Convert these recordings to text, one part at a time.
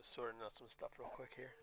Just sorting out some stuff real quick here.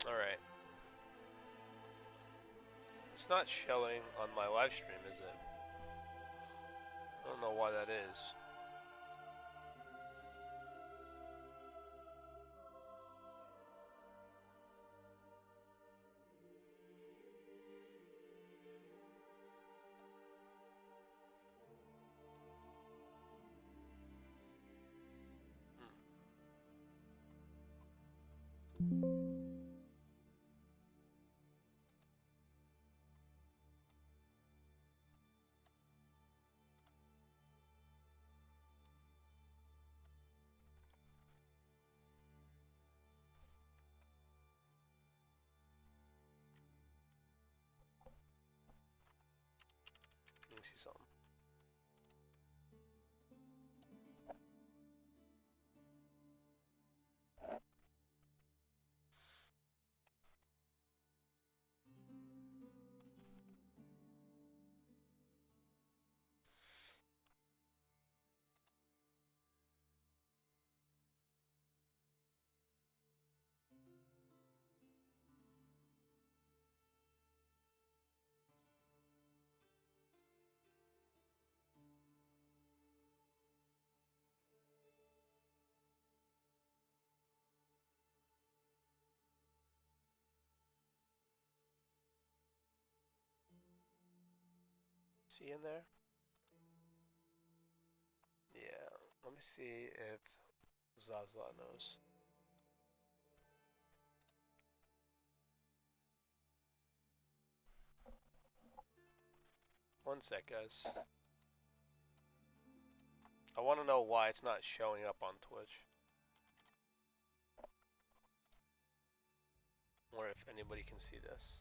Alright. It's not showing on my live stream, is it? I don't know why that is. Let me see something. See in there? Yeah, let me see if Zaza knows. One sec, guys. I want to know why it's not showing up on Twitch. Or if anybody can see this.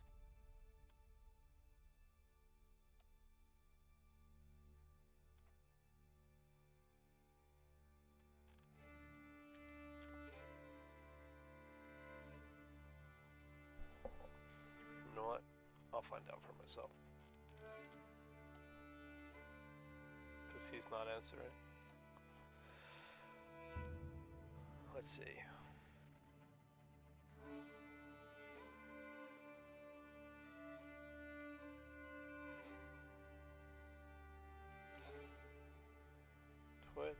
You know what? I'll find out for myself. Because he's not answering. Let's see. Twitch.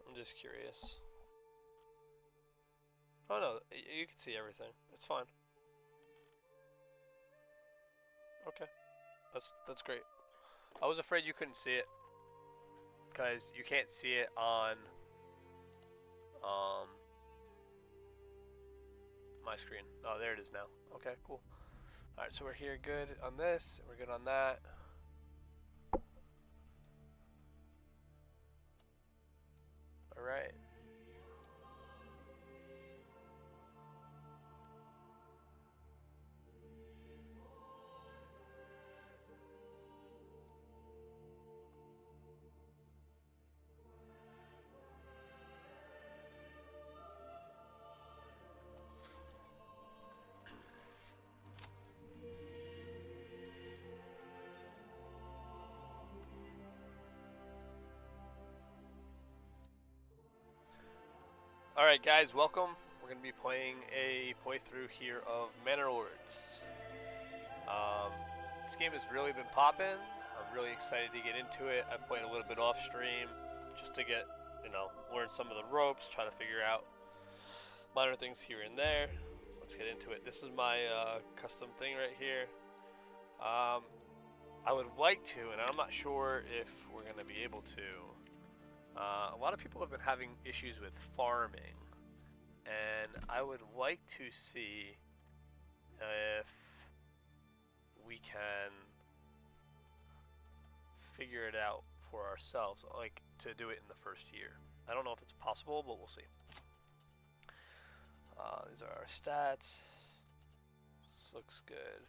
I'm just curious. Oh no, you can see everything. It's fine. Okay, that's great. I was afraid you couldn't see it because you can't see it on my screen. Oh, there it is now. Okay, cool. All right, so we're here good on this. We're good on that. All right. Alright guys, welcome. We're going to be playing a playthrough here of Manor Lords. This game has really been popping. I'm really excited to get into it. I played a little bit off stream just to get, learn some of the ropes, try to figure out minor things here and there. Let's get into it. This is my custom thing right here. I would like to, and I'm not sure if we're going to be able to. A lot of people have been having issues with farming, and I would like to see if we can figure it out for ourselves, like to do it in the first year. I don't know if it's possible, but we'll see. These are our stats. This looks good.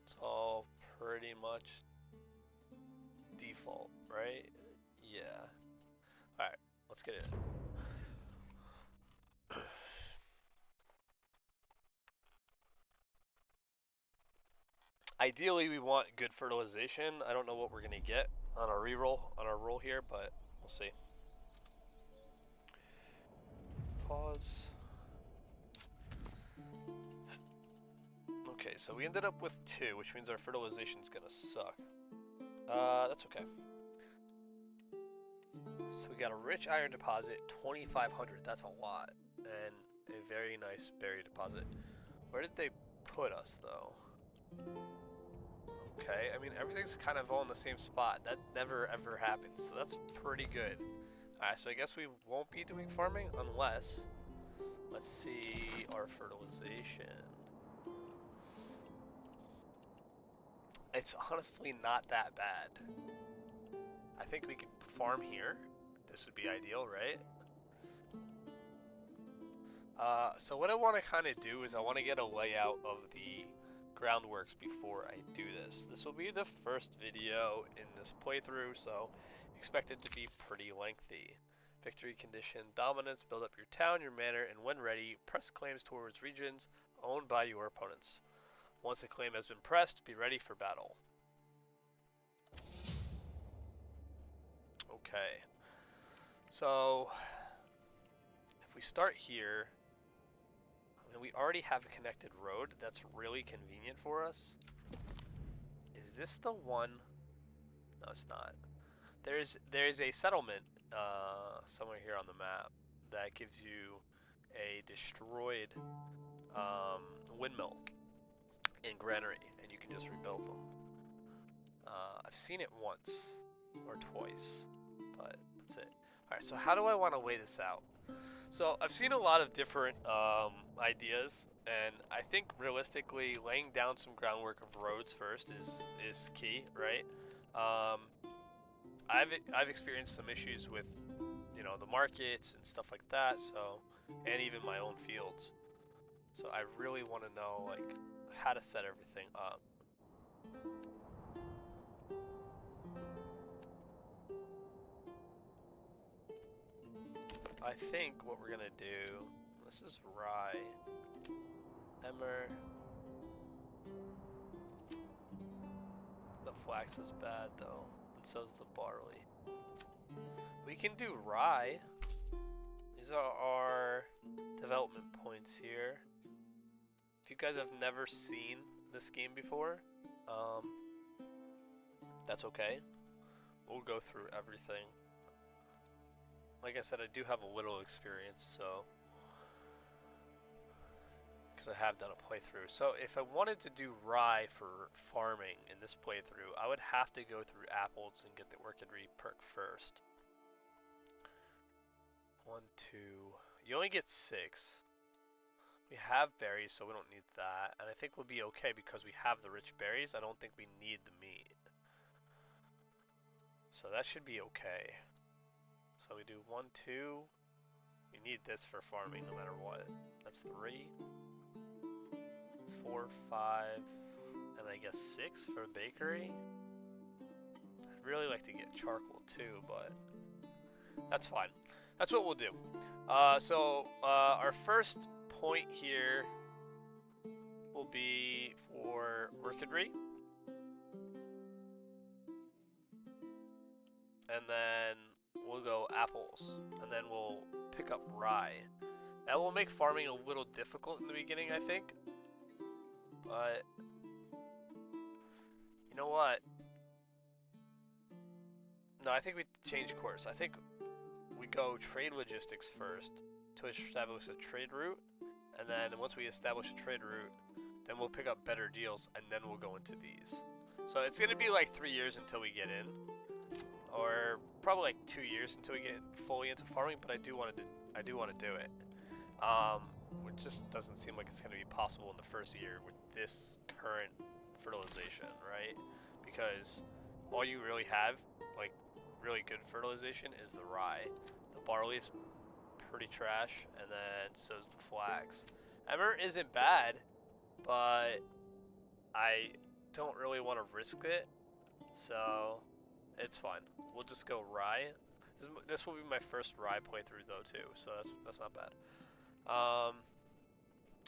It's all pretty much default, right? Yeah. Alright, let's get it. Ideally, we want good fertilization. I don't know what we're going to get on our reroll, on our roll here, but we'll see. Pause. Okay, so we ended up with 2, which means our fertilization's going to suck. That's okay. So we got a rich iron deposit, 2,500. That's a lot. And a very nice berry deposit. Where did they put us, though? Okay, I mean, everything's kind of all in the same spot. That never ever happens, so that's pretty good. Alright, so I guess we won't be doing farming unless... Let's see our fertilization. It's honestly not that bad. I think we could farm here. This would be ideal, right? So what I want to kind of do is I want to get a layout of the groundworks before I do this. This will be the first video in this playthrough, so expect it to be pretty lengthy. Victory condition, dominance, build up your town, your manor, and when ready, press claims towards regions owned by your opponents. Once a claim has been pressed, be ready for battle. Okay, so if we start here, and we already have a connected road that's really convenient for us. Is this the one? No, it's not. There's a settlement somewhere here on the map that gives you a destroyed windmill and granary, and you can just rebuild them. I've seen it once or twice, but that's it. Alright, so how do I want to lay this out? So I've seen a lot of different ideas, and I think realistically laying down some groundwork of roads first is key, right? I've experienced some issues with the markets and stuff like that, so, and even my own fields. So I really want to know like how to set everything up. I think what we're gonna do, this is rye, emmer, the flax is bad though, and so is the barley. We can do rye. These are our development points here. If you guys have never seen this game before, that's okay. We'll go through everything. Like I said, I do have a little experience, so because I have done a playthrough. So if I wanted to do rye for farming in this playthrough, I would have to go through apples and get the orchidry perk first. 1, 2. You only get 6. We have berries, so we don't need that, and I think we'll be okay because we have the rich berries. I don't think we need the meat, so that should be okay. So we do 1, 2. You need this for farming no matter what. That's 3, 4, 5, and I guess 6 for bakery. I'd really like to get charcoal too, but that's fine. That's what we'll do. So our first point here will be for orchidry. And then we'll go apples, and then we'll pick up rye. That will make farming a little difficult in the beginning, I think. But you know what? No, I think we change course. I think we go trade logistics first to establish a trade route, and then once we establish a trade route, then we'll pick up better deals, and then we'll go into these. So it's gonna be like 3 years until we get in, or probably like 2 years until we get fully into farming. But I do want to do it. Which just doesn't seem like it's gonna be possible in the first year with this current fertilization, right? Because all you really have, like really good fertilization, is the rye. The barley's pretty trash, and then so's the flax. Emmer isn't bad, but I don't really want to risk it, so it's fine. We'll just go rye. This will be my first rye playthrough though too, so that's not bad.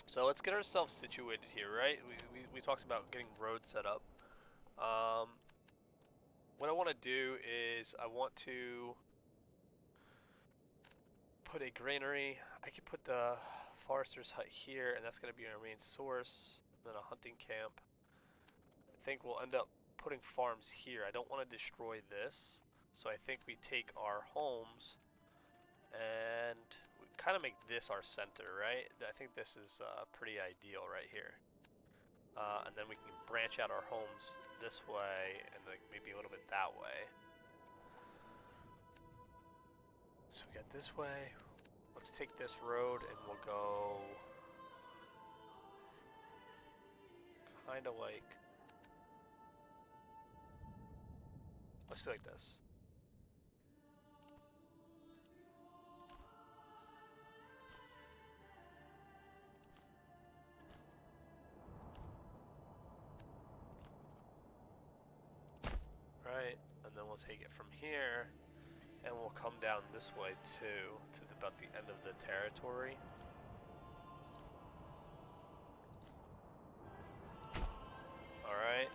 So let's get ourselves situated here, right? We talked about getting roads set up. What I want to do is I want to put a granary. I could put the forester's hut here, and that's going to be our main source. And then a hunting camp. I think we'll end up putting farms here. I don't want to destroy this, so I think we take our homes and we kind of make this our center, right? I think this is pretty ideal right here. And then we can branch out our homes this way and like maybe a little bit that way. So we got this way. Let's take this road and we'll go kind of like, let's do like this. Right, and then we'll take it from here and we'll come down this way too, to about the end of the territory. Alright.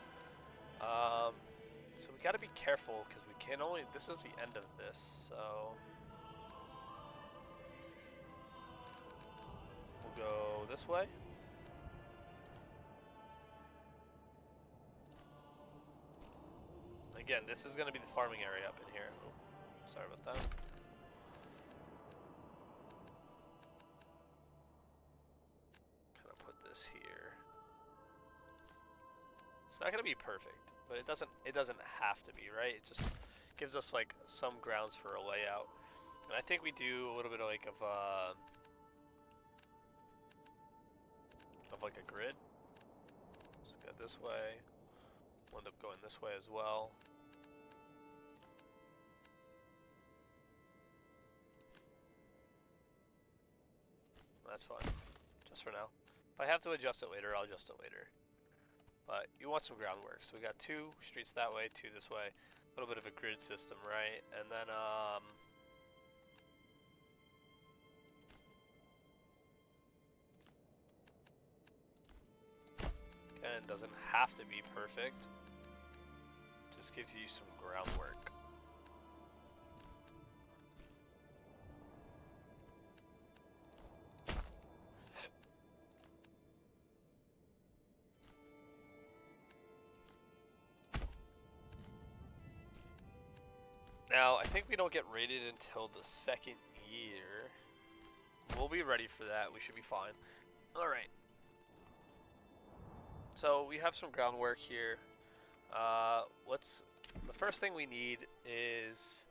So we gotta be careful because we can only, this is the end of this, so we'll go this way. Again, this is gonna be the farming area up in here. Oh, sorry about that. Kind of put this here. It's not gonna be perfect, but it doesn't have to be, right? It just gives us like some grounds for a layout. And I think we do a little bit of like like a grid. So we got this way. We'll end up going this way as well. That's fine, just for now. If I have to adjust it later, I'll adjust it later. But you want some groundwork. So we got 2 streets that way, 2 this way. A little bit of a grid system, right? And then, again, it doesn't have to be perfect. Just gives you some groundwork. Now, I think we don't get raided until the 2nd year. We'll be ready for that. We should be fine. Alright. So, we have some groundwork here. The first thing we need is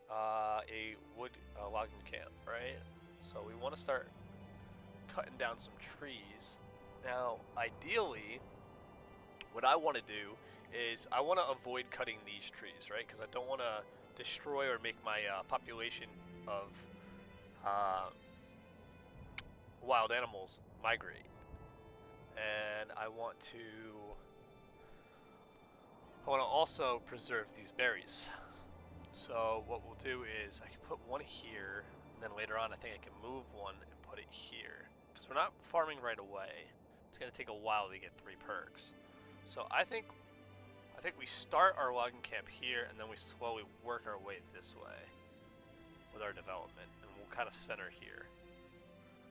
a wood logging camp, right? So, we want to start cutting down some trees. Now, ideally, what I want to do is I want to avoid cutting these trees, right? Because I don't want to destroy or make my population of wild animals migrate. And I want to also preserve these berries. So what we'll do is I can put one here, and then later on I think I can move one and put it here. Because we're not farming right away. It's going to take a while to get 3 perks. So I think we start our logging camp here, and then we slowly work our way this way with our development, and we'll kind of center here.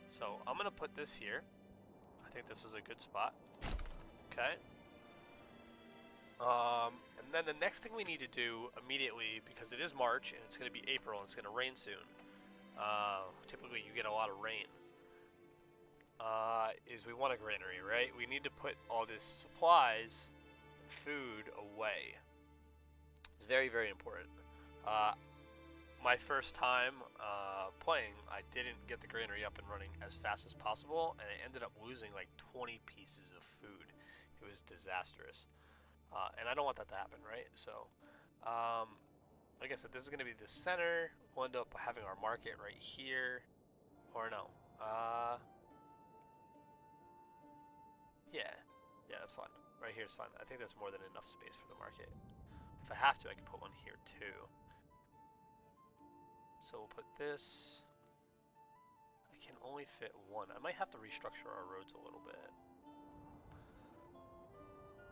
So I'm gonna put this here. I think this is a good spot. Okay. And then the next thing we need to do immediately, because it is March and it's going to be April and it's going to rain soon. Typically you get a lot of rain. Is we want a granary, right? We need to put all this supplies, food away. It's very, very important. My first time playing, I didn't get the granary up and running as fast as possible, and I ended up losing like 20 pieces of food. It was disastrous. And I don't want that to happen, right? So, like I said, this is going to be the center. We'll end up having our market right here. Or no. Yeah, that's fine. Right here is fine. I think that's more than enough space for the market. If I have to, I can put one here too. So we'll put this. I can only fit one. I might have to restructure our roads a little bit.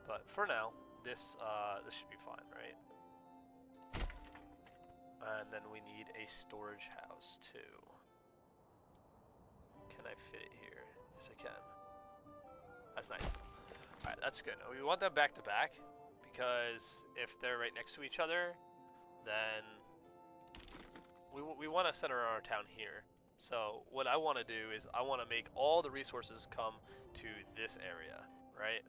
But for now, this should be fine, right? And then we need a storage house too. Can I fit it here? Yes, I can. That's nice. Alright, that's good. We want them back to back, because if they're right next to each other, then we want to center our town here. So what I want to do is I want to make all the resources come to this area, right?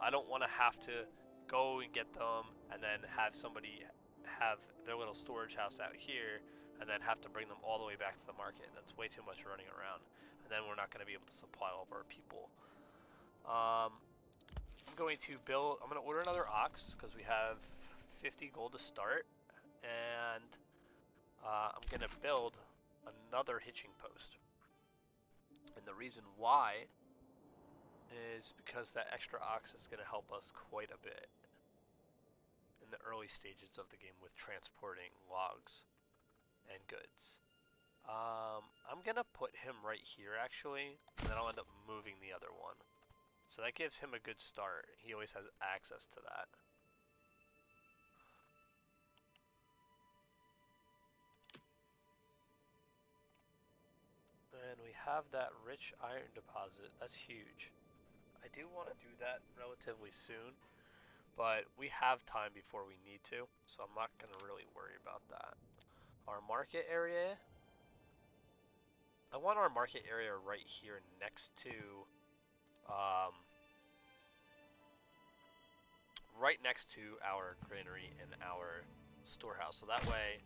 I don't want to have to go and get them and then have somebody have their little storage house out here and then have to bring them all the way back to the market. That's way too much running around, and then we're not going to be able to supply all of our people. I'm going to order another ox because we have 50 gold to start, and I'm going to build another hitching post. And the reason why is because that extra ox is going to help us quite a bit in the early stages of the game with transporting logs and goods. I'm going to put him right here actually, and then I'll end up moving the other one. So that gives him a good start. He always has access to that. And we have that rich iron deposit. That's huge. I do want to do that relatively soon, but we have time before we need to, so I'm not going to really worry about that. Our market area, I want our market area right here next to, our granary and our storehouse, so that way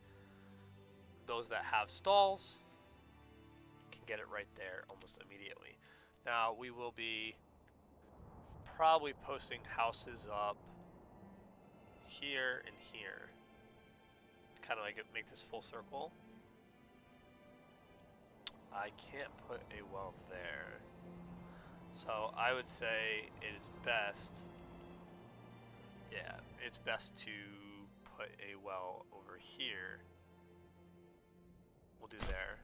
those that have stalls can get it right there almost immediately. Now we will be probably posting houses up here and here, kind of like make this full circle. I can't put a well there, so I would say it is best, yeah, it's best to put a well over here. We'll do there,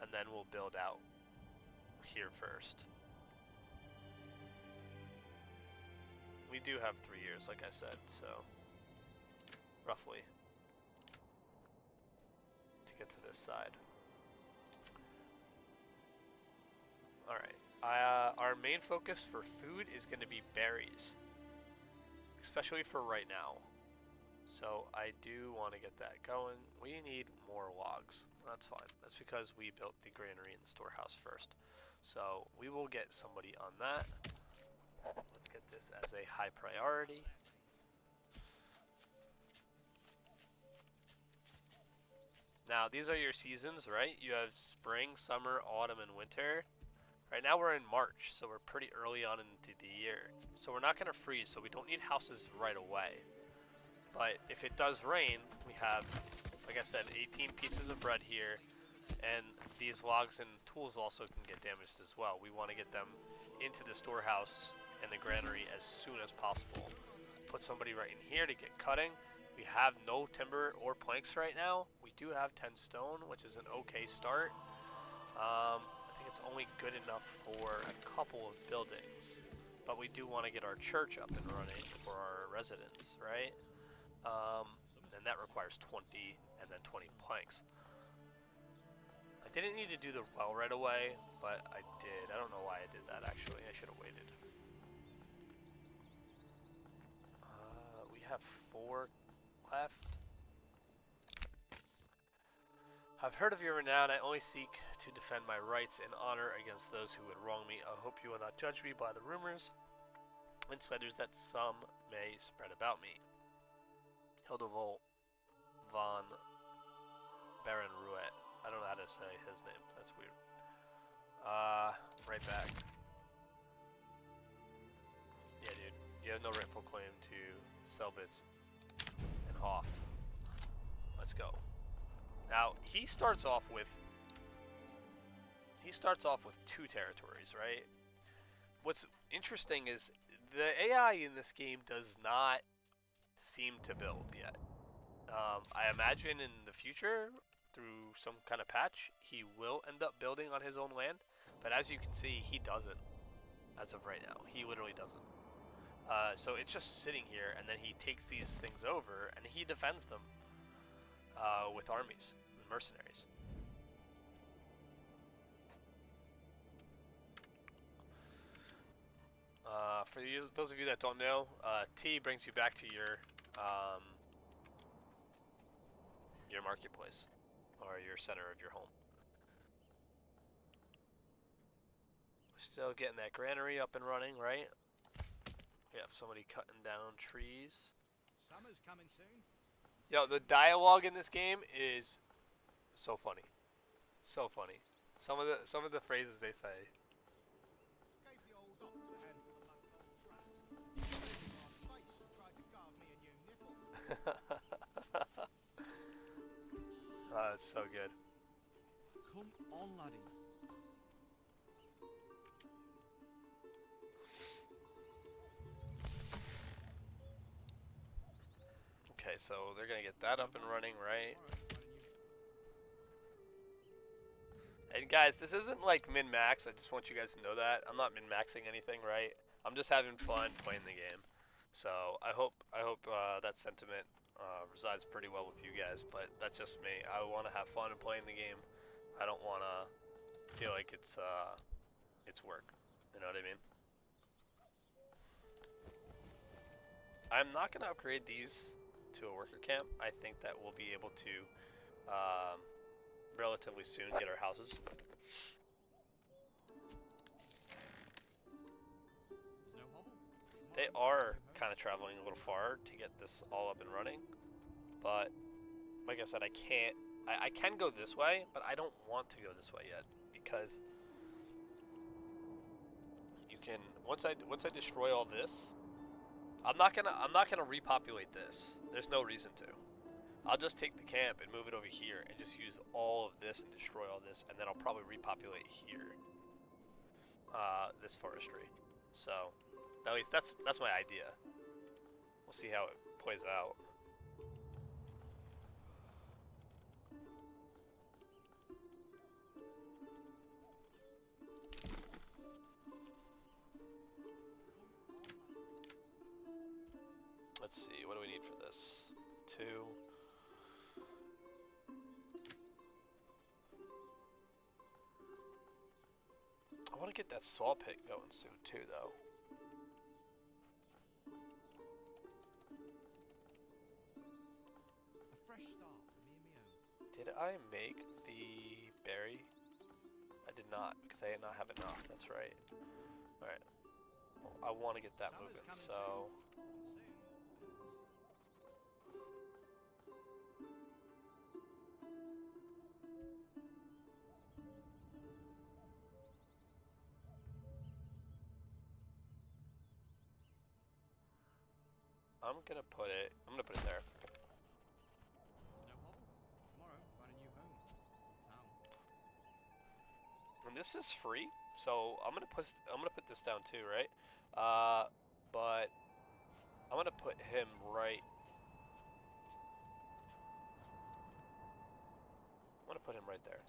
and then we'll build out here first. We do have 3 years, like I said, so roughly to get to this side. Alright, our main focus for food is going to be berries, especially for right now. So I do want to get that going. We need more logs. That's fine. That's because we built the granary and the storehouse first. So we will get somebody on that. Let's get this as a high priority. Now these are your seasons, right? You have spring, summer, autumn, and winter. Right now we're in March, so we're pretty early on into the year. So we're not going to freeze, so we don't need houses right away. But if it does rain, we have, like I said, 18 pieces of bread here, and these logs and tools also can get damaged as well. We want to get them into the storehouse and the granary as soon as possible. Put somebody right in here to get cutting. We have no timber or planks right now. We do have 10 stone, which is an okay start. I think it's only good enough for a couple of buildings, but we do want to get our church up and running for our residents, right? And that requires 20 and then 20 planks. didn't need to do the well right away, but I did. I don't know why I did that, actually. I should have waited. We have 4 left. I've heard of your renown. I only seek to defend my rights and honor against those who would wrong me. I hope you will not judge me by the rumors and slanders that some may spread about me. Hildevol von Baron Ruet. I don't know how to say his name. That's weird. Right back. Yeah, dude. You have no rightful claim to Selbitz and Hoff. Let's go. Now, he starts off with 2 territories, right? What's interesting is the AI in this game does not seem to build yet. I imagine in the future, through some kind of patch, he will end up building on his own land. But as you can see, he doesn't. As of right now, he literally doesn't. So it's just sitting here, and then he takes these things over, and he defends them with armies and mercenaries. For those of you that don't know, T brings you back to your marketplace, or your center of your home. Still getting that granary up and running, right? We have somebody cutting down trees. Summer's coming soon. Yo, the dialogue in this game is so funny. So funny. Some of the phrases they say. Gave the old ox a handful of luck on track. My face and tried to carve me a new nipple. Oh, that's so good. Come on, laddie. Okay, so they're gonna get that up and running, right? And guys, this isn't like min-max, I just want you guys to know that. I'm not min-maxing anything, right? I'm just having fun playing the game. So I hope that sentiment resides pretty well with you guys, but that's just me. I want to have fun in playing the game. I don't want to feel like it's work. You know what I mean? I'm not going to upgrade these to a worker camp. I think that we'll be able to relatively soon get our houses. They are kind of traveling a little far to get this all up and running, but like I said, I can go this way, but I don't want to go this way yet, because you can once I destroy all this, I'm not gonna repopulate this. There's no reason to. I'll just take the camp and move it over here and just use all of this and destroy all this, and then I'll probably repopulate here, this forestry. So at least that's my idea. We'll see how it plays out. Let's see, what do we need for this? 2. I want to get that saw pit going soon too, though. A fresh start for me and me own. Did I make the berry? I did not, because I did not have enough. That's right. Alright. Well, I want to get that moving, so... I'm gonna put it there. No problem. Tomorrow, find a new home. Town. And this is free, so I'm gonna put this down too, right? But I'm gonna put him right. I'm gonna put him right there.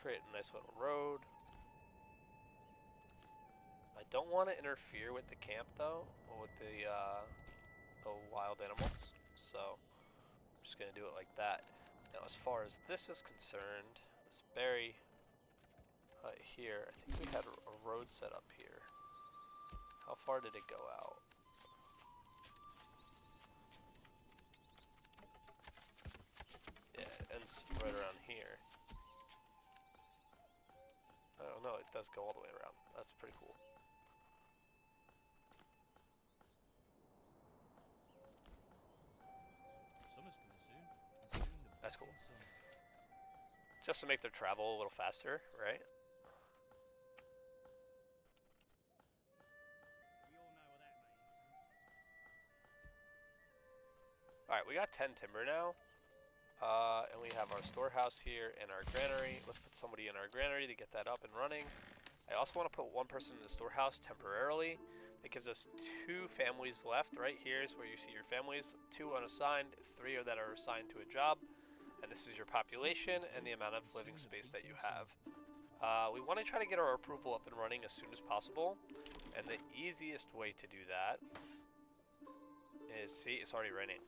Create a nice little road. I don't want to interfere with the camp though, or with the wild animals. So I'm just gonna do it like that. Now, as far as this is concerned, this berry hut here, I think we had a road set up here. How far did it go out? Yeah, it ends right around here. Oh no, it does go all the way around. That's pretty cool. Summer's coming soon, and soon the That's cool. beating sun. Just to make their travel a little faster, right? We all know what that means, don't Alright, we got 10 timber now. And we have our storehouse here and our granary. Let's put somebody in our granary to get that up and running. I also want to put one person in the storehouse temporarily. That gives us 2 families left. Right here is where you see your families. 2 unassigned, 3 that are assigned to a job. And this is your population and the amount of living space that you have. We want to try to get our approval up and running as soon as possible. And the easiest way to do that is, see, it's already raining.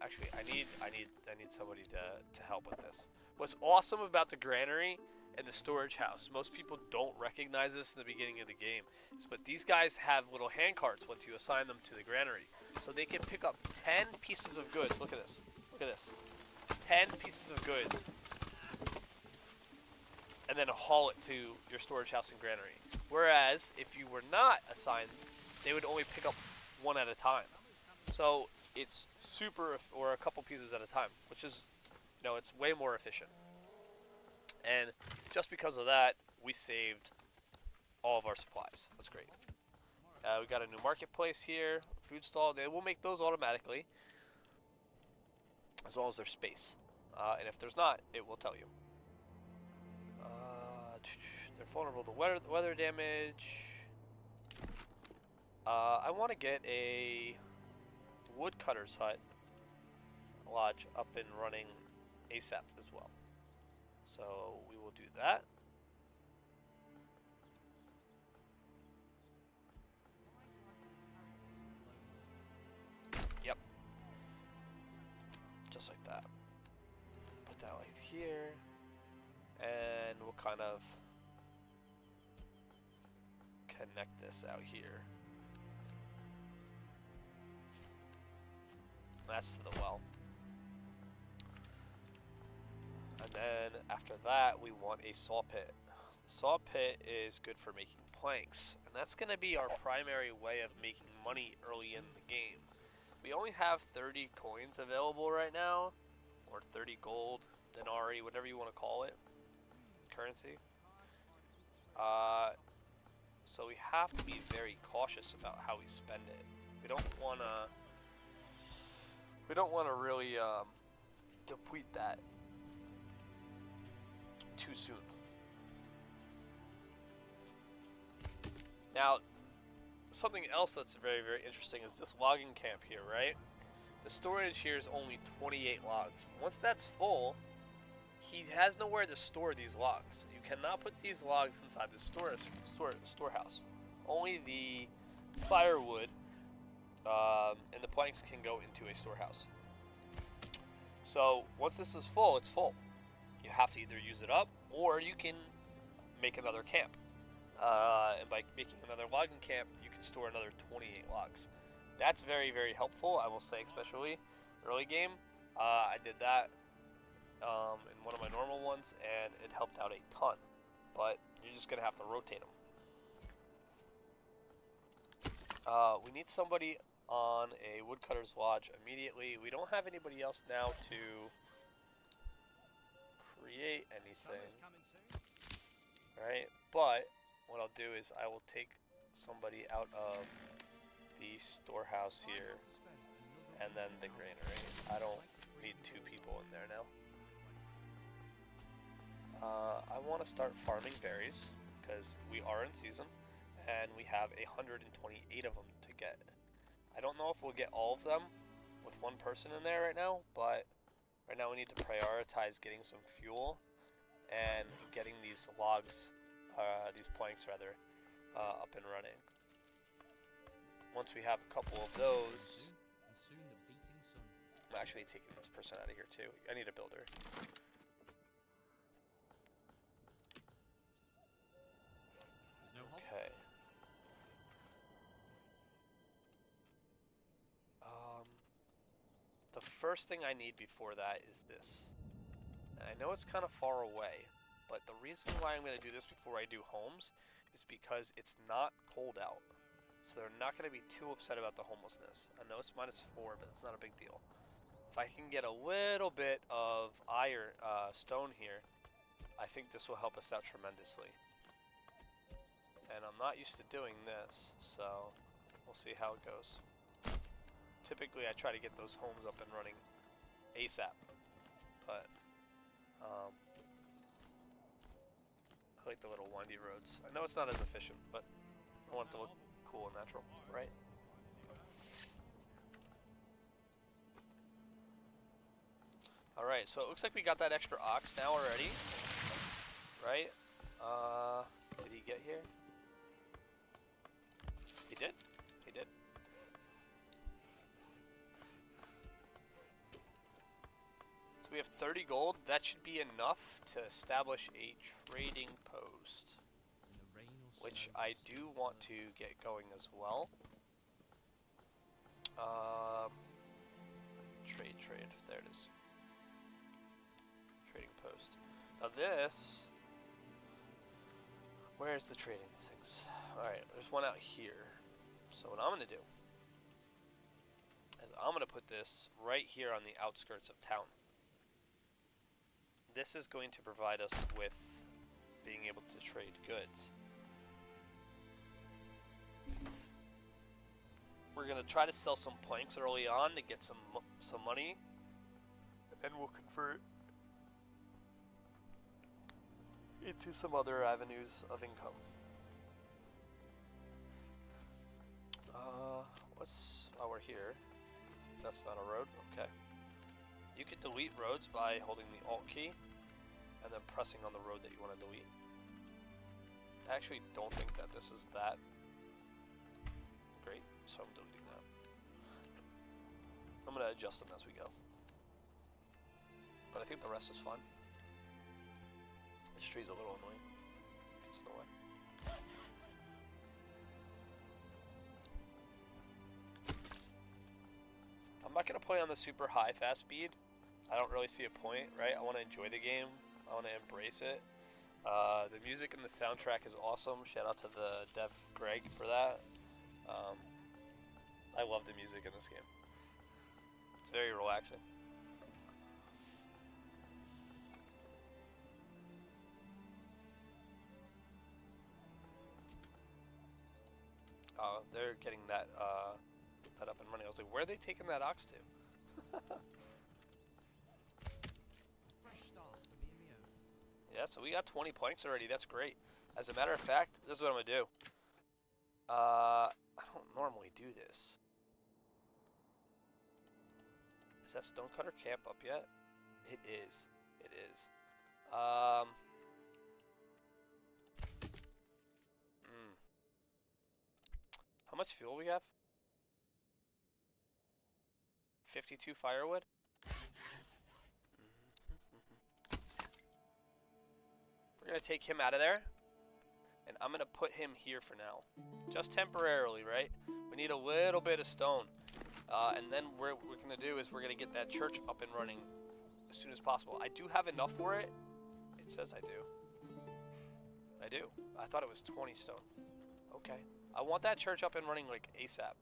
Actually, I need somebody to help with this. What's awesome about the granary and the storage house, most people don't recognize this in the beginning of the game, but these guys have little hand carts once you assign them to the granary. So they can pick up 10 pieces of goods. Look at this. Look at this. 10 pieces of goods. And then haul it to your storage house and granary. Whereas, if you were not assigned, they would only pick up 1 at a time. So it's super, or a couple pieces at a time, which is, you know, it's way more efficient. And just because of that, we saved all of our supplies. That's great. We got a new marketplace here, food stall. They will make those automatically, as long as there's space. And if there's not, it will tell you. They're vulnerable to weather damage. I want to get a woodcutter's hut lodge up and running ASAP as well. So we will do that. Yep. Just like that. Put that like here. And we'll kind of connect this out here. That's to the well. And then after that, we want a saw pit. The saw pit is good for making planks, and that's going to be our primary way of making money early in the game. We only have 30 coins available right now, or 30 gold, denarii, whatever you want to call it, currency. So we have to be very cautious about how we spend it. We don't want to really deplete that too soon. Now, something else that's very, very interesting is this logging camp here, right? The storage here is only 28 logs. Once that's full, he has nowhere to store these logs. You cannot put these logs inside the storehouse. Only the firewood and the planks can go into a storehouse. So once this is full, it's full. You have to either use it up, or you can make another camp. And by making another logging camp, you can store another 28 logs. That's very, very helpful, I will say, especially early game. I did that in one of my normal ones, and it helped out a ton. But you're just going to have to rotate them. We need somebody on a woodcutter's lodge immediately. We don't have anybody else now to create anything, right? But what I'll do is I will take somebody out of the storehouse here and then the granary. I don't need 2 people in there now. I want to start farming berries because we are in season and we have 128 of them to get. I don't know if we'll get all of them with 1 person in there right now, but right now we need to prioritize getting some fuel and getting these logs, these planks rather, up and running. Once we have a couple of those, I'm actually taking this person out of here too. I need a builder. There's no hole. Okay. The first thing I need before that is this. And I know it's kind of far away, but the reason why I'm going to do this before I do homes is because it's not cold out. So they're not going to be too upset about the homelessness. I know it's -4, but it's not a big deal. If I can get a little bit of iron, stone here, I think this will help us out tremendously. And I'm not used to doing this, so we'll see how it goes. Typically I try to get those homes up and running ASAP, but I like the little windy roads. I know it's not as efficient, but I want it to look cool and natural, right? Alright, so it looks like we got that extra ox now already, right? Did he get here? He did? He did. So we have 30 gold. That should be enough to establish a trading post, which I do want to get going as well. Trade. There it is. Trading post. Now this, where's the trading things? Alright, there's one out here. So what I'm going to do is I'm going to put this right here on the outskirts of town. This is going to provide us with being able to trade goods. We're going to try to sell some planks early on to get some money, and then we'll convert into some other avenues of income. Oh, we're here. That's not a road, okay. You can delete roads by holding the Alt key and then pressing on the road that you want to delete. I actually don't think that this is that great, so I'm deleting that. I'm going to adjust them as we go. But I think the rest is fine. This tree's a little annoying. It's in the way. I'm not going to play on the super high fast speed. I don't really see a point, right? I want to enjoy the game. I want to embrace it. The music and the soundtrack is awesome. Shout out to the dev Greg for that. I love the music in this game. It's very relaxing. They're getting that up and running. I was like, where are they taking that ox to? Yeah, so we got 20 planks already. That's great. As a matter of fact, this is what I'm gonna do. I don't normally do this. Is that stonecutter camp up yet? It is. It is. How much fuel we have? 52 firewood? We're gonna take him out of there, and I'm gonna put him here for now. Just temporarily, right? We need a little bit of stone. And then what we're gonna do is we're gonna get that church up and running as soon as possible. I do have enough for it. It says I do. I do. I thought it was 20 stone. Okay. I want that church up and running like ASAP,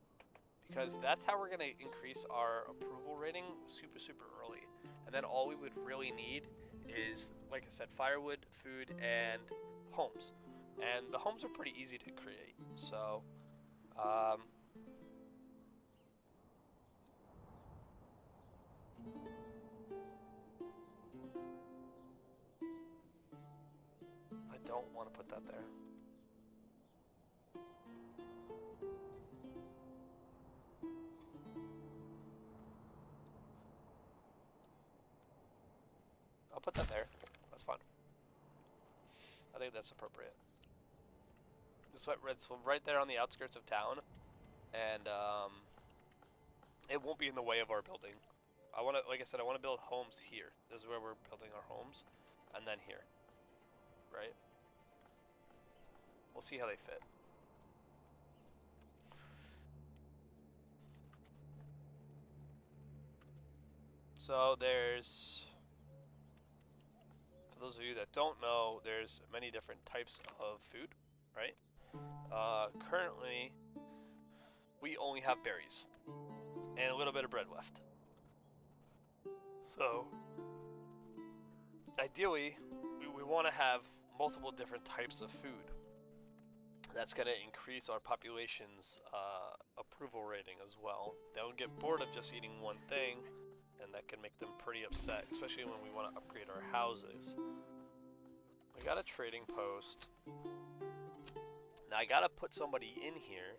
because that's how we're gonna increase our approval rating super early. And then all we would really need is, like I said, firewood, food, and homes. And the homes are pretty easy to create. So, I don't want to put that there. I'll put that there. That's fine. I think that's appropriate. Just right there on the outskirts of town, and it won't be in the way of our building. I want to, like I said, I want to build homes here. This is where we're building our homes, and then here, right? We'll see how they fit. So there's, for those of you that don't know, there's many different types of food, right? Currently, we only have berries and a little bit of bread left. So, ideally, we want to have multiple different types of food. That's going to increase our population's approval rating as well. They'll get bored of just eating one thing, and that can make them pretty upset, especially when we want to upgrade our houses. We got a trading post. Now I gotta put somebody in here,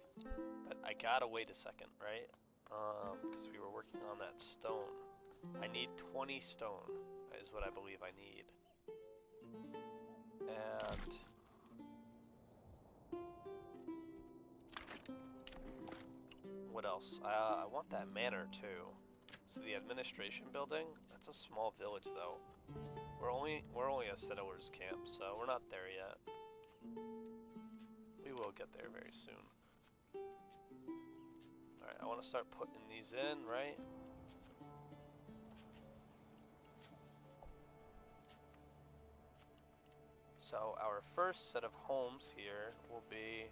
but I gotta wait a second, right? Because we were working on that stone. I need 20 stone, is what I believe I need. And what else? I want that manor too. So the administration building, that's a small village though. We're only a settlers camp, so we're not there yet. We will get there very soon. Alright, I want to start putting these in, right? So our first set of homes here will be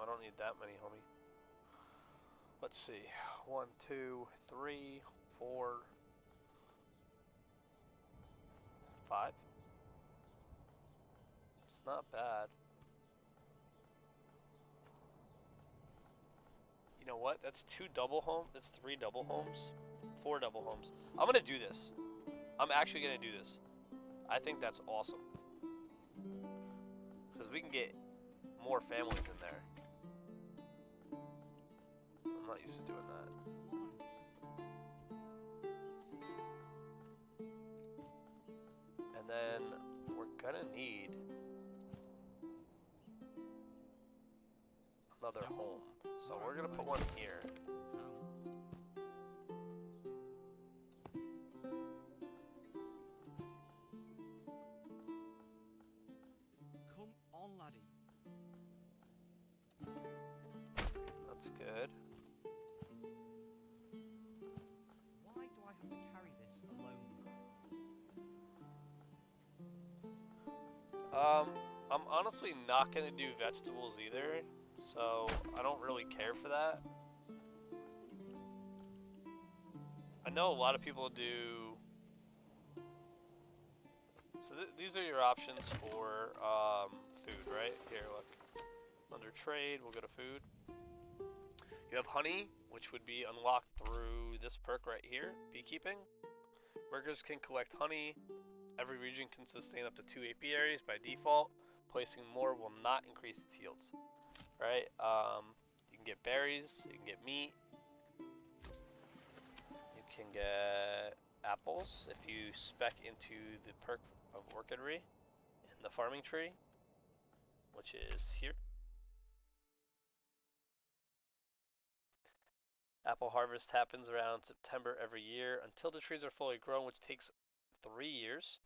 I don't need that many, homie. Let's see. 1, 2, 3, 4, 5. It's not bad. You know what? That's 2 double homes. That's 3 double homes. 4 double homes. I'm gonna do this. I'm actually gonna do this. I think that's awesome. Because we can get more families in there. I'm not used to doing that. And then we're gonna need another home. So we're gonna put one here. Come on, laddie. That's good. Why do I have to carry this alone? I'm honestly not gonna do vegetables either, so I don't really care for that. I know a lot of people do. So these are your options for food, right? Here, look. Under trade, we'll go to food. You have honey, which would be unlocked through this perk right here, beekeeping. Workers can collect honey. Every region can sustain up to 2 apiaries by default. Placing more will not increase its yields. Right? You can get berries, you can get meat. You can get apples if you spec into the perk of orchidry in the farming tree, which is here. Apple harvest happens around September every year until the trees are fully grown, which takes 3 years.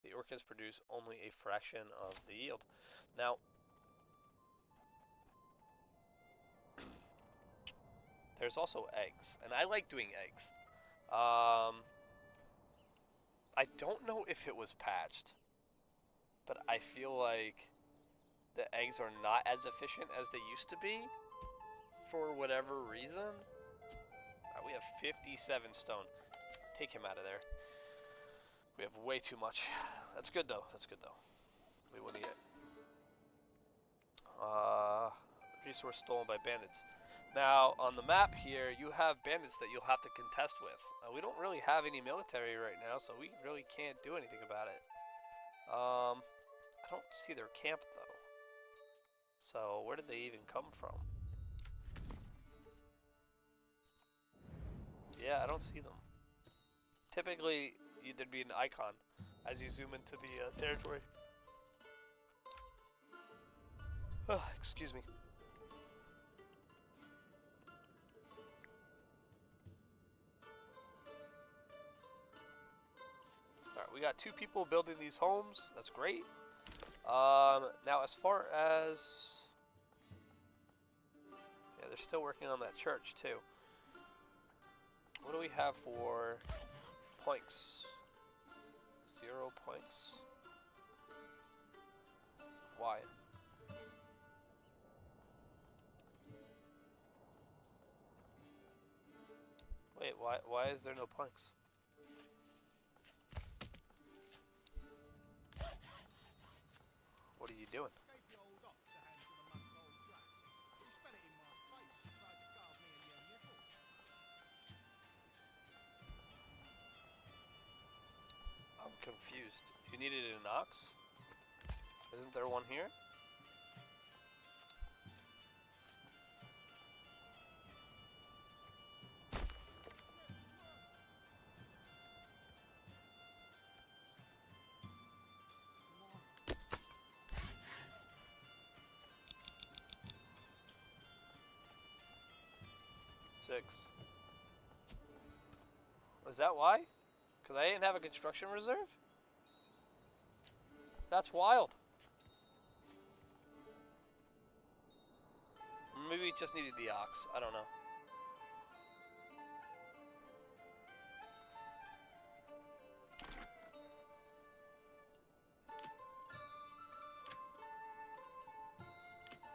The orchids produce only a fraction of the yield. Now, there's also eggs, and I like doing eggs. I don't know if it was patched, but I feel like the eggs are not as efficient as they used to be for whatever reason. We have 57 stone. Take him out of there. We have way too much. That's good though. That's good though. We will need it. Resource stolen by bandits. Now, on the map here, you have bandits that you'll have to contest with. We don't really have any military right now, so we really can't do anything about it. I don't see their camp, though. So, where did they even come from? Yeah, I don't see them. Typically, there'd be an icon as you zoom into the territory. Excuse me. Alright, we got 2 people building these homes. That's great. Now as far as... Yeah, they're still working on that church too. What do we have for planks? 0 planks? Why? Wait, why is there no planks? What are you doing? Gave the old ox a hand with a month old brat. He spat it in my face and tried to carve me a new nipple. I'm confused. You needed an ox? Isn't there one here? Six. Was that why? Because I didn't have a construction reserve? That's wild. Maybe we just needed the ox. I don't know.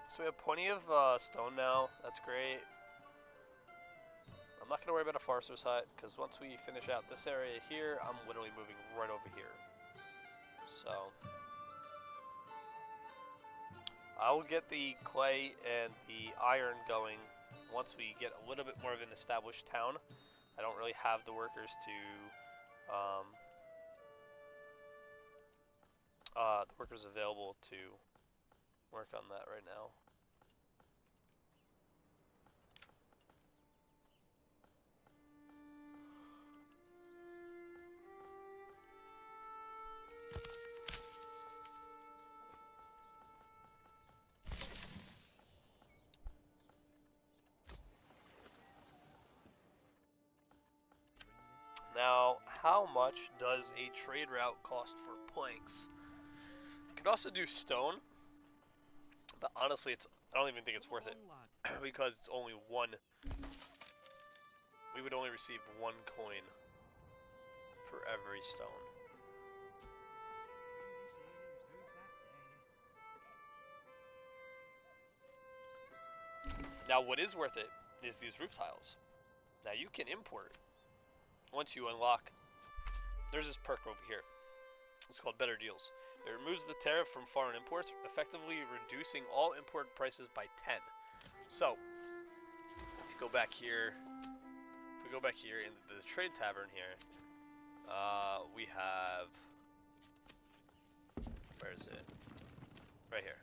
So we have plenty of stone now. That's great. I'm not going to worry about a forester's hut, because once we finish out this area here, I'm literally moving right over here. So I will get the clay and the iron going once we get a little bit more of an established town. I don't really have the workers to the workers available to work on that right now. Now, how much does a trade route cost for planks? You could also do stone, but honestly, I don't even think it's worth it because it's only one. We would only receive 1 coin for every stone. Now, what is worth it is these roof tiles. Now, you can import once you unlock. There's this perk over here. It's called Better Deals. It removes the tariff from foreign imports, effectively reducing all import prices by 10. So, if you go back here, in the trade tavern here, we have, where is it? Right here.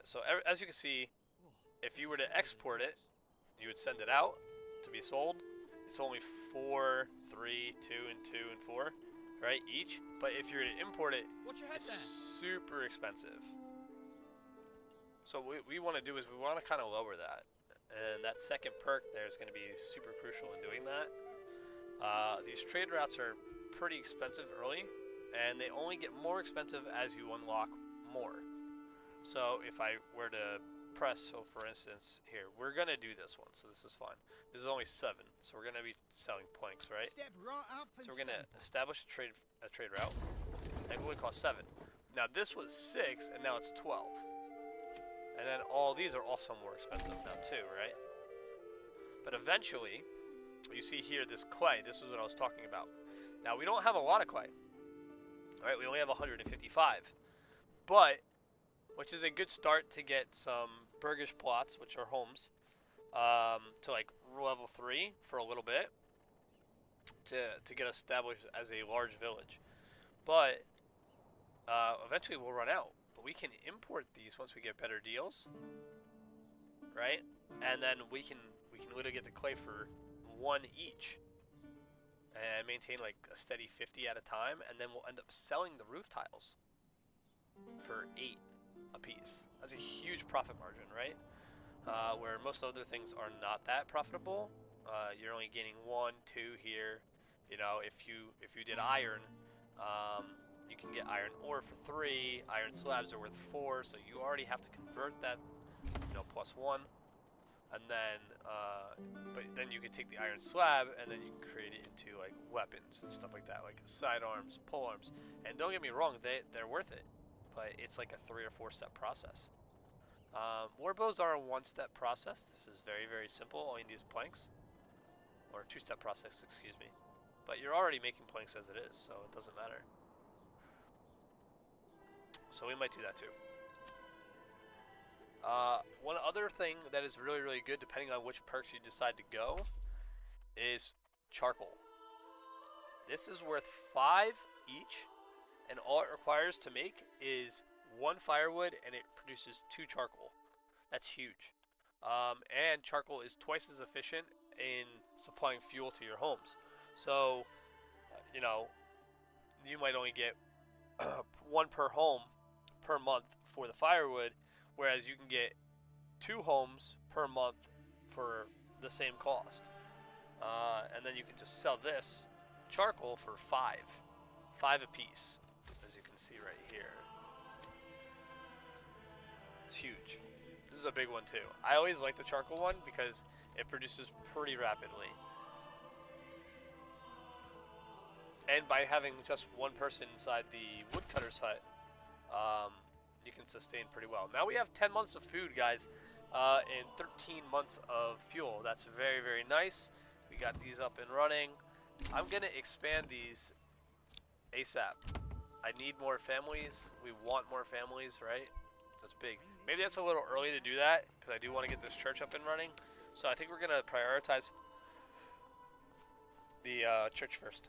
So as you can see, if you were to export it, you would send it out to be sold. It's only 4, 3, 2, and 2, and 4, right, each. But if you were to import it, it's super expensive. So what we want to do is we want to kind of lower that. And that second perk there is going to be super crucial in doing that. These trade routes are pretty expensive early, and they only get more expensive as you unlock more. So if I were to press, so for instance, here, we're going to do this one, so this is fine. This is only 7, so we're going to be selling planks, right? Step right up and So we're going to establish a trade route. That would cost 7. Now this was 6, and now it's 12. And then all these are also more expensive now too, right? But eventually, you see here this clay, this is what I was talking about. Now we don't have a lot of clay. Alright, we only have 155. But, which is a good start to get some burgish plots, which are homes, to like level 3 for a little bit. To get established as a large village. But, eventually we'll run out. But we can import these once we get better deals, right? And then we can literally get the clay for 1 each, and maintain like a steady 50 at a time, and then we'll end up selling the roof tiles for 8. a piece. That's a huge profit margin, right? Where most other things are not that profitable. You're only gaining 1, 2 here. You know, if you did iron, you can get iron ore for 3. Iron slabs are worth 4, so you already have to convert that, you know, +1. And then, but then you can take the iron slab and then you can create it into like weapons and stuff like that, like sidearms, polearms. And don't get me wrong, they're worth it, but it's like a 3 or 4 step process. Warbows are a 1-step process. This is very, very simple. All you need is planks. Or 2-step process, excuse me. But you're already making planks as it is, so it doesn't matter. So we might do that too. One other thing that is really, really good, depending on which perks you decide to go, is charcoal. This is worth 5 each, and all it requires to make is 1 firewood, and it produces 2 charcoal. That's huge. And charcoal is twice as efficient in supplying fuel to your homes. So, you know, you might only get 1 per home per month for the firewood, whereas you can get 2 homes per month for the same cost. And then you can just sell this charcoal for 5 a piece, as you can see right here. It's huge. This is a big one too. I always like the charcoal one because it produces pretty rapidly. And by having just 1 person inside the woodcutter's hut, you can sustain pretty well. Now we have 10 months of food, guys, and 13 months of fuel. That's very, very nice. We got these up and running. I'm going to expand these ASAP. I need more families. We want more families, right? That's big. Maybe that's a little early to do that, because I do want to get this church up and running. So I think we're going to prioritize the church first.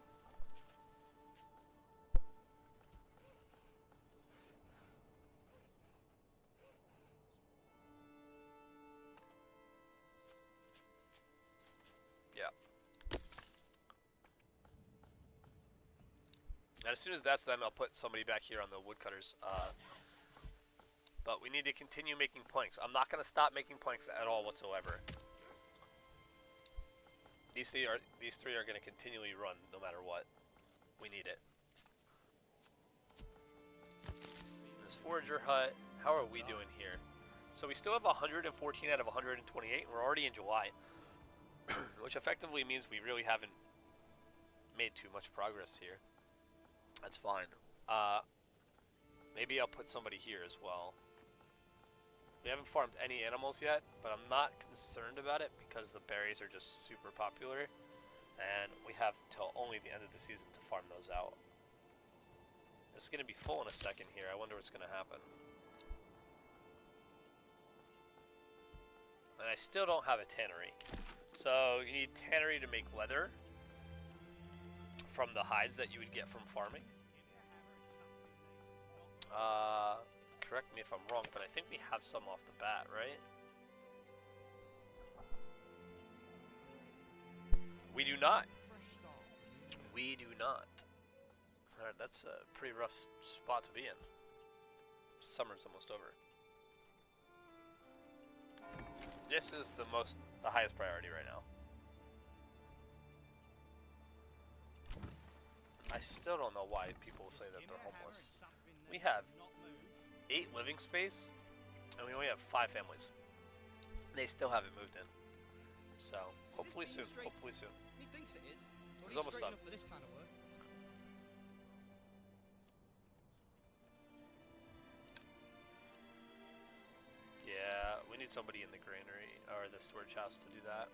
Yeah. And as soon as that's done, I'll put somebody back here on the woodcutters. But we need to continue making planks. I'm not going to stop making planks at all whatsoever. These three are going to continually run no matter what. We need it. This forager hut. How are we doing here? So we still have 114 out of 128. And we're already in July, which effectively means we really haven't made too much progress here. That's fine. Maybe I'll put somebody here as well. We haven't farmed any animals yet, but I'm not concerned about it because the berries are just super popular, and we have till only the end of the season to farm those out. It's going to be full in a second here. I wonder what's going to happen. And I still don't have a tannery. So you need tannery to make leather from the hides that you would get from farming. Correct me if I'm wrong, but I think we have some off the bat, right? We do not. We do not. Alright, that's a pretty rough spot to be in. Summer's almost over. This is the highest priority right now. I still don't know why people say that they're homeless. We have 8 living space, and we only have 5 families. They still haven't moved in. So, hopefully soon, hopefully soon. He thinks it is. This is almost done. For this kind of work. Yeah, we need somebody in the granary, or the storage house to do that.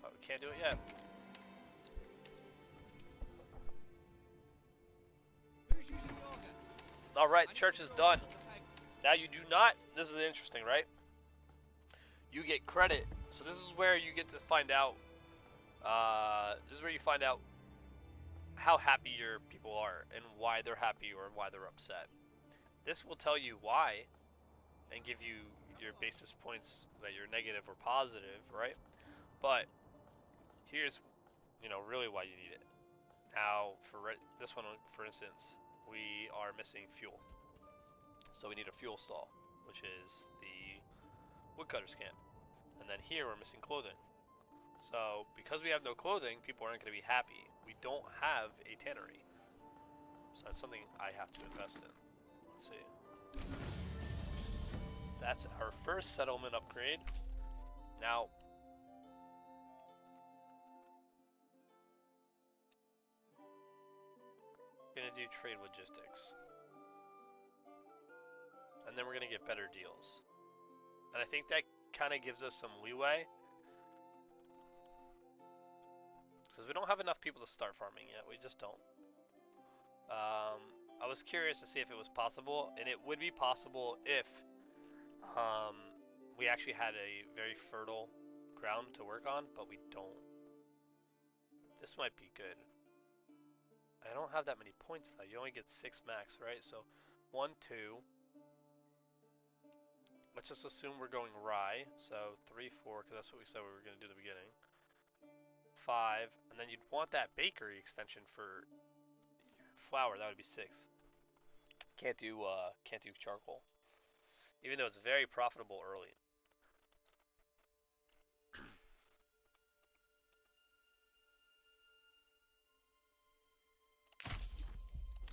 But we can't do it yet. Who's using yoga? Alright, church is done. Now you do not, this is interesting, right? You get credit. So this is where you get to find out, this is where you find out how happy your people are and why they're happy or why they're upset. This will tell you why and give you your basis points that you're negative or positive, right? But here's, really why you need it. Now, for this one, for instance, we are missing fuel. So we need a fuel stall, which is the woodcutters camp. And then here we're missing clothing. So because we have no clothing, people aren't going to be happy. We don't have a tannery. So that's something I have to invest in. Let's see. That's our first settlement upgrade. Now, we're going to do trade logistics. And then we're going to get better deals. And I think that kind of gives us some leeway. Because we don't have enough people to start farming yet. We just don't. I was curious to see if it was possible. And it would be possible if we actually had a very fertile ground to work on. But we don't. This might be good. I don't have that many points though. You only get 6 max, right? So 1, 2. Let's just assume we're going rye. So 3, 4, because that's what we said we were going to do at the beginning. 5, and then you'd want that bakery extension for flour. That would be 6. Can't do charcoal, even though it's very profitable early.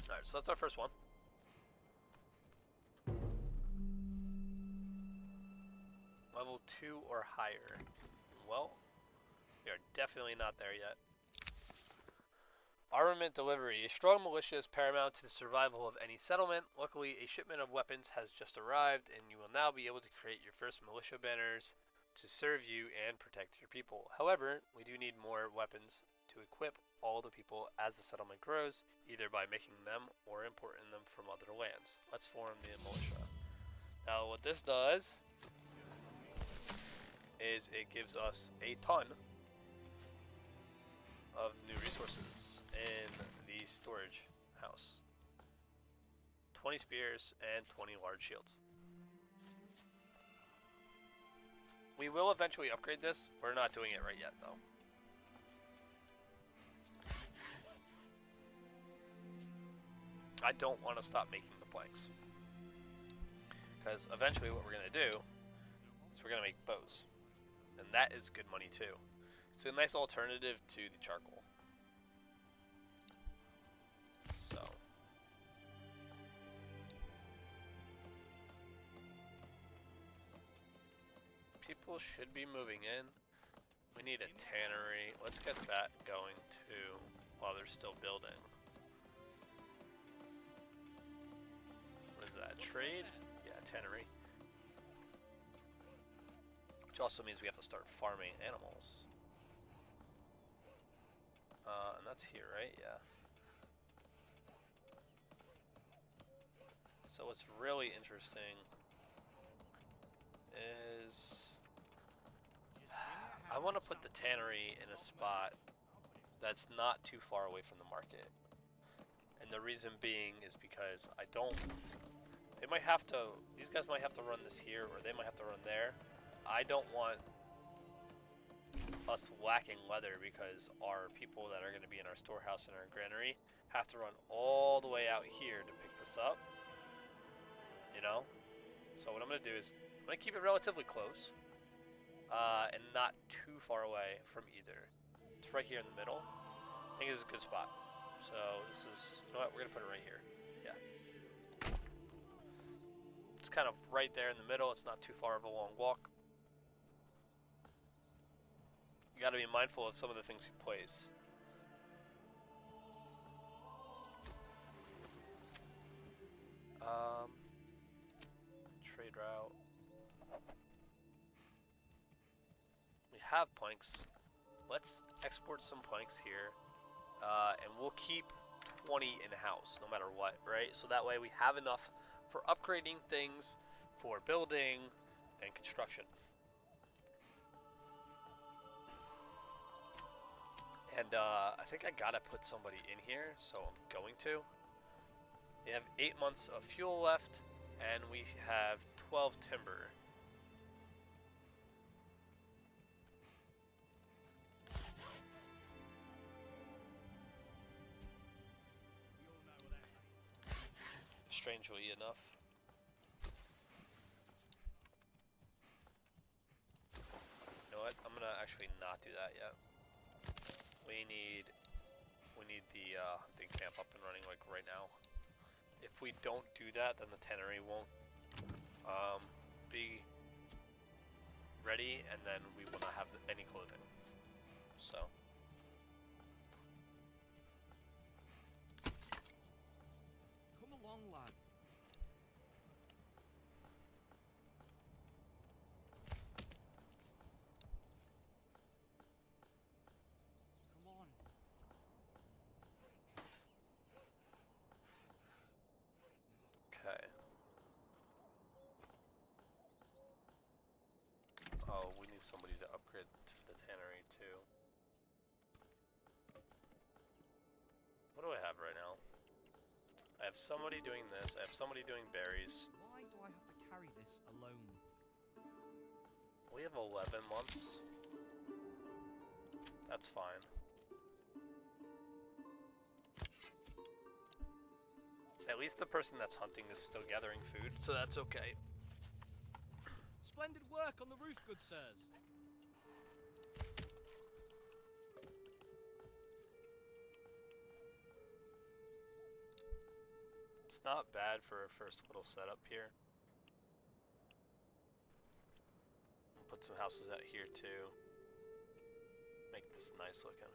All right, so that's our first one. Level 2 or higher. Well, we are definitely not there yet. Armament delivery. A strong militia is paramount to the survival of any settlement. Luckily, a shipment of weapons has just arrived, and you will now be able to create your first militia banners to serve you and protect your people. However, we do need more weapons to equip all the people as the settlement grows, either by making them or importing them from other lands. Let's form the militia. Now, what this does is it gives us a ton of new resources in the storage house. 20 spears and 20 large shields. We will eventually upgrade this. We're not doing it right yet though. I don't want to stop making the planks. Because eventually what we're going to do is we're going to make bows. And that is good money too. It's a nice alternative to the charcoal. So. People should be moving in. We need a tannery. Let's get that going too while they're still building. What is that? Trade? Yeah, tannery. Which also means we have to start farming animals. And that's here, right? Yeah. So what's really interesting is I want to put the tannery in a spot that's not too far away from the market. And the reason being is because I don't, they might have to, these guys might have to run this here or they might have to run there. I don't want us lacking leather because our people that are going to be in our storehouse and our granary have to run all the way out here to pick this up. You know? So what I'm going to do is I'm going to keep it relatively close and not too far away from either. It's right here in the middle. I think this is a good spot. So this is, you know what, we're going to put it right here. Yeah. It's kind of right there in the middle. It's not too far of a long walk. You got to be mindful of some of the things you place. Trade route. We have planks. Let's export some planks here, and we'll keep 20 in house no matter what, right? So that way we have enough for upgrading things, for building and construction. And I think I gotta put somebody in here, so I'm going to. We have 8 months of fuel left, and we have 12 timber. Strangely enough. actually not do that yet. We need the hunting camp up and running like right now. If we don't do that, then the tannery won't be ready, and then we will not have any clothing. So. Come along, lad. Come on. Okay. Oh, we need somebody to upgrade for the tannery too. What do I have right now? I have somebody doing this. I have somebody doing berries. Why do I have to carry this alone? We have 11 months. That's fine. At least the person that's hunting is still gathering food, so that's okay. Splendid work on the roof, good sirs. It's not bad for a first little setup here. We'll put some houses out here too. Make this nice looking.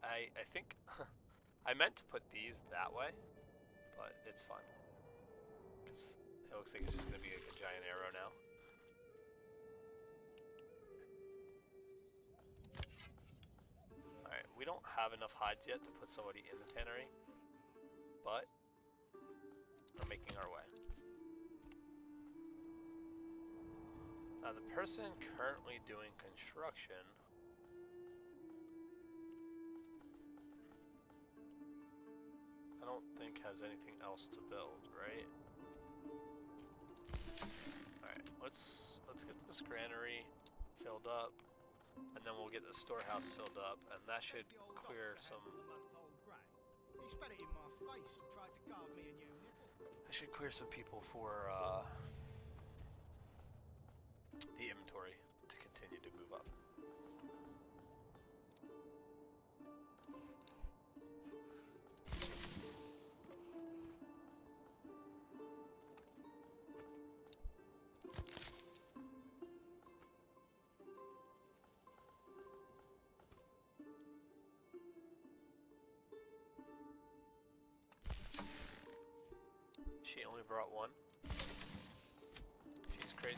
I think I meant to put these that way, but it's fine. Cause it looks like it's just gonna be like a giant arrow now. Alright, we don't have enough hides yet to put somebody in the tannery, but we're making our way. Now the person currently doing construction I don't think has anything else to build, right? Alright, let's get this granary filled up, and then we'll get the storehouse filled up, and that should clear some. He spat it in my face and tried to carve me a new nipple. That should clear some people for the inventory to continue to move up. She only brought one. She's crazy.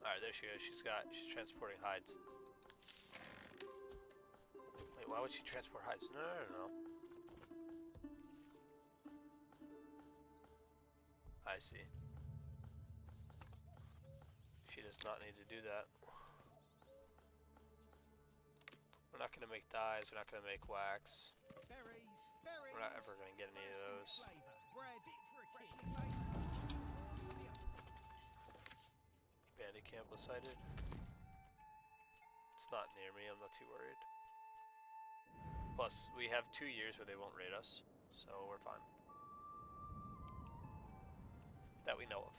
Alright, there she is. She's transporting hides. Wait, why would she transport hides? No. I see. She does not need to do that. We're not going to make dyes, we're not going to make wax. Berries. We're not ever going to get any of those. Bread for a king. Bandit camp decided. It's not near me, I'm not too worried. Plus, we have 2 years where they won't raid us, so we're fine. That we know of.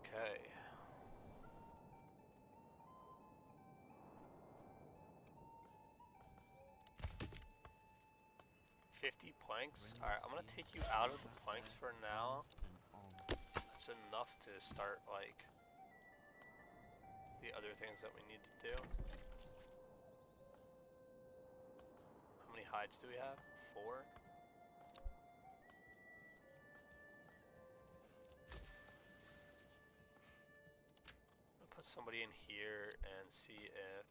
Okay. Planks. Alright, I'm gonna take you out of the planks for now. That's enough to start, like, the other things that we need to do. How many hides do we have? 4? I'll put somebody in here and see if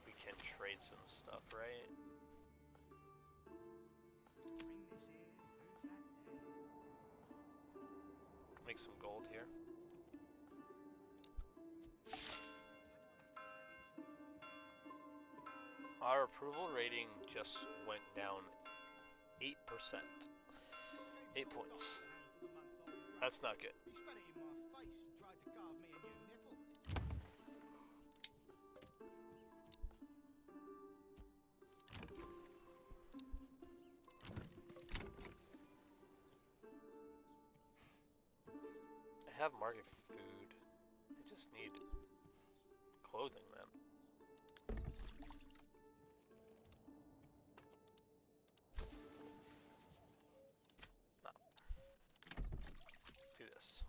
we can trade some stuff, right? Bring this here, move that there. Make some gold here. Our approval rating just went down 8%. 8 points. That's not good. He spat it in my face and tried to carve me a new nipple. I have market food. I just need clothing, man. No. Do this.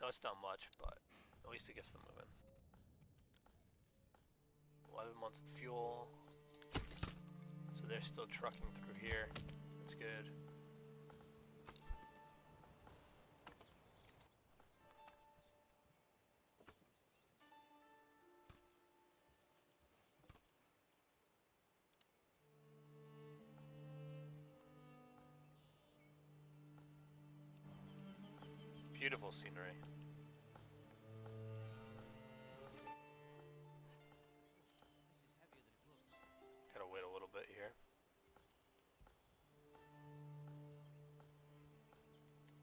No, it's not much, but at least it gets them moving. 11 months of fuel. So they're still trucking through here. That's good. Beautiful scenery. This is heavier than it looks. Gotta wait a little bit here.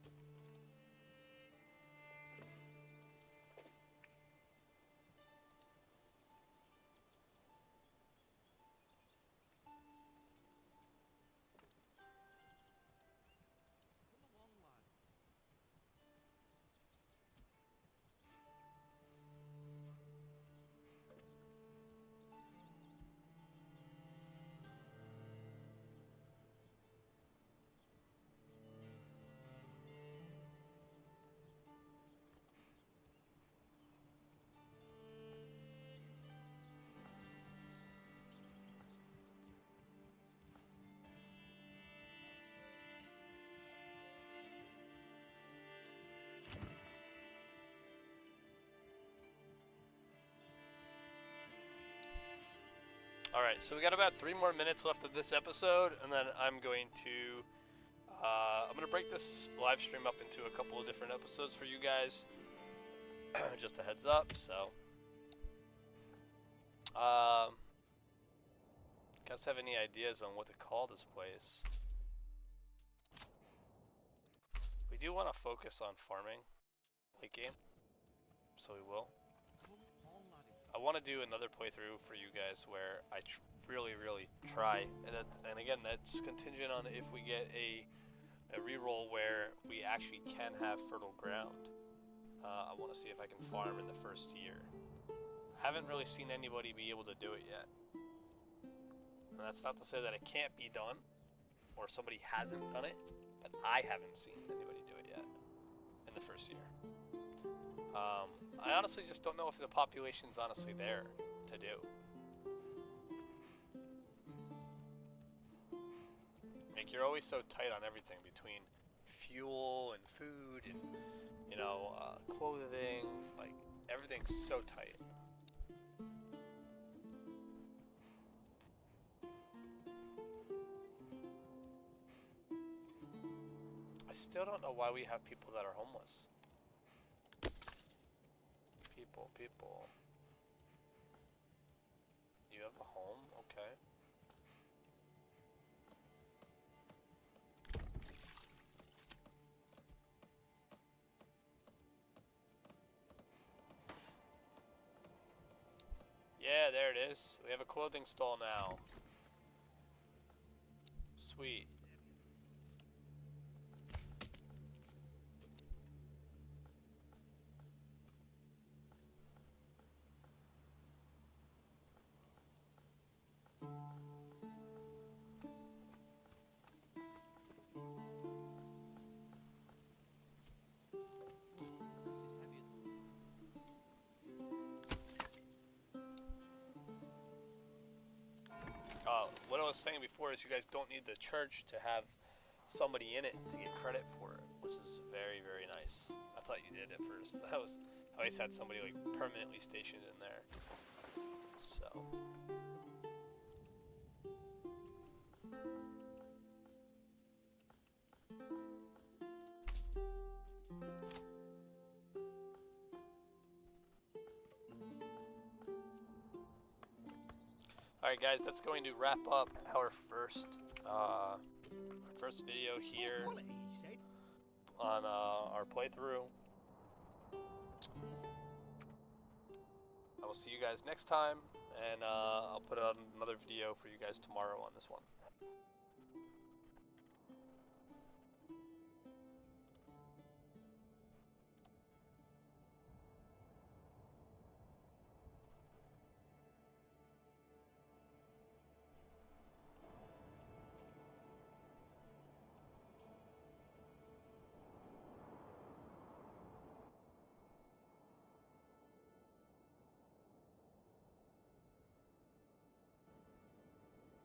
Come along, lad. Alright, so we got about 3 more minutes left of this episode, and then I'm going to break this live stream up into a couple of different episodes for you guys. Just a heads up, so. Guys have any ideas on what to call this place? We do want to focus on farming late game, so we will. Come on, laddie. I want to do another playthrough for you guys where I really try, and again, that's contingent on if we get a reroll where we actually can have fertile ground. I want to see if I can farm in the first year. Haven't really seen anybody be able to do it yet. And that's not to say that it can't be done, or somebody hasn't done it, but I haven't seen anybody do it yet in the first year. I honestly just don't know if the population's honestly there to do. Like, you're always so tight on everything between fuel and food and, you know, clothing. Like, everything's so tight. I still don't know why we have people that are homeless. People. You have a home? Okay. Yeah, there it is. We have a clothing stall now. Sweet. What I was saying before is you guys don't need the church to have somebody in it to get credit for it, which is very, very nice. I thought you did at first. I always had somebody like permanently stationed in there. So. Alright guys, that's going to wrap up our first video here Quality, he said. on our playthrough. I will see you guys next time, and I'll put out another video for you guys tomorrow on this one.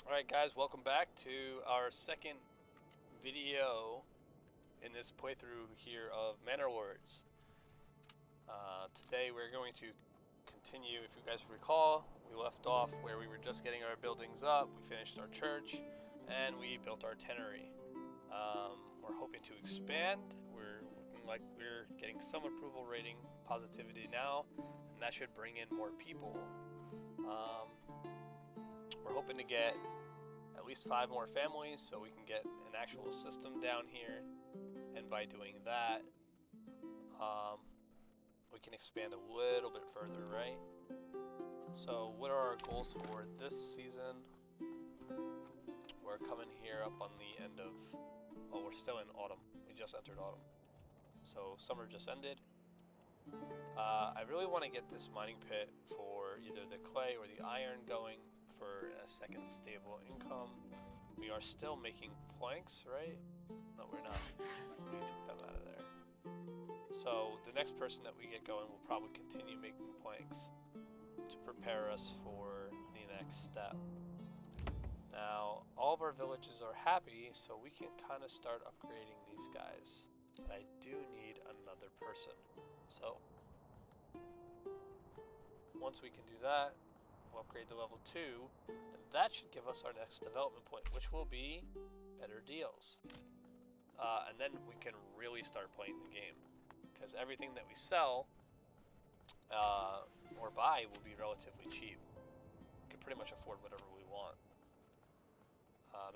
Alright guys, welcome back to our second video in this playthrough here of Manor Lords. Today we're going to continue. If you guys recall, we left off where we were just getting our buildings up, we finished our church, and we built our tannery. We're hoping to expand. We're looking like we're getting some approval rating positivity now, and that should bring in more people. We're hoping to get at least 5 more families so we can get an actual system down here, and by doing that we can expand a little bit further, right? So what are our goals for this season? We're coming here up on the end of, well, we're still in autumn. We just entered autumn, so summer just ended. I really want to get this mining pit for either the clay or the iron going for a second stable income. We are still making planks, right? No, we're not. We took them out of there. So the next person that we get going will probably continue making planks to prepare us for the next step. Now, all of our villages are happy, so we can kind of start upgrading these guys. But I do need another person. So once we can do that, we'll upgrade to level 2, and that should give us our next development point, which will be better deals. And then we can really start playing the game, because everything that we sell or buy will be relatively cheap. We can pretty much afford whatever we want.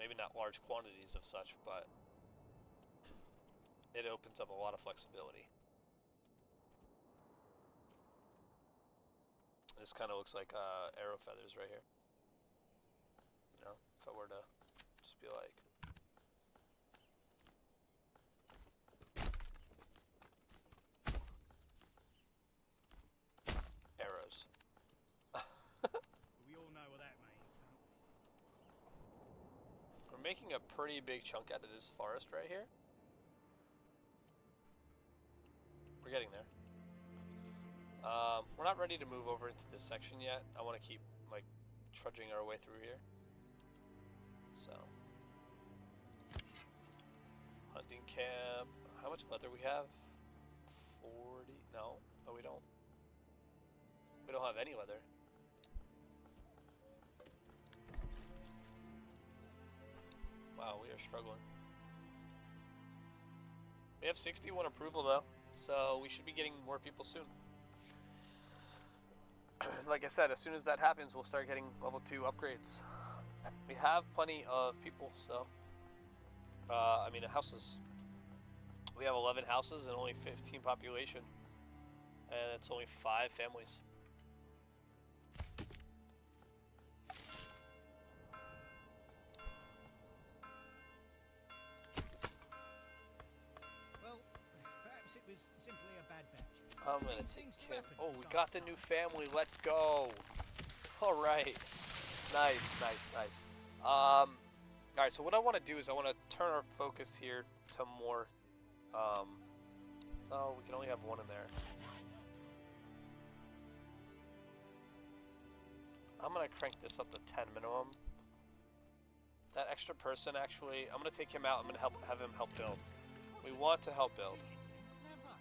Maybe not large quantities of such, but it opens up a lot of flexibility. This kind of looks like arrow feathers right here. You know, if I were to just be like, arrows. We all know what that means, don't we? We're making a pretty big chunk out of this forest right here. We're getting there. We're not ready to move over into this section yet. I want to keep like trudging our way through here. So, hunting camp. How much leather we have? 40? No, we don't. We don't have any leather. Wow, we are struggling. We have 61 approval though, so we should be getting more people soon. Like I said, as soon as that happens, we'll start getting level 2 upgrades. We have plenty of people, so I mean, houses. We have 11 houses and only 15 population, and it's only 5 families. Well, perhaps it was simply a bad batch. I'm gonna These take things care. happen Oh, from we time got to the new time. family. Let's go. All right. Nice, nice, nice. All right. So what I want to do is I want to turn our focus here to more. Oh, we can only have one in there. I'm gonna crank this up to 10 minimum. That extra person, actually, I'm gonna take him out. I'm gonna have him help build. We want to help build. Never.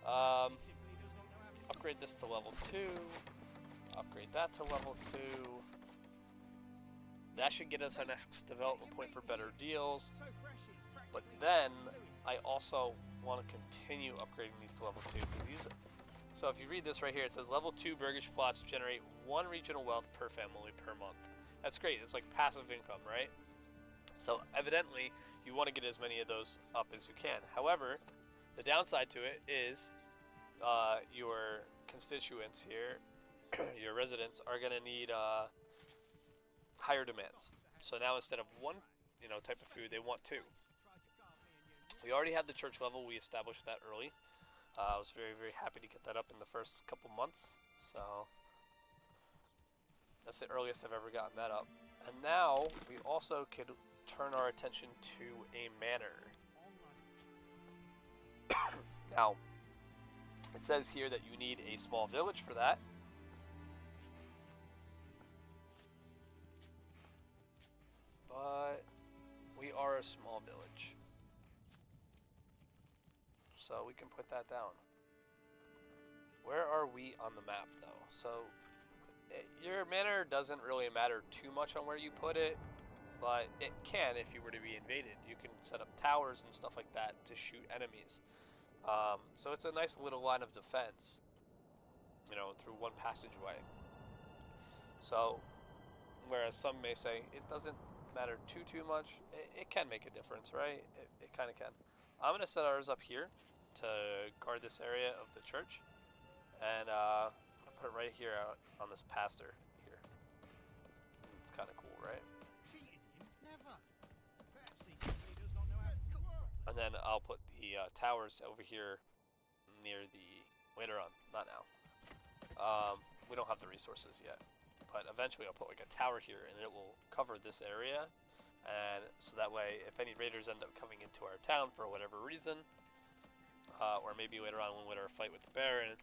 Simply does not know how to Upgrade this to level 2. Upgrade that to level 2. That should get us our next development point for better deals. So fresh it's But practically then fluid. I also want to continue upgrading these to level 2. These, so if you read this right here, it says level 2 burgish plots generate 1 regional wealth per family per month. That's great. It's like passive income, right? So evidently, you want to get as many of those up as you can. However, the downside to it is your constituents here, your residents, are going to need higher demands. So now instead of one, type of food, they want two. We already had the church level. We established that early. I was very, very happy to get that up in the first couple months. So that's the earliest I've ever gotten that up. And now we also could turn our attention to a manor. Now, it says here that you need a small village for that. But we are a small village. So we can put that down. Where are we on the map though? So your manor doesn't really matter too much on where you put it, but it can if you were to be invaded. You can set up towers and stuff like that to shoot enemies. So it's a nice little line of defense, through one passageway. So, whereas some may say it doesn't matter too much, it can make a difference, right? It kind of can. I'm going to set ours up here to guard this area of the church, and I'll put it right here out on this pasture here. It's kind of cool, right? And then I'll put the towers over here near the, later on, not now. We don't have the resources yet, but eventually I'll put like a tower here and it will cover this area, and so that way if any raiders end up coming into our town for whatever reason, or maybe later on when we win our fight with the Baron,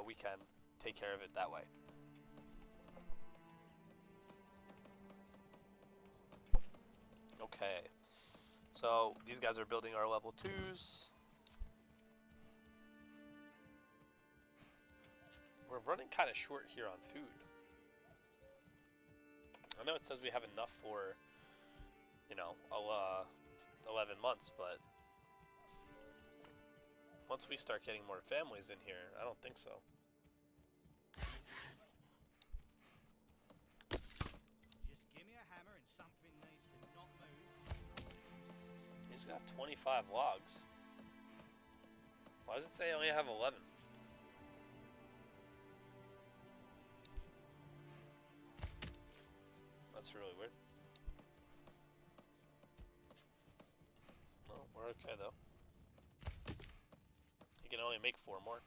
we can take care of it that way. Okay. So these guys are building our level 2s. We're running kind of short here on food. I know it says we have enough for, 11 months, but once we start getting more families in here, I don't think so. Just give me a hammer and something needs to not move. He's got 25 logs. Why does it say I only have 11? That's really weird. Oh, we're okay though. You can only make 4 more.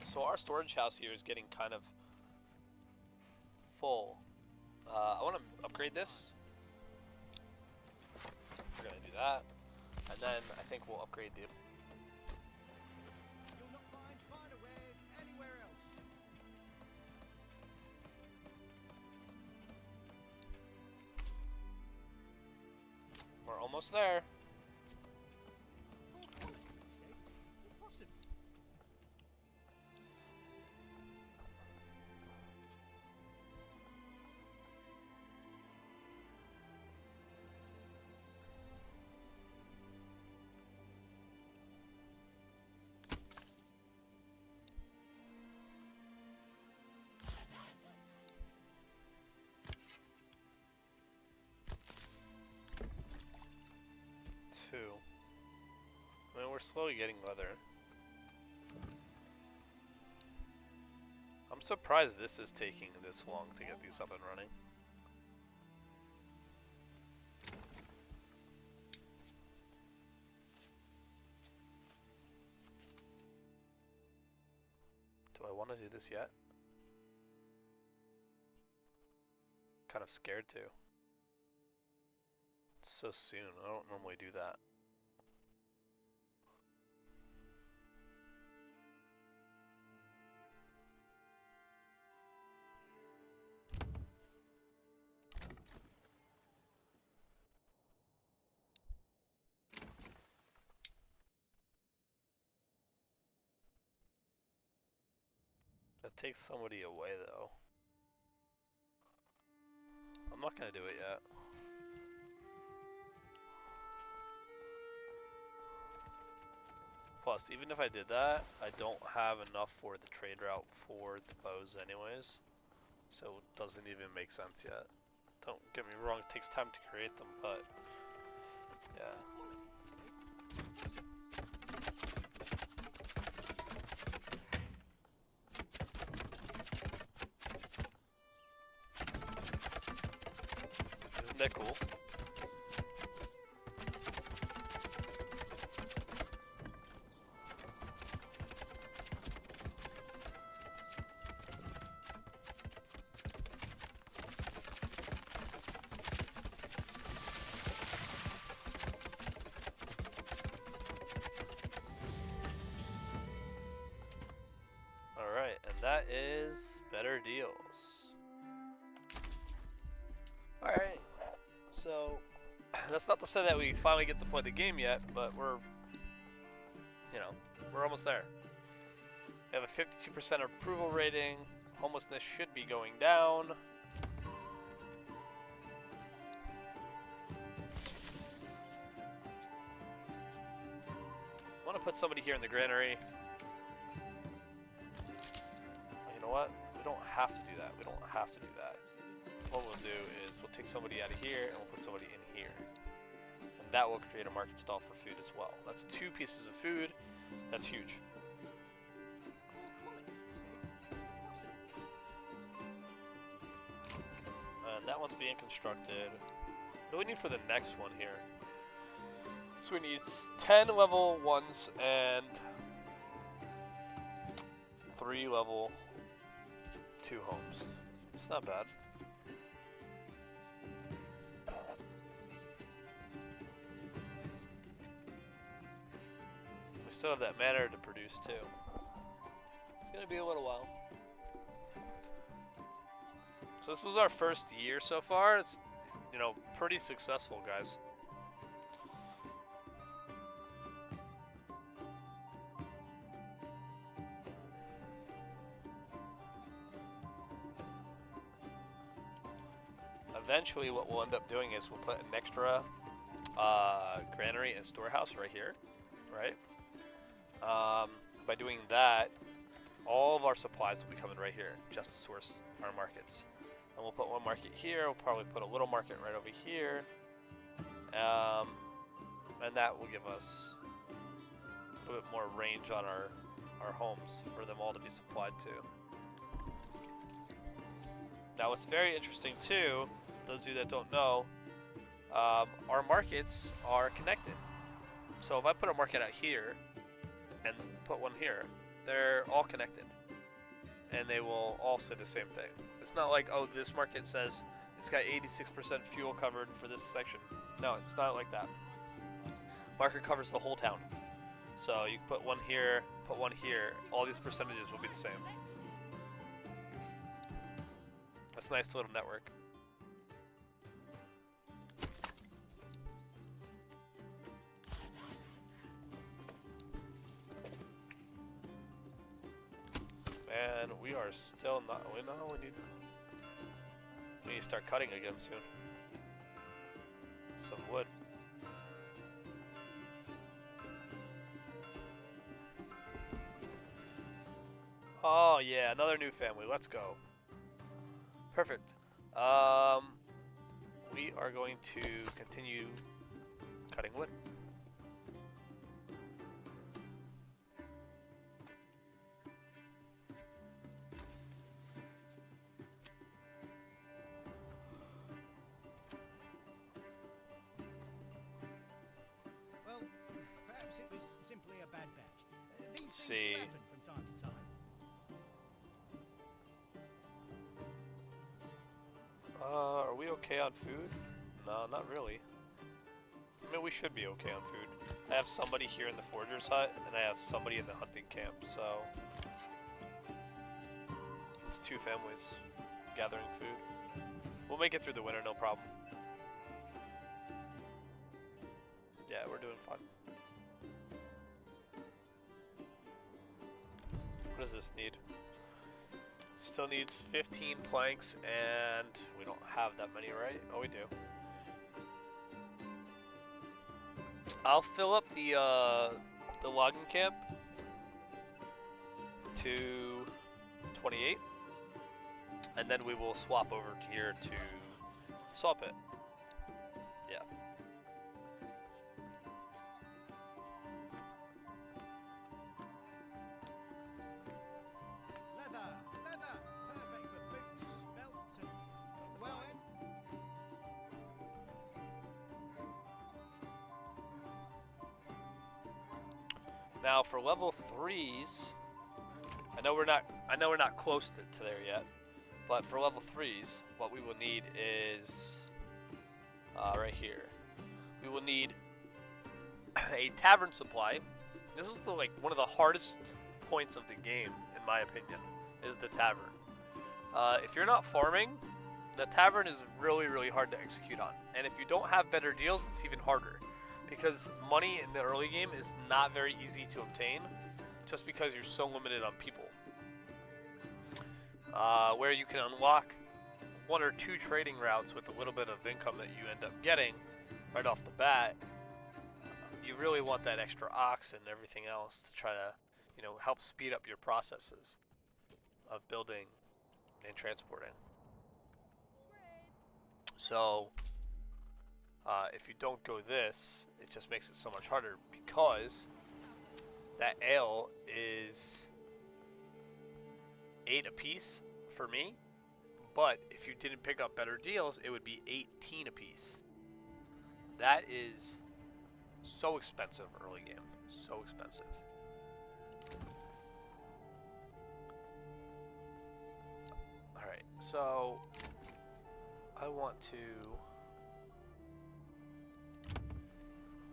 So our storage house here is getting kind of full. I want to upgrade this. We're gonna do that, and then I think we'll upgrade the. You'll not find finer wares anywhere else. We're almost there. Poor quality, he said. Impossible. 2. I mean, we're slowly getting leather. I'm surprised this is taking this long to get these up and running. Do I want to do this yet? Kind of scared to. It's so soon. I don't normally do that. That takes somebody away though. I'm not gonna do it yet. Plus, even if I did that, I don't have enough for the trade route for the bows anyways. So it doesn't even make sense yet. Don't get me wrong, it takes time to create them, but yeah. Isn't that cool? Alright, and that is better deals. Alright, so that's not to say that we finally get to play the game yet, but we're almost there. We have a 52% approval rating. Homelessness should be going down. I want to put somebody here in the granary. You know what? We don't have to do that. We don't have to do that. What we'll do is we'll take somebody out of here and we'll put somebody in here. And that will create a market stall for food as well. That's 2 pieces of food. That's huge. And that one's being constructed. What do we need for the next one here? So we need 10 level 1s and 3 level 2 homes. It's not bad. We still have that manor to produce too. It's gonna be a little while. So this was our first year so far. It's, pretty successful, guys. Eventually what we'll end up doing is we'll put an extra granary and storehouse right here, right? By doing that, all of our supplies will be coming right here, just to source our markets. And we'll put one market here, we'll probably put a little market right over here. And that will give us a little bit more range on our homes for them all to be supplied to. Now what's very interesting too, those of you that don't know, our markets are connected. So if I put a market out here and put one here, they're all connected. And they will all say the same thing. It's not like, oh, this market says it's got 86% fuel covered for this section. No, it's not like that. Market covers the whole town. So you put one here, all these percentages will be the same. That's a nice little network. And we are still not. We know we need to start cutting again soon. Some wood. Oh yeah, another new family. Let's go. Perfect. We are going to continue cutting wood. Well, perhaps it was simply a bad batch. These Let's things see. do happen from time to time. Are we okay on food? No, not really. I mean, we should be okay on food. I have somebody here in the forger's hut, and I have somebody in the hunting camp, so it's 2 families gathering food. We'll make it through the winter, no problem. Yeah, we're doing fine. What does this need? Still needs 15 planks, and we don't have that many, right? Oh, we do. I'll fill up the the logging camp to 28, and then we will swap over to here to saw pit. Yeah. Leather, leather, perfect for boots, belts, and well. Now for level 3s, I know we're not close to there yet, but for level 3s, what we will need is right here. We will need a tavern supply. This is one of the hardest points of the game, in my opinion, is the tavern. If you're not farming, the tavern is really, really hard to execute on. And if you don't have better deals, it's even harder. Because money in the early game is not very easy to obtain, just because you're so limited on people. Where you can unlock 1 or 2 trading routes with a little bit of income that you end up getting right off the bat, you really want that extra ox and everything else to try to, you know, help speed up your processes of building and transporting. So, if you don't go this, it just makes it so much harder because that ale is 8 apiece for me, but if you didn't pick up better deals, it would be 18 apiece. That is so expensive early game, so expensive. Alright, so I want to...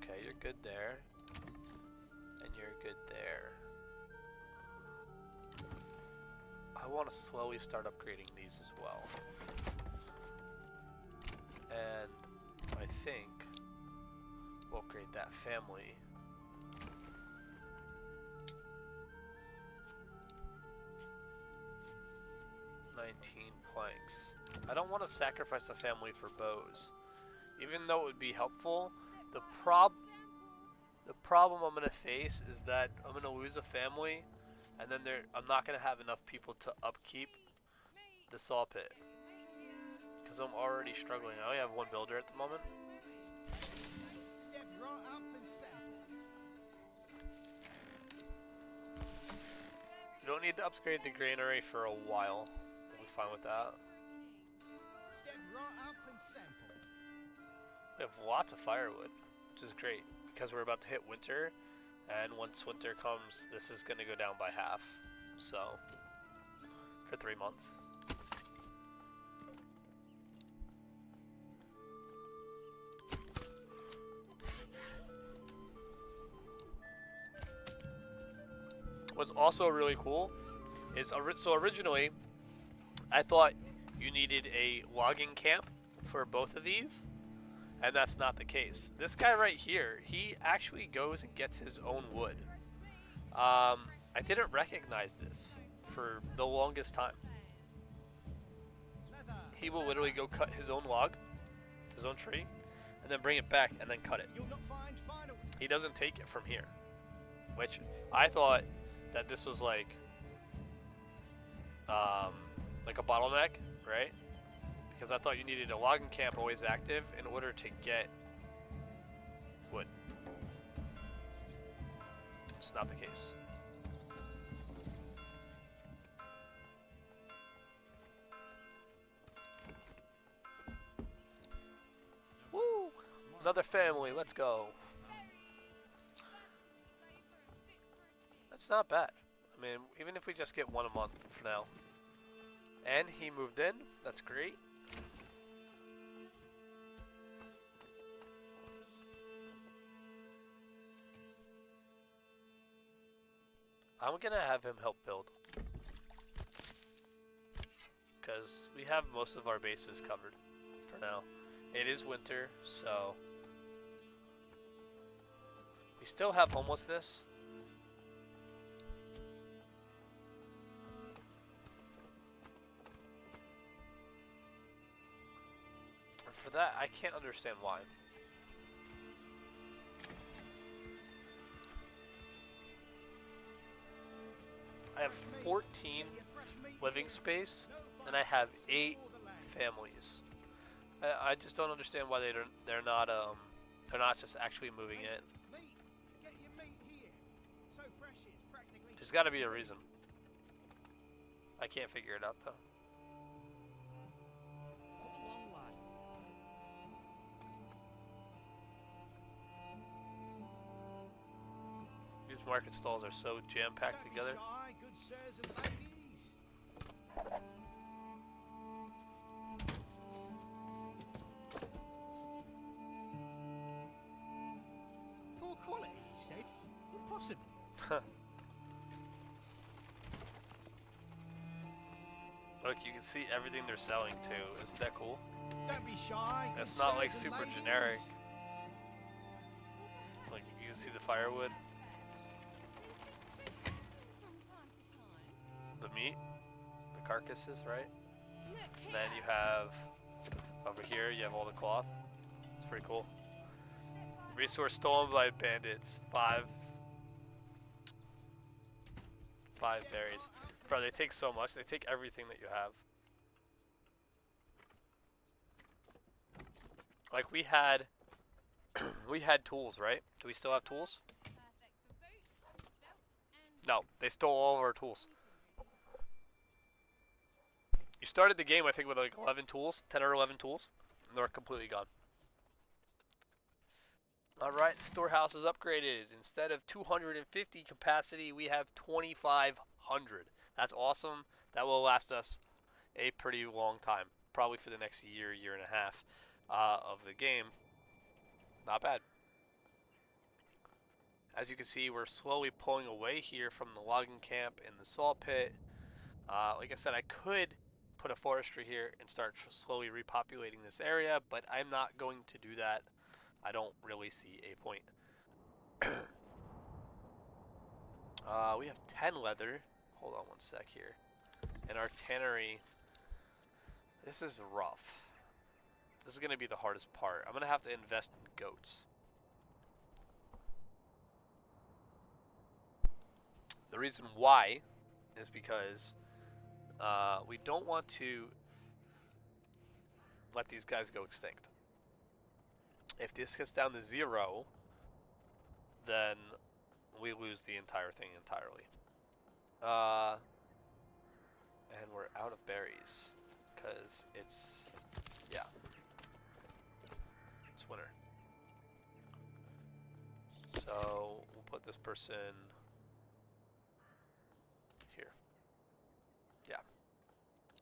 Okay, you're good there, and you're good there. I want to slowly start upgrading these as well. And I think we'll upgrade that family. Planks. I don't want to sacrifice a family for bows. Even though it would be helpful, the problem I'm going to face is that I'm going to lose a family, and then I'm not going to have enough people to upkeep the saw pit. Because I'm already struggling. I only have 1 builder at the moment. Step right up and sample. You don't need to upgrade the granary for a while. We'll be fine with that. Step right up and sample. We have lots of firewood, which is great because we're about to hit winter, and once winter comes, this is going to go down by half. So, for 3 months. What's also really cool is, so originally, I thought you needed a logging camp for both of these, and that's not the case. This guy right here, he actually goes and gets his own wood. I didn't recognize this for the longest time. He will literally go cut his own log, his own tree, and then bring it back and then cut it. He doesn't take it from here, which I thought that this was like a bottleneck, right? Because I thought you needed a logging camp always active in order to get wood. It's not the case. Woo! Another family, let's go. That's not bad. I mean, even if we just get 1 a month for now. And he moved in, that's great. I'm gonna have him help build. Because we have most of our bases covered for now. It is winter, so... We still have homelessness. For that, I can't understand why. I have 14 living space, and I have 8 families. I just don't understand why they're not just actually moving in. There's got to be a reason. I can't figure it out though. These market stalls are so jam-packed together. Poor quality, he said. Impossible. Look, you can see everything they're selling too. Isn't that cool? Don't be shy. It's not like super generic. Like you can see the firewood, the meat, the carcasses, right? And then you have over here you have all the cloth. It's pretty cool. Resource stolen by bandits. Five berries. Bro, they take so much. They take everything that you have. Like we had tools, right? Do we still have tools? No, they stole all of our tools. You started the game, I think, with like 11 tools, 10 or 11 tools, and they're completely gone. Alright, storehouse is upgraded. Instead of 250 capacity, we have 2,500. That's awesome. That will last us a pretty long time. Probably for the next year, year and a half of the game. Not bad. As you can see, we're slowly pulling away here from the logging camp and the saw pit. Like I said, I could put a forestry here and start slowly repopulating this area, but I'm not going to do that. I don't really see a point. We have 10 leather. Hold on one sec here. And our tannery, this is rough. This is going to be the hardest part. I'm going to have to invest in goats. The reason why is because we don't want to let these guys go extinct. If this gets down to 0, then we lose the entire thing entirely. And we're out of berries because it's winter. So we'll put this person here. Yeah.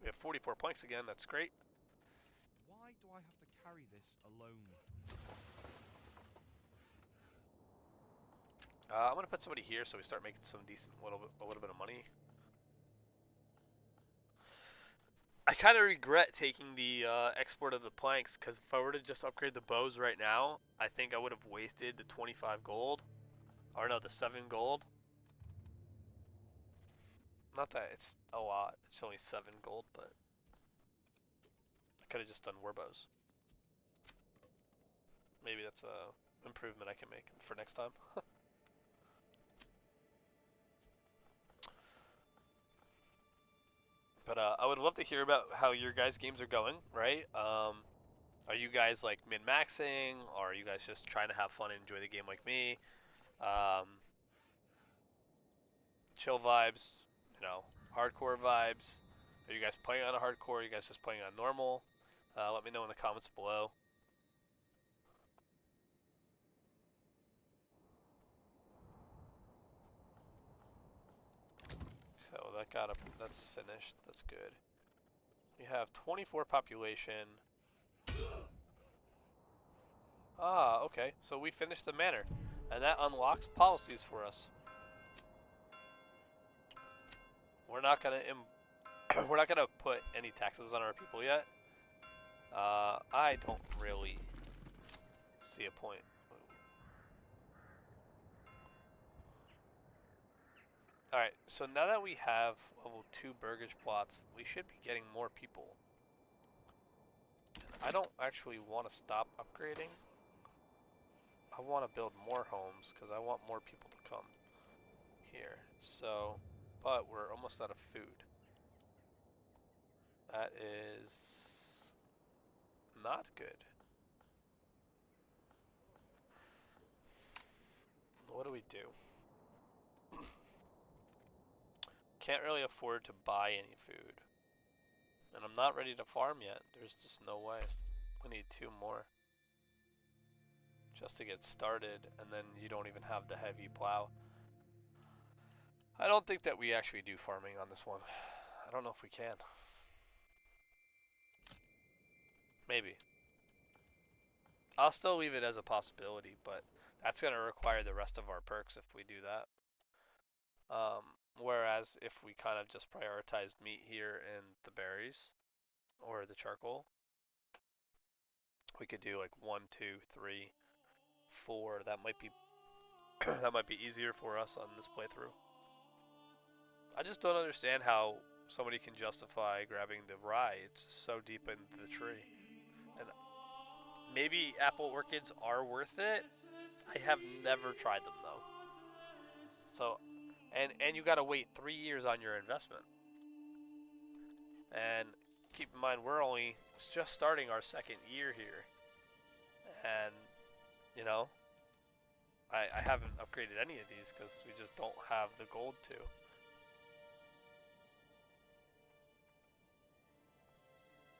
We have 44 planks again, that's great. Why do I have to carry this alone? I'm gonna put somebody here so we start making some decent a little bit of money. I kind of regret taking the export of the planks, because if I were to just upgrade the bows right now, I think I would have wasted the 25 gold. Or no, the 7 gold. Not that it's a lot, it's only 7 gold, but I could have just done war bows. Maybe that's a improvement I can make for next time. But I would love to hear about how your guys' games are going, right? Are you guys like min-maxing, or are you guys just trying to have fun and enjoy the game like me? Chill vibes, you know, hardcore vibes. Are you guys playing on a hardcore? Are you guys just playing on normal? Let me know in the comments below. So that's finished. That's good. We have 24 population. Ah, okay. So we finished the manor, and that unlocks policies for us. We're not gonna put any taxes on our people yet. I don't really see a point. Alright, so now that we have level 2 burgage plots, we should be getting more people. I don't actually want to stop upgrading. I want to build more homes because I want more people to come here. So but we're almost out of food. That is not good. What do we do? Can't really afford to buy any food. And I'm not ready to farm yet. There's just no way. We need 2 more. Just to get started, and then you don't even have the heavy plow. I don't think that we actually do farming on this one. I don't know if we can. Maybe. I'll still leave it as a possibility, but that's going to require the rest of our perks if we do that. Whereas if we kind of just prioritize meat here and the berries, or the charcoal, we could do like 1, 2, 3, 4. That might be that might be easier for us on this playthrough. I just don't understand how somebody can justify grabbing the rye. It's so deep into the tree. And maybe apple orchids are worth it. I have never tried them though. So, and you gotta wait 3 years on your investment. And keep in mind, we're only just starting our 2nd year here. And, you know, I haven't upgraded any of these because we just don't have the gold to.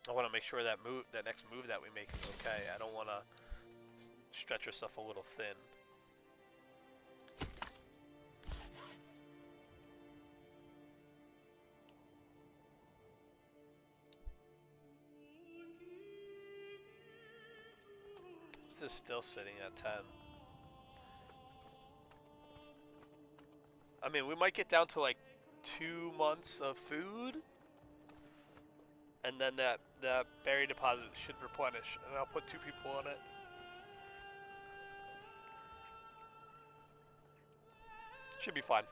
I want to make sure that next move that we make is okay. I don't want to stretch yourself a little thin. This is still sitting at 10. I mean, we might get down to like 2 months of food, and then that berry deposit should replenish, and I'll put 2 people on it. Should be fine.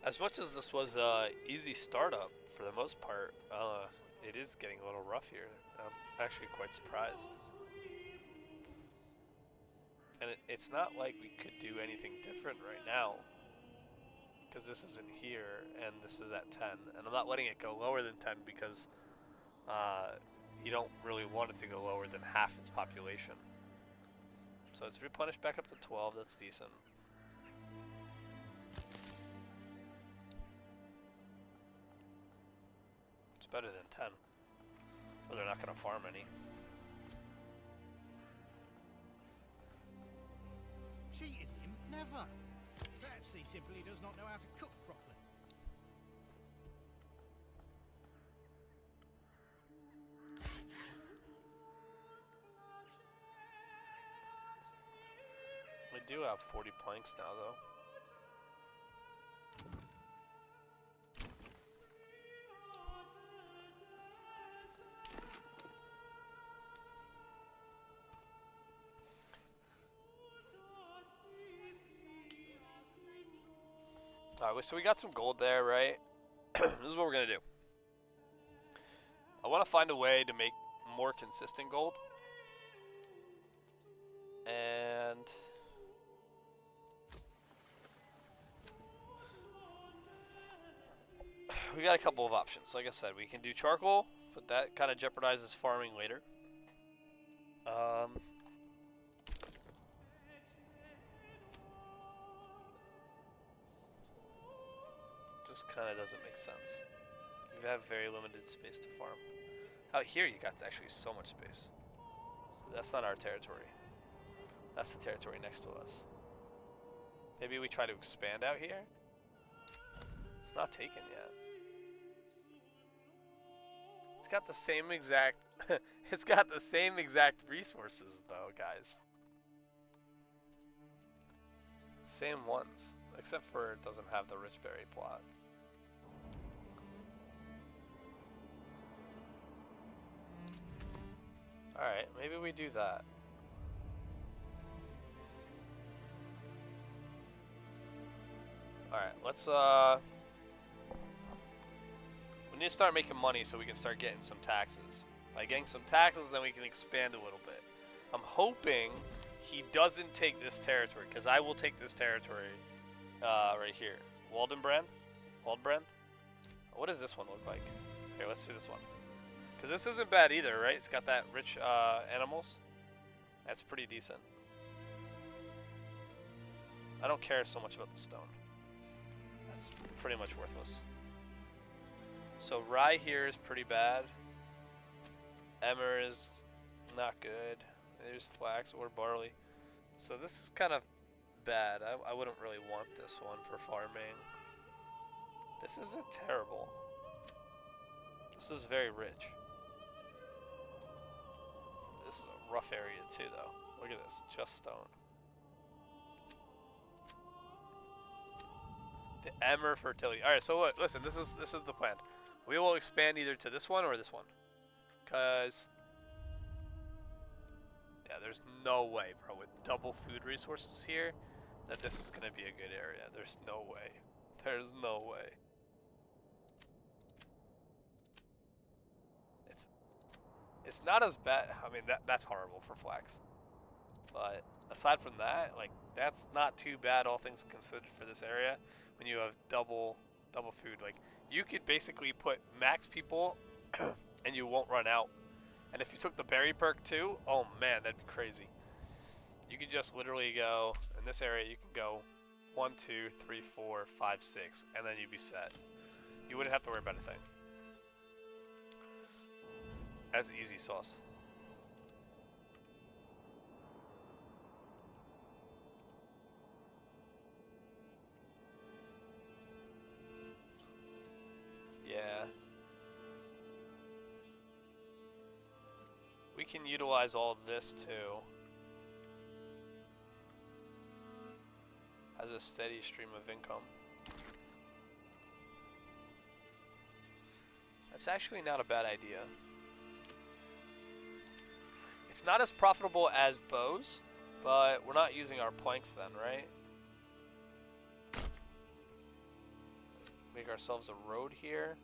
As much as this was easy startup for the most part, it is getting a little rough here. I'm actually quite surprised. And it's not like we could do anything different right now, because this isn't here and this is at 10, and I'm not letting it go lower than 10 because you don't really want it to go lower than half its population. So it's replenished back up to 12. That's decent. It's better than 10. Well, they're not going to farm any. Cheated him? Never. Perhaps he simply does not know how to cook properly. We do have 40 planks now, though. Alright, so we got some gold there, right? This is what we're gonna do. I want to find a way to make more consistent gold. And we got a couple of options. Like I said, we can do charcoal, but that kind of jeopardizes farming later. Just kind of doesn't make sense. You have very limited space to farm. Out here, you got actually so much space. That's not our territory. That's the territory next to us. Maybe we try to expand out here? It's not taken yet. It's got the same exact it's got the same exact resources though, guys. Same ones, except for it doesn't have the rich berry plot. Alright, maybe we do that. Alright, let's we need to start making money so we can start getting some taxes. By getting some taxes, then we can expand a little bit. I'm hoping he doesn't take this territory, because I will take this territory right here. Waldenbrand? Waldbrand? What does this one look like? Here, let's see this one. Because this isn't bad either, right? It's got that rich animals. That's pretty decent. I don't care so much about the stone. That's pretty much worthless. So rye here is pretty bad. Emmer is not good. There's flax or barley. So this is kind of bad. I wouldn't really want this one for farming. This isn't terrible. This is very rich. This is a rough area too though. Look at this, just stone. The Emmer fertility. Alright, so look, listen, this is the plan. We will expand either to this one or this one. Cause yeah, there's no way, bro, with double food resources here, that this is gonna be a good area. There's no way. There's no way. It's not as bad. I mean, that's horrible for flax. But aside from that, like, that's not too bad, all things considered, for this area. When you have double food, like, you could basically put max people, and you won't run out. And if you took the berry perk too, oh man, that'd be crazy. You could just literally go in this area. You can go 1, 2, 3, 4, 5, 6, and then you'd be set. You wouldn't have to worry about a thing. That's easy sauce. Yeah. We can utilize all of this too. As a steady stream of income. That's actually not a bad idea. It's not as profitable as bows, but we're not using our planks then, right? Make ourselves a road here.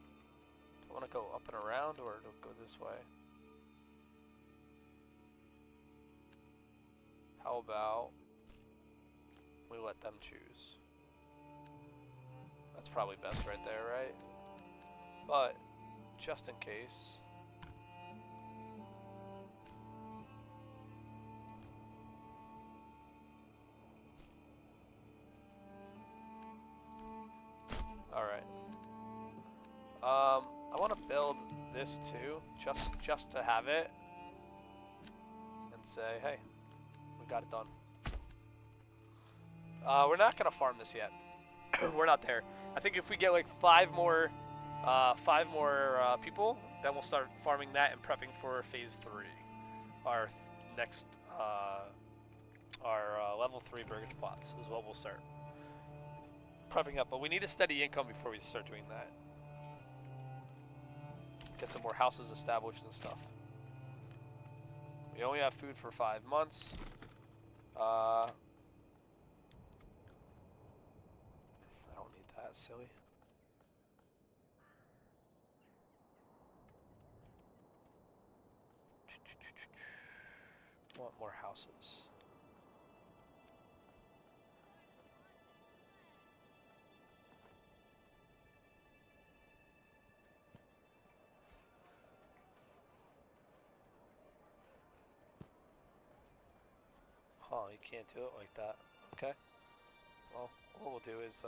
Do I want to go up and around or go this way? How about we let them choose? That's probably best right there, right? But just in case. Alright. I want to build this too, just to have it, and say, hey, we got it done. We're not gonna farm this yet. We're not there. I think if we get like 5 more people, then we'll start farming that and prepping for phase 3, our next, level 3 burgage plots is what we'll start prepping up. But we need a steady income before we start doing that. Get some more houses established and stuff. We only have food for 5 months. I don't need that, silly. Want more houses. Oh, you can't do it like that. Okay. Well, what we'll do is,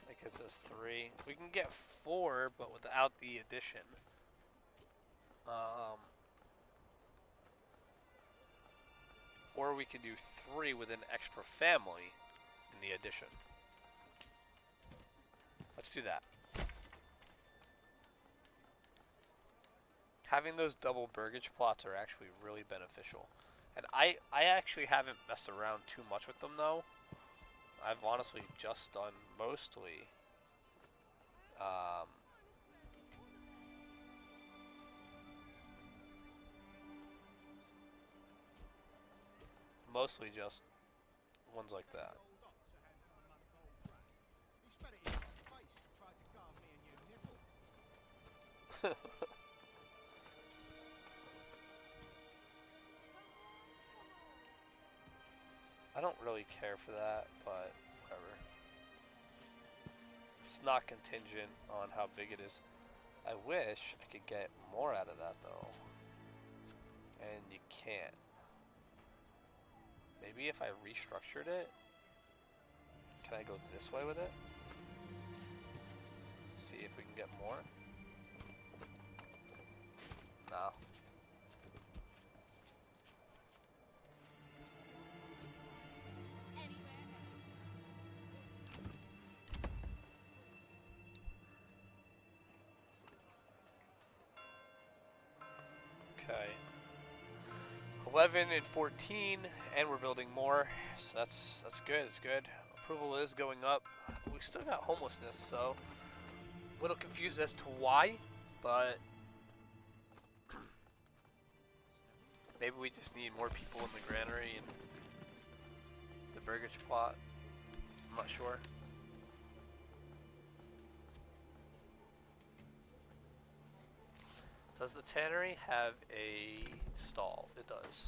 that gives us 3. We can get 4, but without the addition. Or we could do 3 with an extra family in the addition. Let's do that. Having those double burgage plots are actually really beneficial. And I actually haven't messed around too much with them though. I've honestly just done mostly mostly just ones like Gave that. the old ox a handful of month-old brat. He spat it in my face and tried to carve me a new nipple. I don't really care for that, but whatever. It's not contingent on how big it is. I wish I could get more out of that though. And you can't. Maybe if I restructured it, can I go this way with it? See if we can get more. No. Okay. 11 and 14, and we're building more, so that's good. It's good. Approval is going up. We still got homelessness, so a little confused as to why, but maybe we just need more people in the granary and the burgage plot. I'm not sure. Does the tannery have a stall? It does.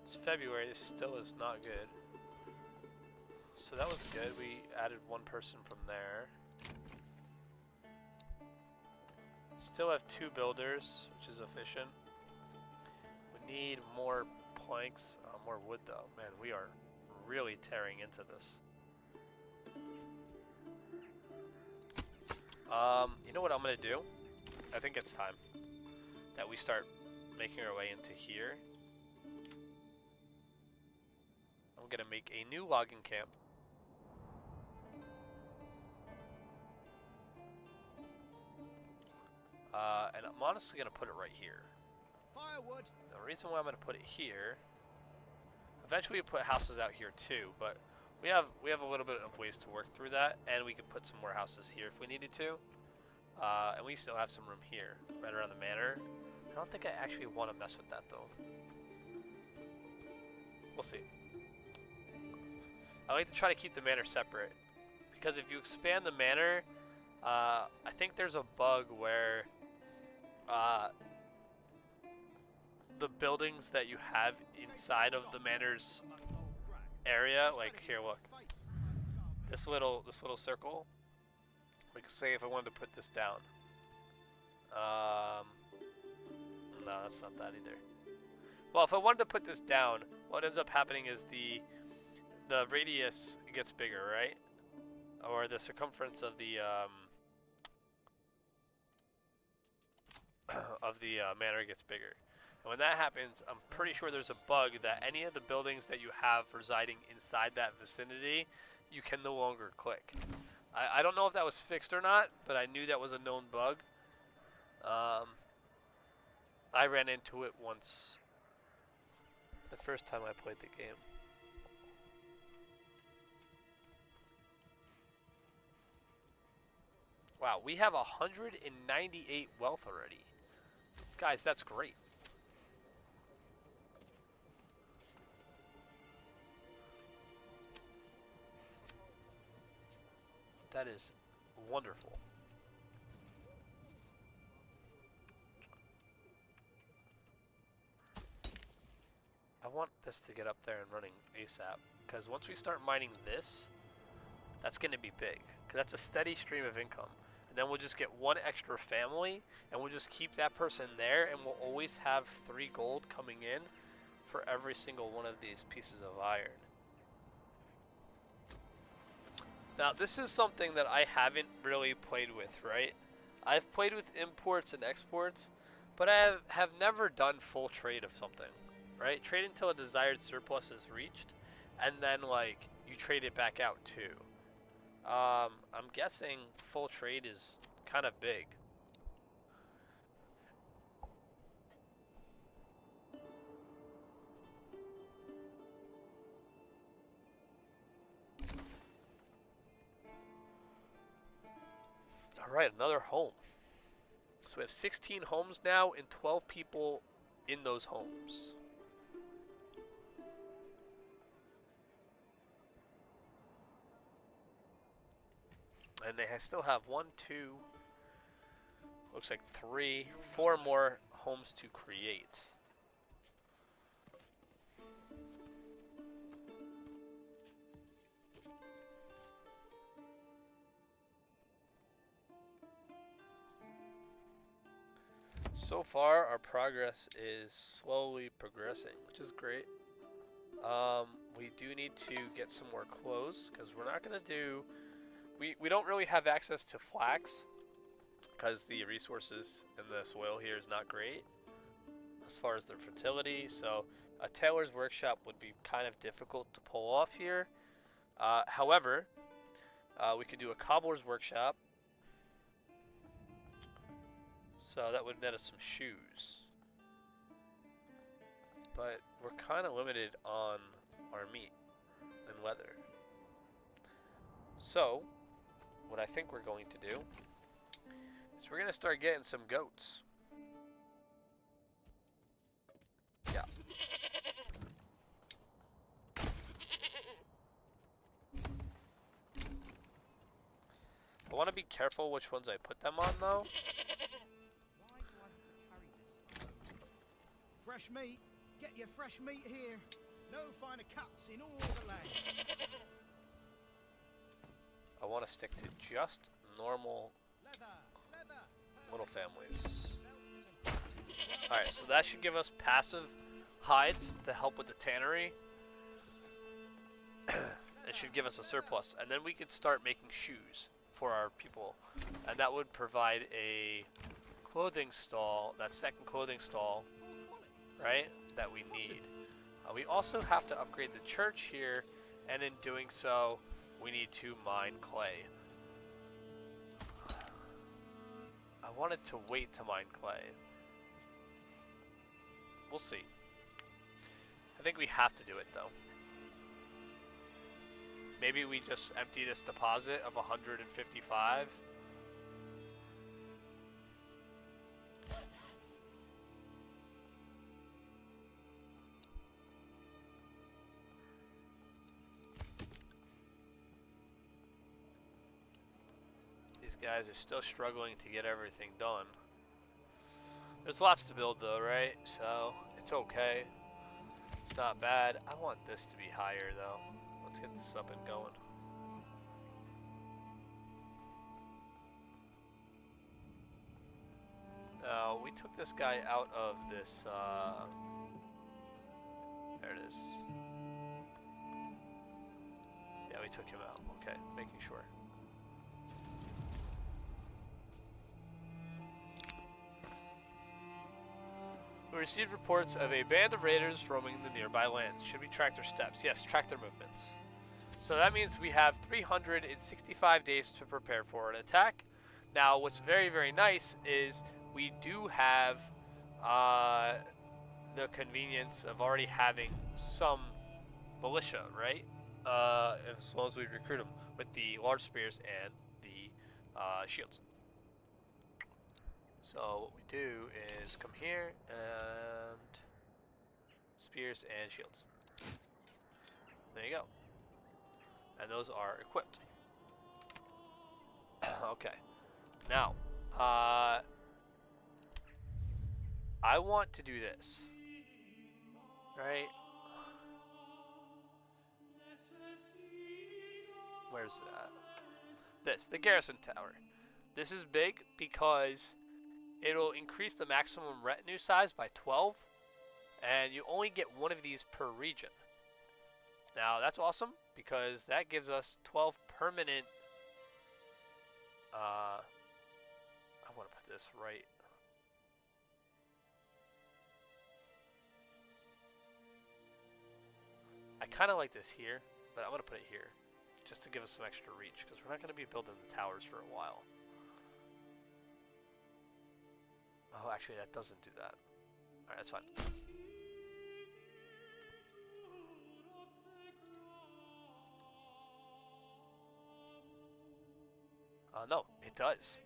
It's February, this still is not good. So that was good, we added one person from there. Still have 2 builders, which is efficient. We need more planks, more wood though. Man, we are really tearing into this. You know what I'm gonna do? I think it's time that we start making our way into here. I'm gonna make a new logging camp. And I'm honestly gonna put it right here. Firewood. The reason why I'm gonna put it here, eventually we put houses out here too, but we have a little bit of ways to work through that, and we could put some more houses here if we needed to. And we still have some room here, right around the manor. I don't think I actually want to mess with that though. We'll see. I like to try to keep the manor separate, because if you expand the manor, I think there's a bug where the buildings that you have inside of the manor's area, like here, look, this little circle. Like, say if I wanted to put this down. No, that's not that either. Well, if I wanted to put this down, what ends up happening is the radius gets bigger, right? Or the circumference of the manor gets bigger. And when that happens, I'm pretty sure there's a bug that any of the buildings that you have residing inside that vicinity, you can no longer click. I don't know if that was fixed or not, but I knew that was a known bug. I ran into it once, the first time I played the game. Wow, we have 198 wealth already. Guys, that's great. That is wonderful. I want this to get up there and running ASAP, because once we start mining this, that's going to be big, because that's a steady stream of income. And then we'll just get one extra family, and we'll just keep that person there, and we'll always have 3 gold coming in for every single one of these pieces of iron. Now, this is something that I haven't really played with, right? I've played with imports and exports, but I have never done full trade of something, right? Trade until a desired surplus is reached, and then, like, you trade it back out too. I'm guessing full trade is kind of big. Alright, another home. So we have 16 homes now and 12 people in those homes. And they still have 1, 2, looks like 3, 4 more homes to create. So far, our progress is slowly progressing, which is great. We do need to get some more clothes, because we're not going to do... We don't really have access to flax, because the resources in the soil here is not great as far as their fertility, so a tailor's workshop would be kind of difficult to pull off here. However, we could do a cobbler's workshop, so that would net us some shoes. But we're kind of limited on our meat and leather. So, what I think we're going to do is we're going to start getting some goats. Yeah. I want to be careful which ones I put them on, though. Why do I have to carry this alone? Fresh meat. Get your fresh meat here. No finer cuts in all the land. I want to stick to just normal Leather. little families. Alright, so that should give us passive hides to help with the tannery. It should give us a surplus, and then we could start making shoes for our people, and that would provide a clothing stall, that second clothing stall, right, that we need. We also have to upgrade the church here, and in doing so, we need to mine clay. I wanted to wait to mine clay. We'll see. I think we have to do it, though. Maybe we just empty this deposit of 155. These guys are still struggling to get everything done. There's lots to build though, right? So it's okay. It's not bad. I want this to be higher though. Let's get this up and going. Now, we took this guy out of this, there it is. Yeah, we took him out. Okay, making sure. We received reports of a band of raiders roaming the nearby lands. Should we track their steps? Yes, track their movements. So that means we have 365 days to prepare for an attack. Now, what's very, very nice is we do have the convenience of already having some militia, right? As long as we recruit them with the large spears and the shields. So what we do is come here and spears and shields. There you go. And those are equipped. Okay. Now, I want to do this. Right? Where's it at? This, the garrison tower. This is big because it'll increase the maximum retinue size by 12, and you only get one of these per region. Now that's awesome because that gives us 12 permanent. I want to put this right. I kind of like this here, but I'm going to put it here just to give us some extra reach because we're not going to be building the towers for a while. Oh, actually, that doesn't do that. Alright, that's fine. No, it does.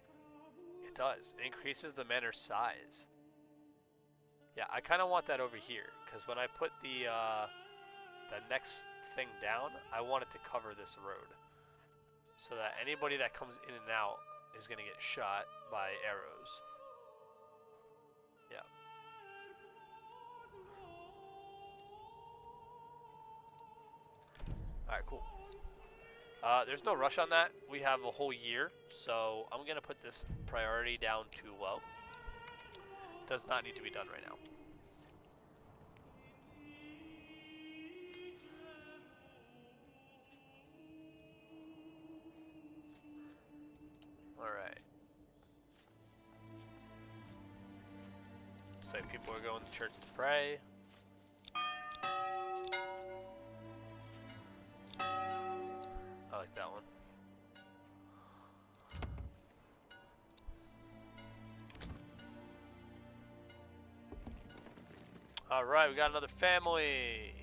It does. It increases the manor size. Yeah, I kind of want that over here, because when I put the next thing down, I want it to cover this road, so that anybody that comes in and out is going to get shot by arrows. Yeah. Alright, cool. There's no rush on that. We have a whole year, so I'm going to put this priority down to low. Does not need to be done right now. Alright. So people are going to church to pray. I like that one. Alright, we got another family.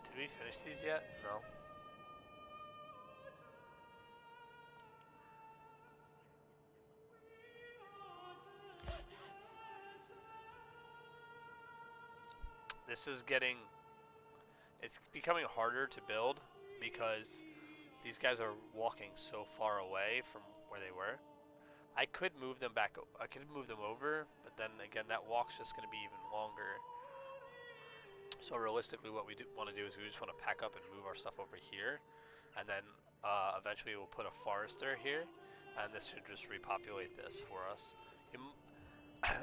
Did we finish these yet? No. This is getting... It's becoming harder to build because these guys are walking so far away from where they were. I could move them back. I could move them over, but then again, that walk's just going to be even longer. So realistically, what we want to do is we just want to pack up and move our stuff over here, and then eventually we'll put a forester here, and this should just repopulate this for us.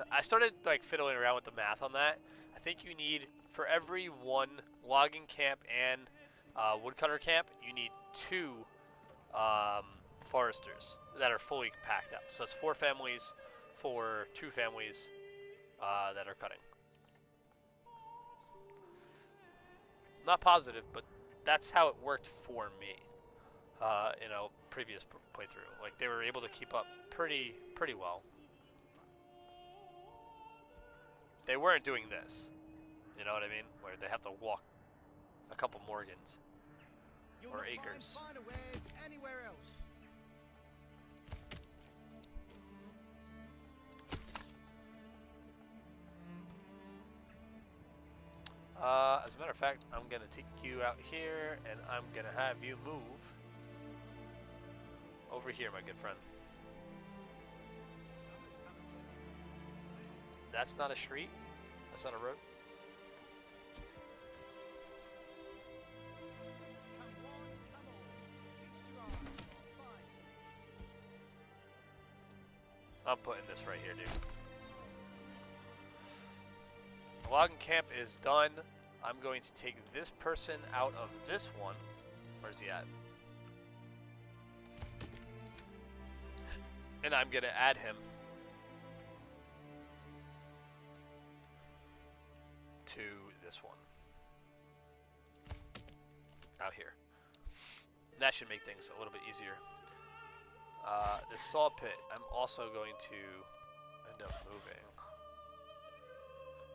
I started like fiddling around with the math on that. I think you need, for every one logging camp and woodcutter camp, you need 2 foresters that are fully packed up. So it's 4 families for 2 families that are cutting. Not positive, but that's how it worked for me. You know, previous playthrough, like they were able to keep up pretty well. They weren't doing this. You know what I mean? Where they have to walk a couple morgans or acres. Anywhere else. As a matter of fact, I'm gonna take you out here, and I'm gonna have you move over here, my good friend. That's not a street. That's not a road. Come on, come on. Feast your eyes on fine selection. I'm putting this right here, dude. The logging camp is done. I'm going to take this person out of this one. Where's he at? And I'm going to add him to this one. Out here. That should make things a little bit easier. This saw pit, I'm also going to end up moving.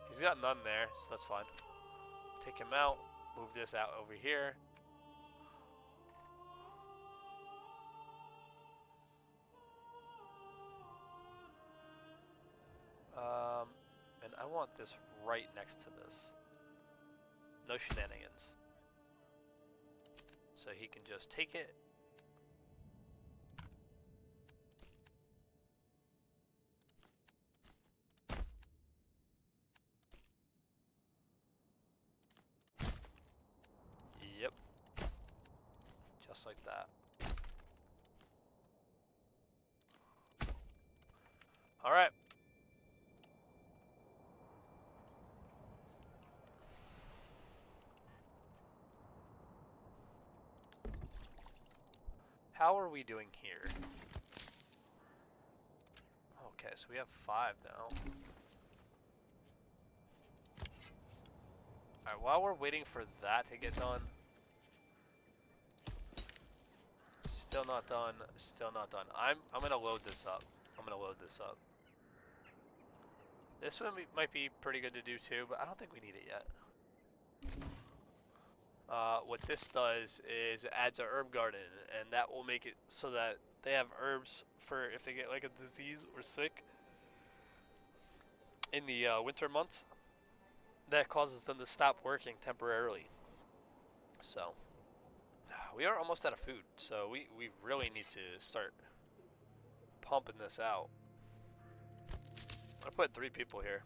He's got none there, so that's fine. Take him out, move this out over here. And I want this right next to this. No shenanigans. So he can just take it. Yep. Just like that. Alright. How are we doing here? Okay, so we have 5 now. Alright, while we're waiting for that to get done. Still not done, still not done. I'm gonna load this up. This one might be pretty good to do too, but I don't think we need it yet. what this does is it adds a herb garden, and that will make it so that they have herbs for if they get like a disease or sick in the winter months. That causes them to stop working temporarily. So we are almost out of food, so we really need to start pumping this out. I put 3 people here.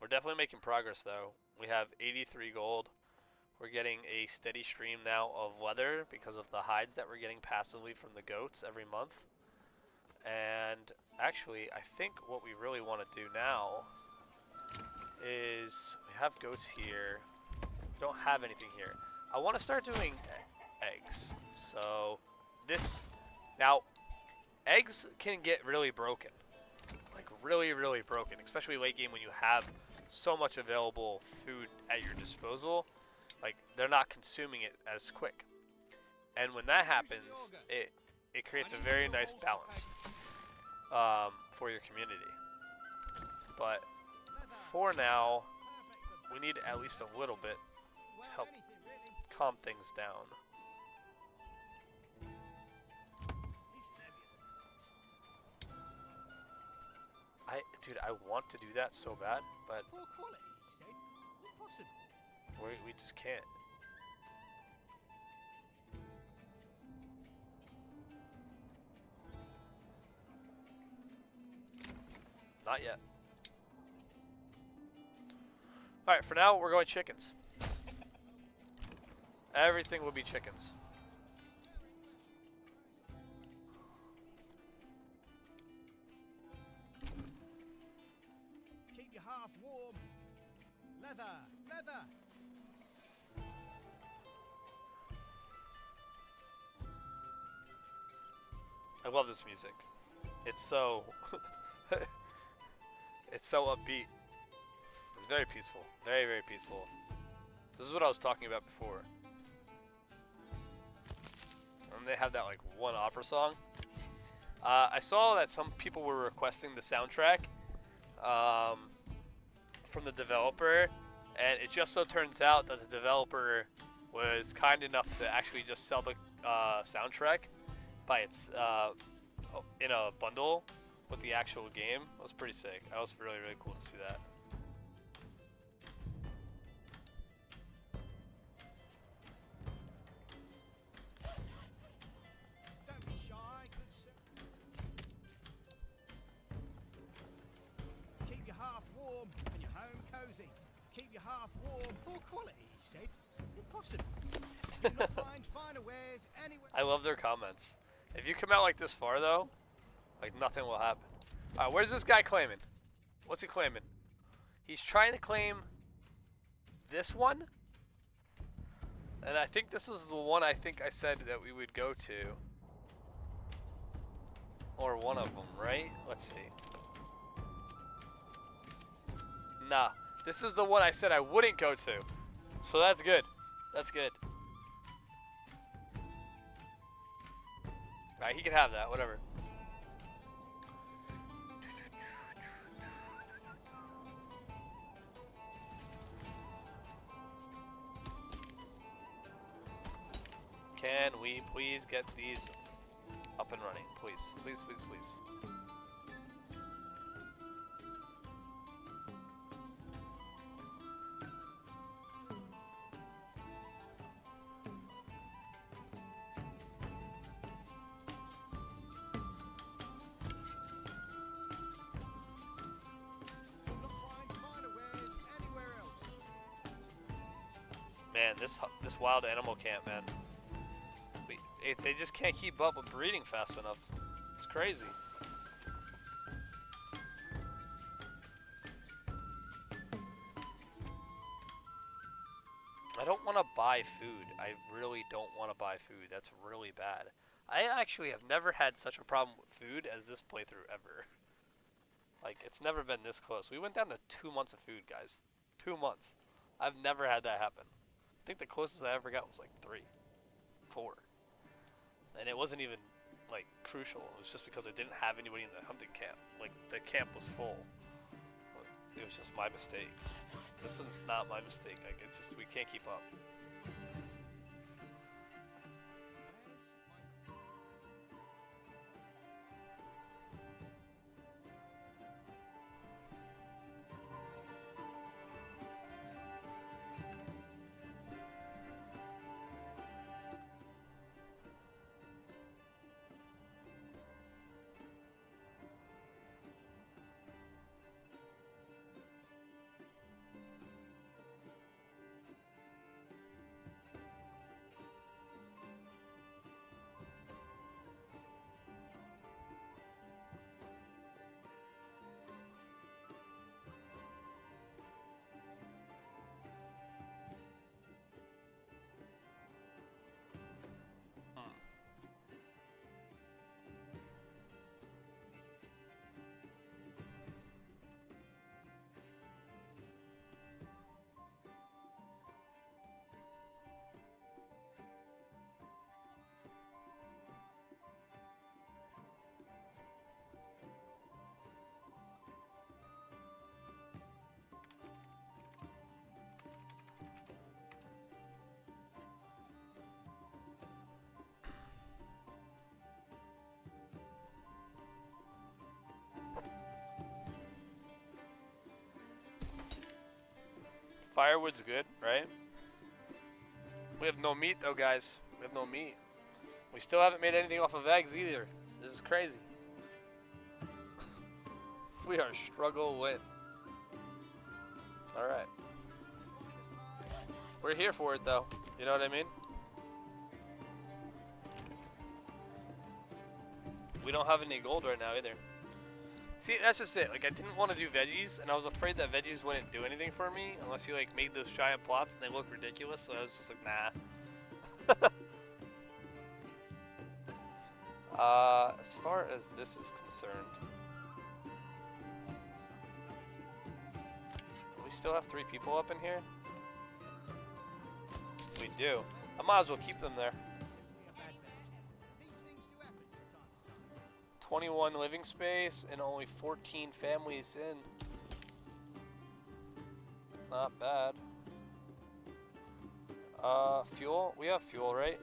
We're definitely making progress though. We have 83 gold. We're getting a steady stream now of leather because of the hides that we're getting passively from the goats every month. And actually, I think what we really want to do now is we have goats here. We don't have anything here. I want to start doing eggs. So this now eggs can get really broken. Like really, really broken, especially late game when you have so much available food at your disposal. Like they're not consuming it as quick, and when that happens, it creates a very nice balance for your community. But for now, we need at least a little bit to help calm things down. Dude, I want to do that so bad, but Poor quality, he said. Impossible. we just can't. Not yet. Alright, for now, we're going chickens. Everything will be chickens. Keep your half warm. Leather, leather. I love this music. It's so... it's so upbeat. It's very peaceful. Very, very peaceful. This is what I was talking about before. And they have that like one opera song. I saw that some people were requesting the soundtrack from the developer, and it just so turns out that the developer was kind enough to actually just sell the soundtrack by its in a bundle with the actual game. That was pretty sick. That was really, really cool to see that. Don't be shy, good sir. Keep your half warm and your home cozy. Keep your half warm. Poor quality, he said. Impossible. You'll not find finer wares anywhere. I love their comments. If you come out like this far though, like nothing will happen. Alright, where's this guy claiming? What's he claiming? He's trying to claim this one? And I think this is the one I think I said that we would go to. Or one of them, right? Let's see. Nah, this is the one I said I wouldn't go to. So that's good. That's good. Alright, he can have that, whatever. Can we please get these up and running? Please, please, please, please. You'll not find finer wares anywhere else. Man, this wild animal camp, man. They just can't keep up with breeding fast enough. It's crazy. I don't want to buy food. I really don't want to buy food. That's really bad. I actually have never had such a problem with food as this playthrough ever. Like, it's never been this close. We went down to 2 months of food, guys. 2 months. I've never had that happen. I think the closest I ever got was like 3, 4. And it wasn't even like crucial. It was just because I didn't have anybody in the hunting camp. Like the camp was full. It was just my mistake. This one's not my mistake. Like it's just we can't keep up. Firewood's good, right? We have no meat though, guys. We have no meat. We still haven't made anything off of eggs either. This is crazy. We are struggling. Alright. We're here for it though. You know what I mean? We don't have any gold right now either. See, that's just it. Like, I didn't want to do veggies, and I was afraid that veggies wouldn't do anything for me unless you, like, made those giant plots and they look ridiculous, so I was just like, nah. As far as this is concerned, we still have 3 people up in here? We do. I might as well keep them there. 21 living space and only 14 families in. Not bad. Fuel? We have fuel, right?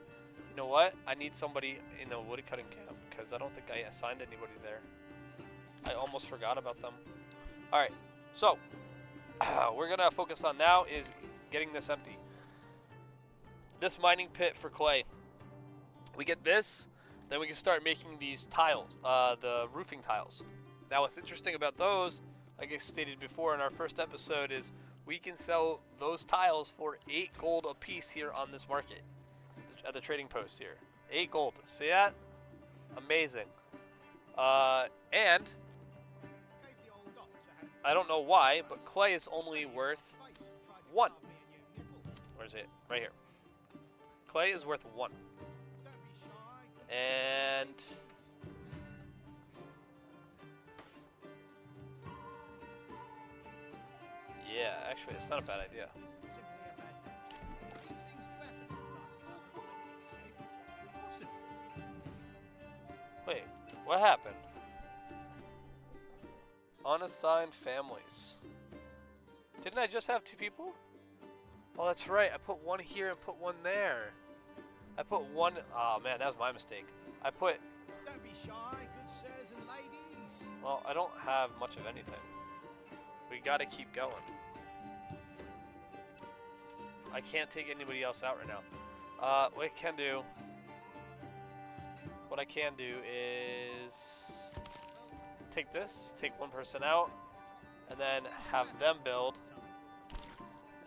You know what? I need somebody in the wood cutting camp because I don't think I assigned anybody there. I almost forgot about them. Alright, so we're gonna focus on now is getting this empty. This mining pit for clay. We get this. Then we can start making these tiles, the roofing tiles. Now what's interesting about those, like I stated before in our first episode, is we can sell those tiles for 8 gold a piece here on this market, at the trading post here. 8 gold, see that? Amazing. And, I don't know why, but clay is only worth 1. Where's it? Right here. Clay is worth 1. And yeah, actually, it's not a bad idea. Wait, what happened? Unassigned families. Didn't I just have 2 people? Oh, that's right. I put 1 here and put 1 there. I put 1. Oh man, that was my mistake. I put. Don't be shy, good sirs and ladies. Well, I don't have much of anything. We gotta keep going. I can't take anybody else out right now. What I can do is take this, take 1 person out, and then have them build.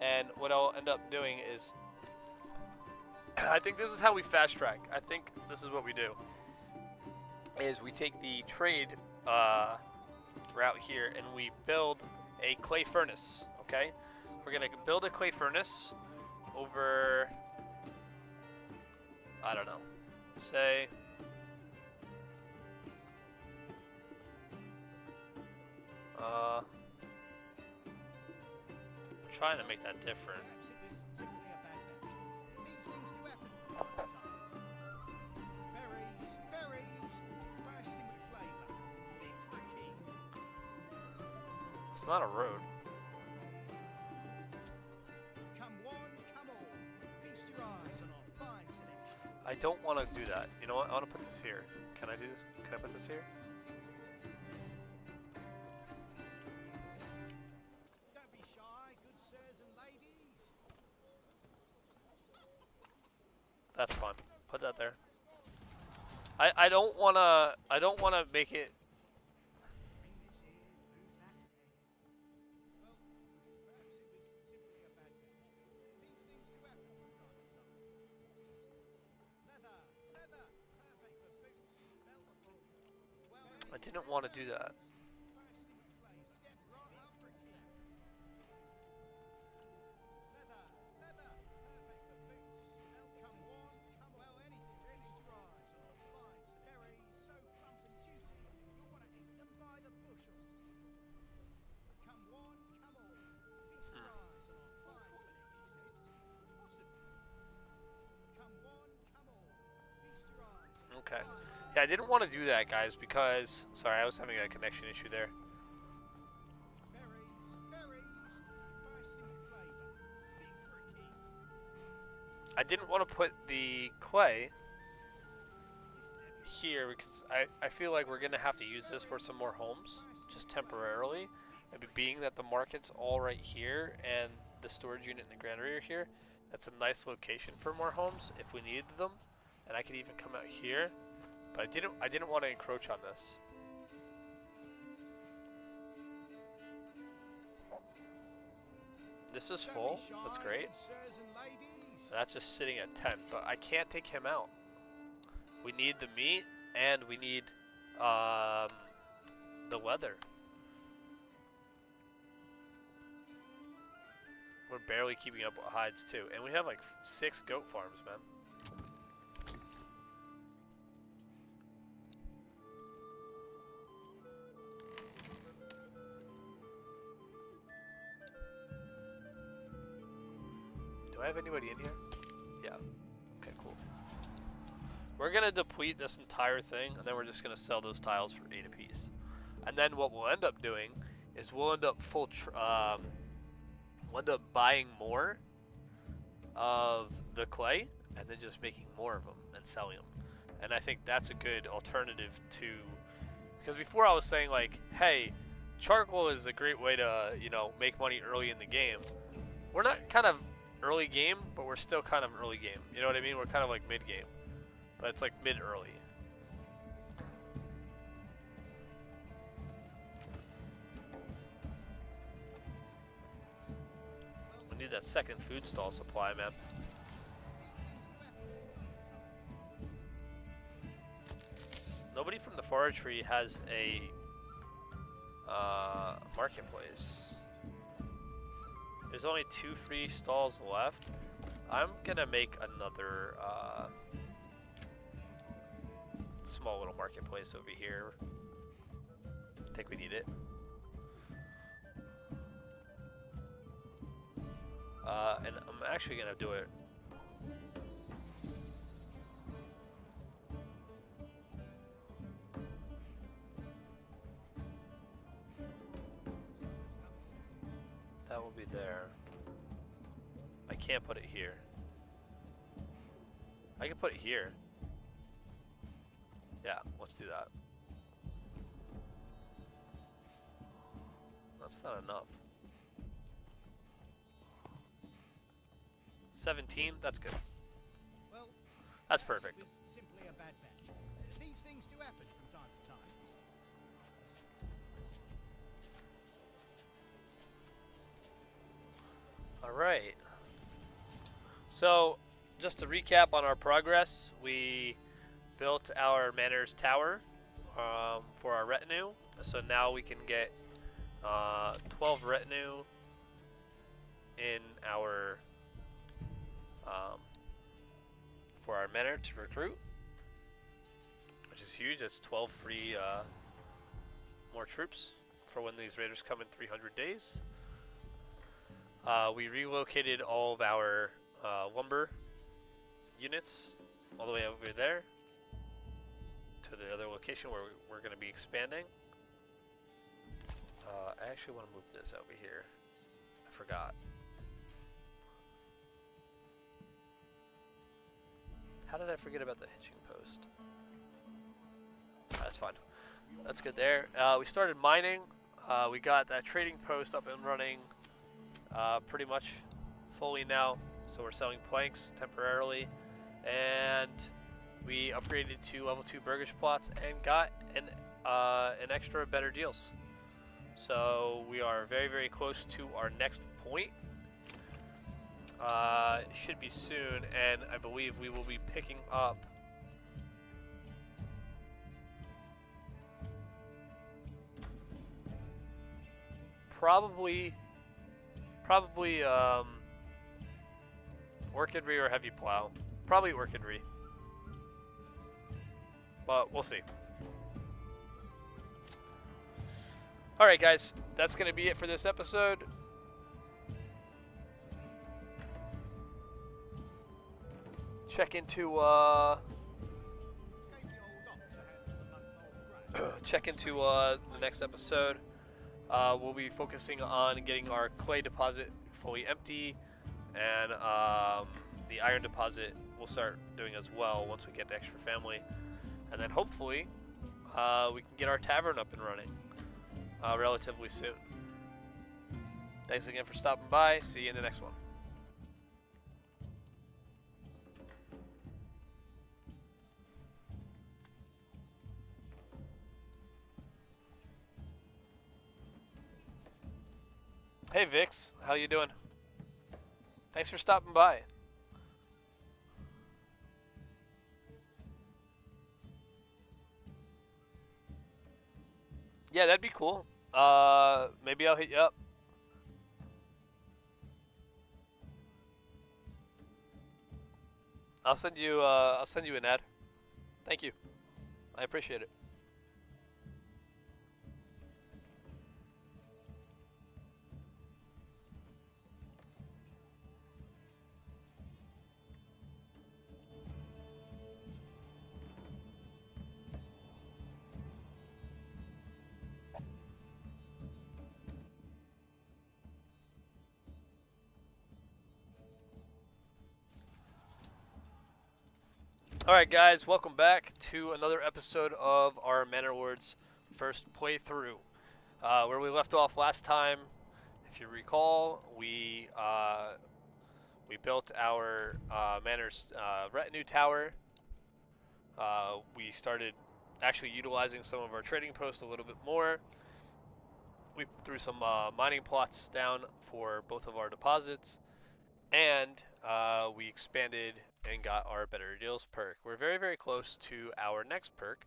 And what I'll end up doing is, I think this is how we fast track. I think this is what we do. Is we take the trade route here and we build a clay furnace, okay? We're gonna build a clay furnace over, I don't know, say, I'm trying to make that different. It's not a road. Come one, come all. Feast your eyes on our fine selection. I don't want to do that. You know what? I want to put this here. Can I do this? Can I put this here? Don't be shy, good sirs and ladies. That's fine. Put that there. I don't wanna make it. I didn't want to do that. Okay. Yeah, I didn't want to do that, guys, because... Sorry, I was having a connection issue there. I didn't want to put the clay here because I feel like we're going to have to use this for some more homes, just temporarily. And being that the market's all right here and the storage unit and the granary are here, that's a nice location for more homes if we needed them. And I could even come out here, but I didn't want to encroach on this. This is full. That's great. That's just sitting at 10, but I can't take him out. We need the meat and we need the leather. We're barely keeping up with hides too, and we have like 6 goat farms, man. Do I have anybody in here? Yeah. Okay, cool. We're gonna deplete this entire thing, and then we're just gonna sell those tiles for 8 apiece. And then what we'll end up doing is we'll end up we'll end up buying more of the clay, and then just making more of them and selling them. And I think that's a good alternative to, because before I was saying like, hey, charcoal is a great way to, you know, make money early in the game. We're not kind of early game, but we're still kind of early game. You know what I mean? We're kind of like mid game, but it's like mid early. We need that second food stall supply, man. Nobody from the forestry has a marketplace. There's only 2 free stalls left. I'm gonna make another small little marketplace over here. I think we need it. And I'm actually gonna do it. That will be there. I can't put it here. I can put it here. Yeah, let's do that. That's not enough. 17, that's good. Well, that's perfect. it was simply a bad batch. These things do happen from time to time. Alright. So, just to recap on our progress, we built our Manor's Tower for our retinue. So now we can get 12 retinue in our for our Manor to recruit, which is huge. It's 12 free more troops for when these raiders come in 300 days. We relocated all of our lumber units all the way over there to the other location where we're going to be expanding. I actually want to move this over here. I forgot. How did I forget about the hitching post? That's fine. That's good there. We started mining. We got that trading post up and running pretty much fully now. So we're selling planks temporarily. And we upgraded to level 2 burgish plots and got an extra better deals. So we are very, very close to our next point. It should be soon, and I believe we will be picking up probably Orchidry or Heavy Plow. Probably Orchidry. But we'll see. Alright guys, that's going to be it for this episode. Check into the next episode. We'll be focusing on getting our clay deposit fully empty, and the iron deposit we'll start doing as well once we get the extra family, and then hopefully we can get our tavern up and running relatively soon. Thanks again for stopping by. See you in the next one. Hey Vix, how you doing? Thanks for stopping by. Yeah, that'd be cool. Maybe I'll hit you up. I'll send you an ad. Thank you. I appreciate it. Alright guys, welcome back to another episode of our Manor Lords first playthrough. Where we left off last time, if you recall, we built our Manor's retinue tower. We started actually utilizing some of our trading posts a little bit more. We threw some mining plots down for both of our deposits, and we expanded and got our better deals perk. We're very, very close to our next perk,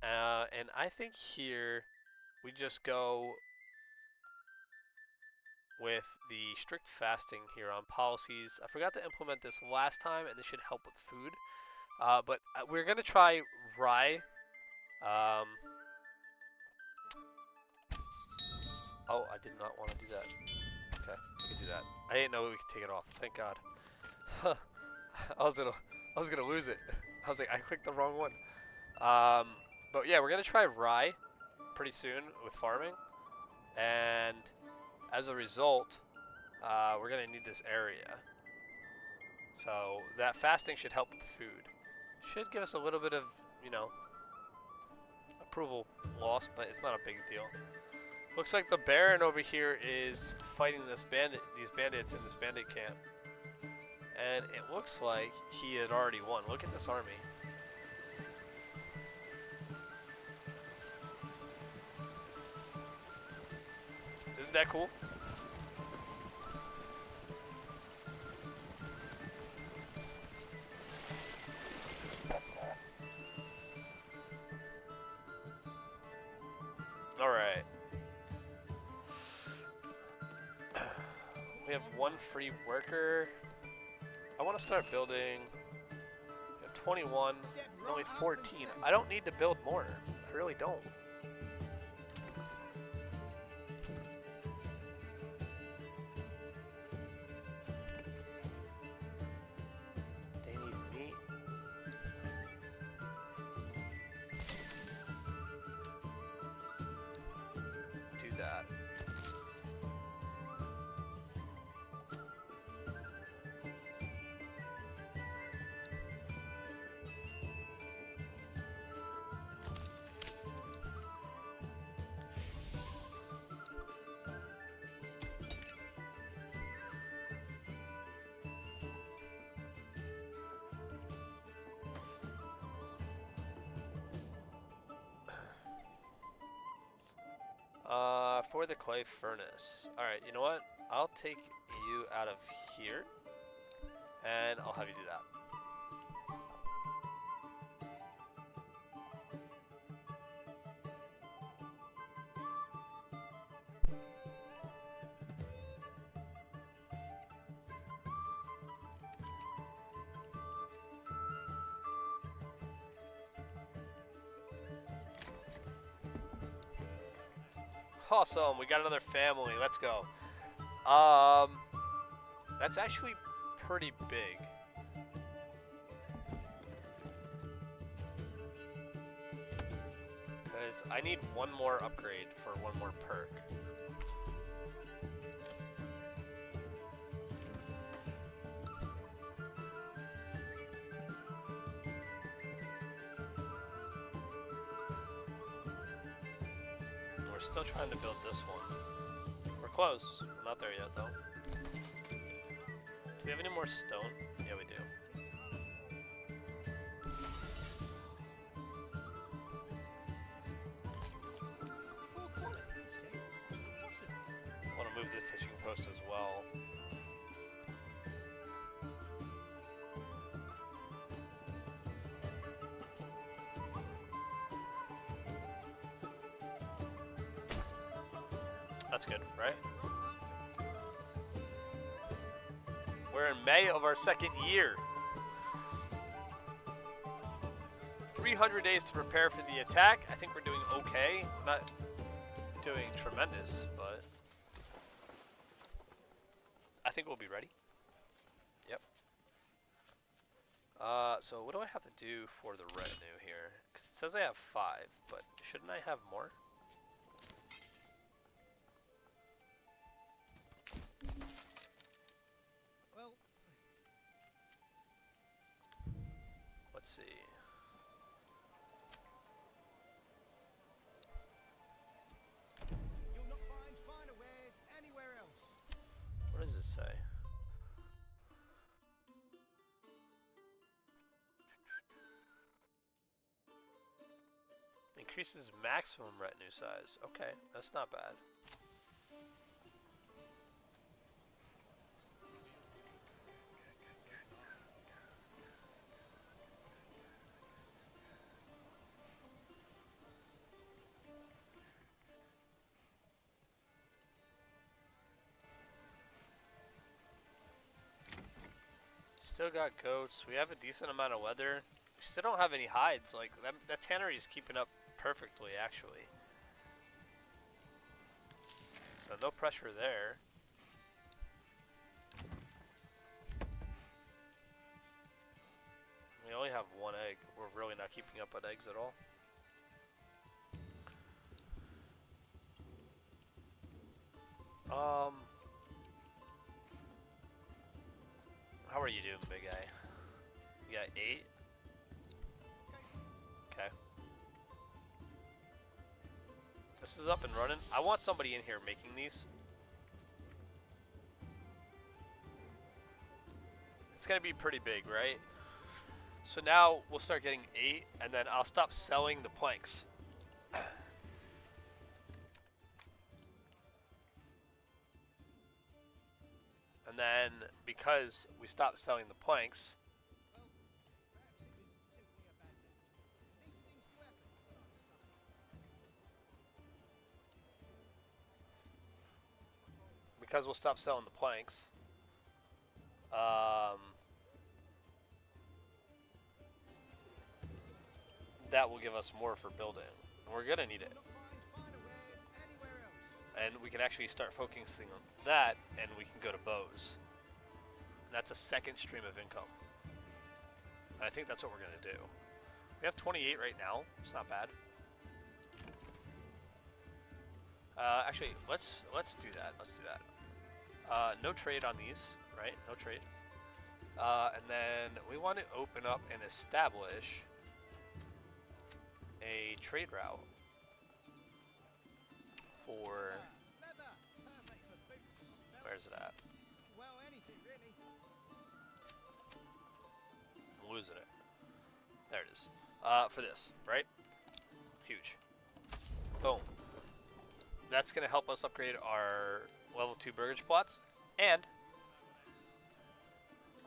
and I think here we just go with the strict fasting here on policies. I forgot to implement this last time, and this should help with food, but we're going to try rye. Oh, I did not want to do that. Okay, we can do that. I didn't know we could take it off. Thank God. I was gonna lose it. I was like, I clicked the wrong one. But yeah, we're gonna try rye pretty soon with farming, and as a result, we're gonna need this area. So that fasting should help with food. Should give us a little bit of, you know, approval loss, but it's not a big deal. Looks like the Baron over here is fighting these bandits in this bandit camp. And it looks like he had already won. Look at this army. Isn't that cool? Alright. We have one free worker. I want to start building. 21, only 14. I don't need to build more. I really don't. They need meat. Do that. for the clay furnace. Alright, you know what? I'll take you out of here, and I'll have you do that. Awesome, we got another family. Let's go. That's actually pretty big. Because I need one more upgrade for one more perk. We're still trying to build this one. We're close. We're not there yet, though. Do we have any more stone? Yeah, we do. Poor quality, you say? Impossible. I want to move this hitching post as well. That's good, right? We're in May of our second year. 300 days to prepare for the attack. I think we're doing okay. Not doing tremendous, but I think we'll be ready. Yep. So what do I have to do for the retinue here? 'Cause it says I have 5, but shouldn't I have more? Well, Let's see. you'll not find finer wares anywhere else. What does it say? Increases maximum retinue size. Okay, that's not bad. Still got goats. We have a decent amount of leather. We still don't have any hides. Like that tannery is keeping up perfectly, actually. So no pressure there. We only have one egg. We're really not keeping up on eggs at all. How are you doing, big guy? You got 8? Okay. This is up and running. I want somebody in here making these. It's gonna be pretty big, right? So now we'll start getting 8, and then I'll stop selling the planks. And then, because we stopped selling the planks, we'll stop selling the planks, that will give us more for building. And we're gonna need it. And we can actually start focusing on that, and we can go to bows. And that's a second stream of income. And I think that's what we're gonna do. We have 28 right now. It's not bad. Actually, let's do that. Let's do that. No trade on these, right? No trade. And then we want to open up and establish a trade route for. Where's it at? Well, anything really. I'm losing it. There it is. For this, right? Huge. Boom. that's going to help us upgrade our level 2 burgage plots. And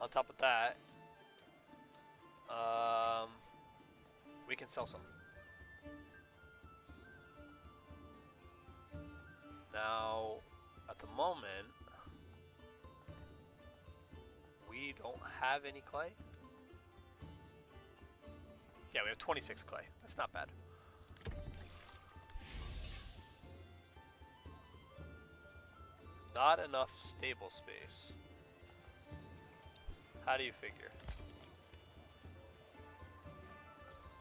on top of that, we can sell some. Now, at the moment, we don't have any clay. Yeah, we have 26 clay. That's not bad. Not enough stable space. How do you figure?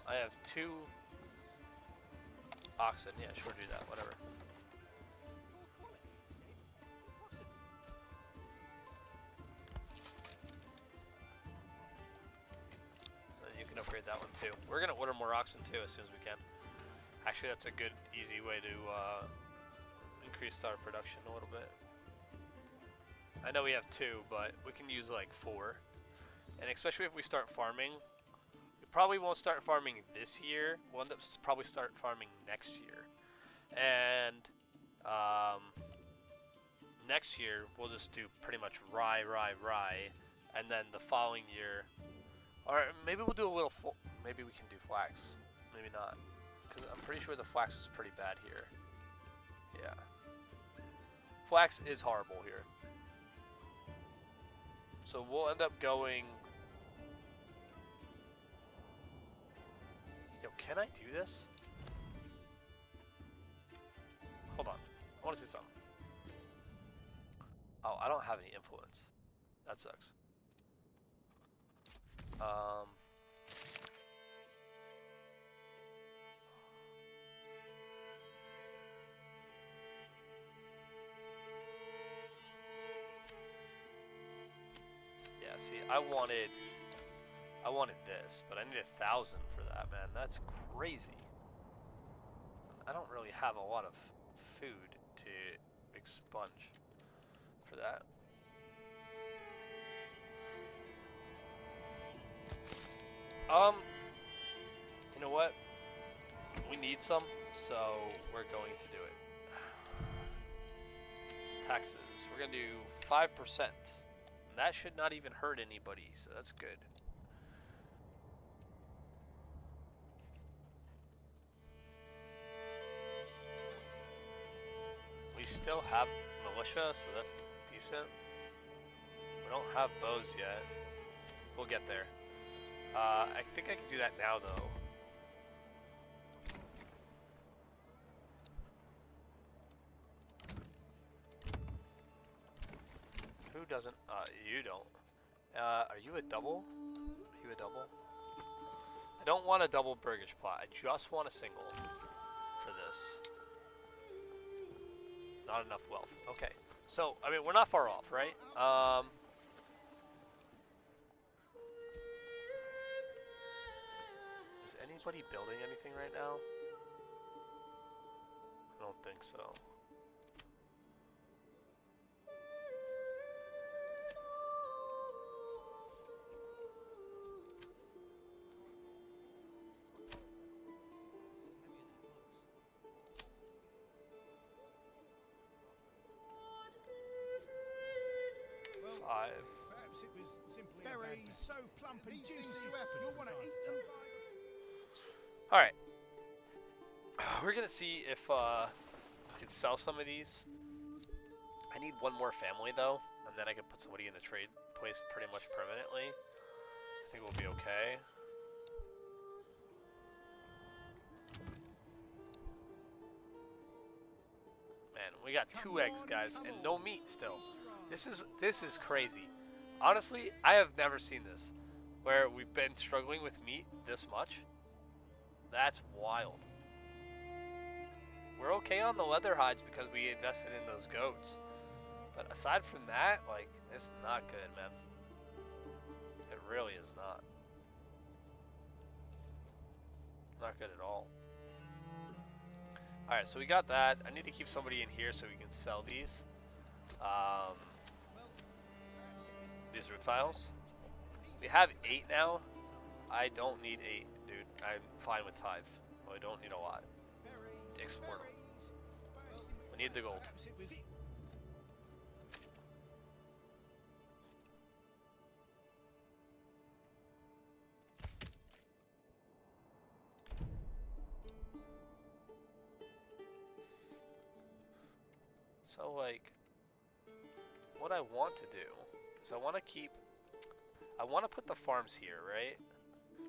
I have 2 oxen. Yeah, sure, do that. Whatever. You can upgrade that one too. We're gonna order more oxen too as soon as we can. Actually, that's a good, easy way to increase our production a little bit. I know we have 2, but we can use like 4. And especially if we start farming, we probably won't start farming this year. We'll end up probably start farming next year. And next year we'll just do pretty much rye, and then the following year, or maybe we'll do a little. Maybe we can do flax. Maybe not, because I'm pretty sure the flax is pretty bad here. Yeah, flax is horrible here. So we'll end up going. Yo, can I do this? Hold on, I want to see something. Oh, I don't have any influence. That sucks. Yeah, see, I wanted this, but I need 1,000 for that, man. That's crazy. I don't really have a lot of food to expunge for that. You know what? We need some, so we're going to do it. Taxes. We're gonna do 5%. That should not even hurt anybody, so that's good. We still have militia, so that's decent. We don't have bows yet. We'll get there. I think I can do that now, though. Who doesn't? You don't. Are you a double? Are you a double? I don't want a double burgage plot. I just want a single for this. Not enough wealth. Okay. So, I mean, we're not far off, right? Is anybody building anything right now? I don't think so. Perhaps it was simply berries so plump and juicy. You'll want to eat them. All right. We're gonna see if we can sell some of these. I need one more family though, and then I can put somebody in the trade place pretty much permanently. I think we'll be okay. Man, we got 2 eggs, guys, and no meat still. This is crazy. Honestly, I have never seen this, where we've been struggling with meat this much. That's wild. We're okay on the leather hides because we invested in those goats. But aside from that, like, it's not good, man. It really is not. Not good at all. Alright, so we got that. I need to keep somebody in here so we can sell these. These reptiles. We have 8 now. I don't need 8, dude. I'm fine with 5. Well, I don't need a lot. Export them. We need the gold. Perhaps it was. So like, what I want to do is I want to put the farms here, right?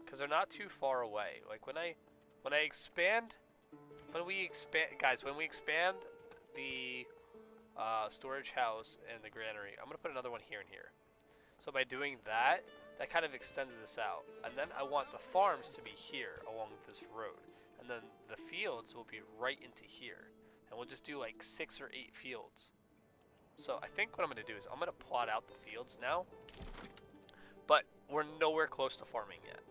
Because they're not too far away. Like when we expand, guys, when we expand the storage house and the granary, I'm gonna put another one here and here. So by doing that, that kind of extends this out. And then I want the farms to be here along this road, and then the fields will be right into here. And we'll just do like 6 or 8 fields. So I think what I'm going to do is I'm going to plot out the fields now. But we're nowhere close to farming yet.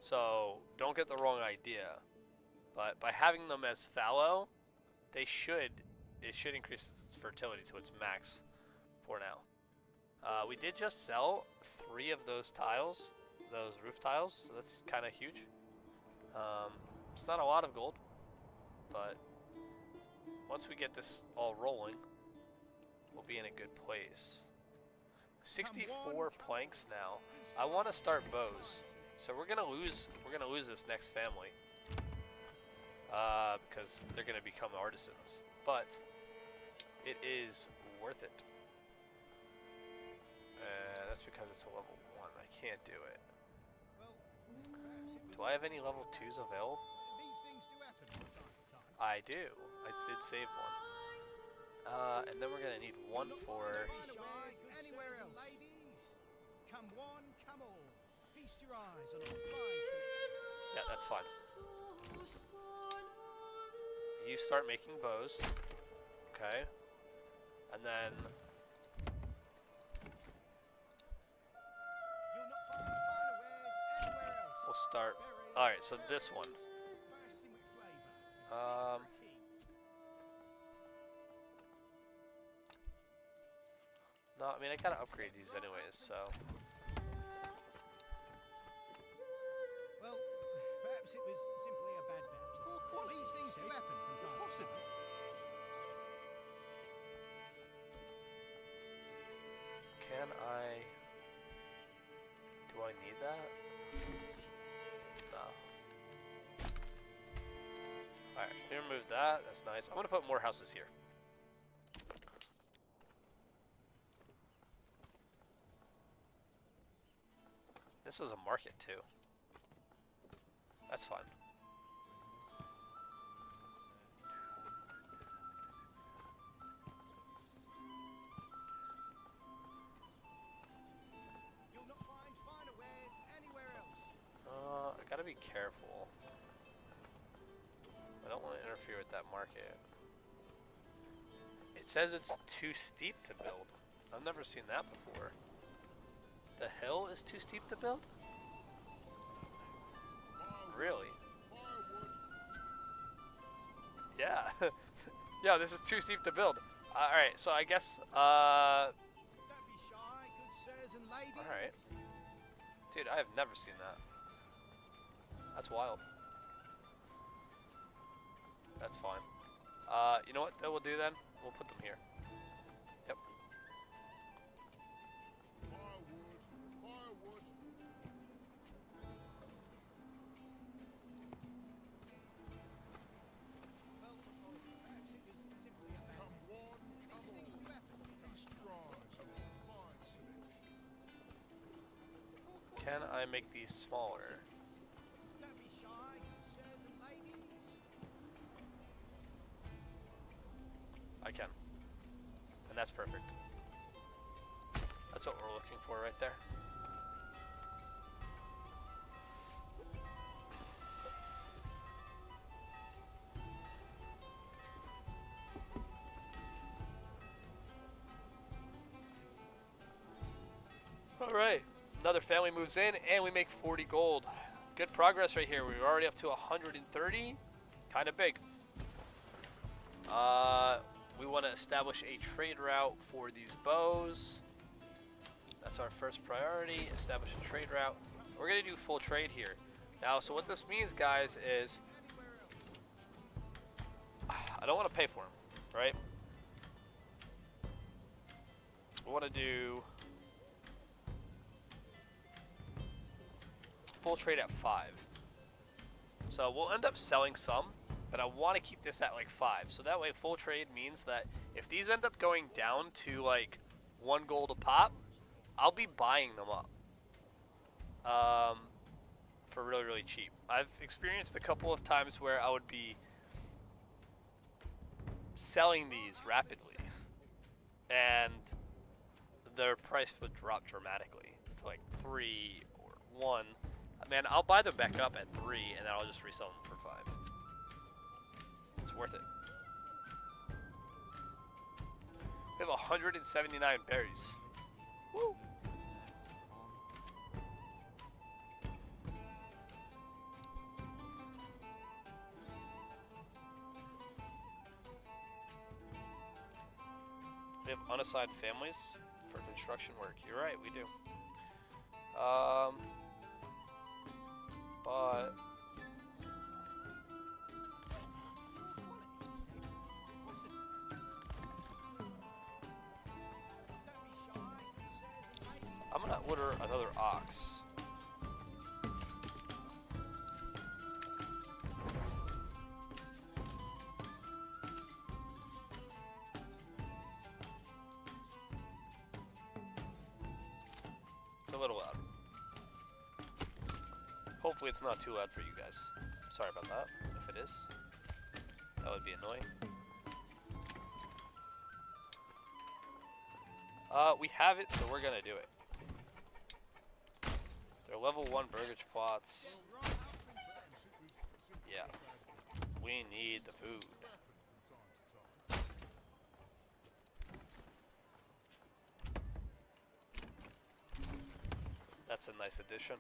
So don't get the wrong idea. But by having them as fallow, it should increase its fertility to its max for now. We did just sell 3 of those tiles, those roof tiles, so that's kind of huge. It's not a lot of gold, but once we get this all rolling, we'll be in a good place. 64 planks now. I want to start bows, so we're gonna lose this next family because they're gonna become artisans. But it is worth it. That's because it's a level 1. I can't do it. Do I have any level 2s available? These things do happen from time to time. I do. I did save one. And then we're gonna need one for. Anywhere else. Ladies, come one, come all. Feast your eyes on our fine selection. Yeah, that's fine. You start making bows. Okay. And then. You'll not find finer wares anywhere else. We'll start. Berries, Alright, so this one. bursting with flavour. No, I mean, I gotta upgrade these anyways, so. Well, perhaps it was simply a bad batch. Poor quality. These things do happen from time to time. Can I. Do I need that? No. Alright, we removed that. That's nice. I'm gonna put more houses here. This is a market too. That's fun. You'll not find finer wares anywhere else. I gotta be careful. I don't want to interfere with that market. It says it's too steep to build. I've never seen that before. The hill is too steep to build? Really? Yeah. Yeah, this is too steep to build. Alright, so I guess, Don't be shy, good sirs and ladies. alright. Dude, I have never seen that. That's wild. That's fine. You know what that we'll do then? We'll put them here. Yep. Well, perhaps it was simply a bad batch. These things do happen from time to time. Can I make these smaller? Don't be shy, good sirs and ladies. I can. And that's perfect. That's what we're looking for right there. Alright, another family moves in and we make 40 gold. Good progress right here. We're already up to 130. Kind of big. We want to establish a trade route for these bows. That's our first priority. Establish a trade route. We're going to do full trade here. Now, so what this means, guys, is I don't want to pay for them. right? We want to do full trade at 5. So we'll end up selling some, but I want to keep this at like 5. So that way full trade means that if these end up going down to like 1 gold a pop, I'll be buying them up. For really, really cheap. I've experienced a couple of times where I would be selling these rapidly, and their price would drop dramatically to like 3 or 1. Man, I'll buy them back up at 3, and then I'll just resell them for 5. It's worth it. We have 179 berries. Woo! We have unassigned families for construction work. You're right, we do. But I'm gonna order another ox. It's a little loud. Hopefully it's not too loud for you guys. Sorry about that, if it is. That would be annoying. We have it, so we're gonna do it. They're level 1 burgage plots. Yeah. We need the food. That's a nice addition.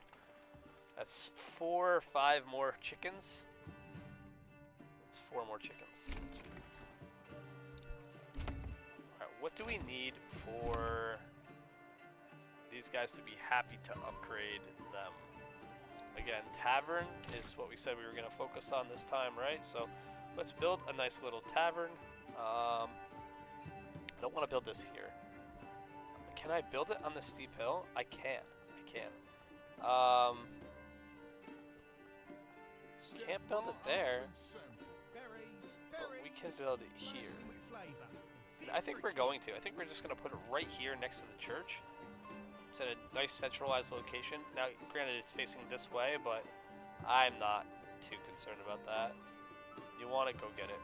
That's 4 or 5 more chickens. That's 4 more chickens. Alright, what do we need for these guys to be happy to upgrade them? Again, tavern is what we said we were going to focus on this time, right? So let's build a nice little tavern. I don't want to build this here. Can I build it on the steep hill? I can. Can't build it there, but we can build it here. I think we're going to. I think we're just going to put it right here next to the church. It's at a nice centralized location. Now, granted, it's facing this way, but I'm not too concerned about that. You want it, go get it.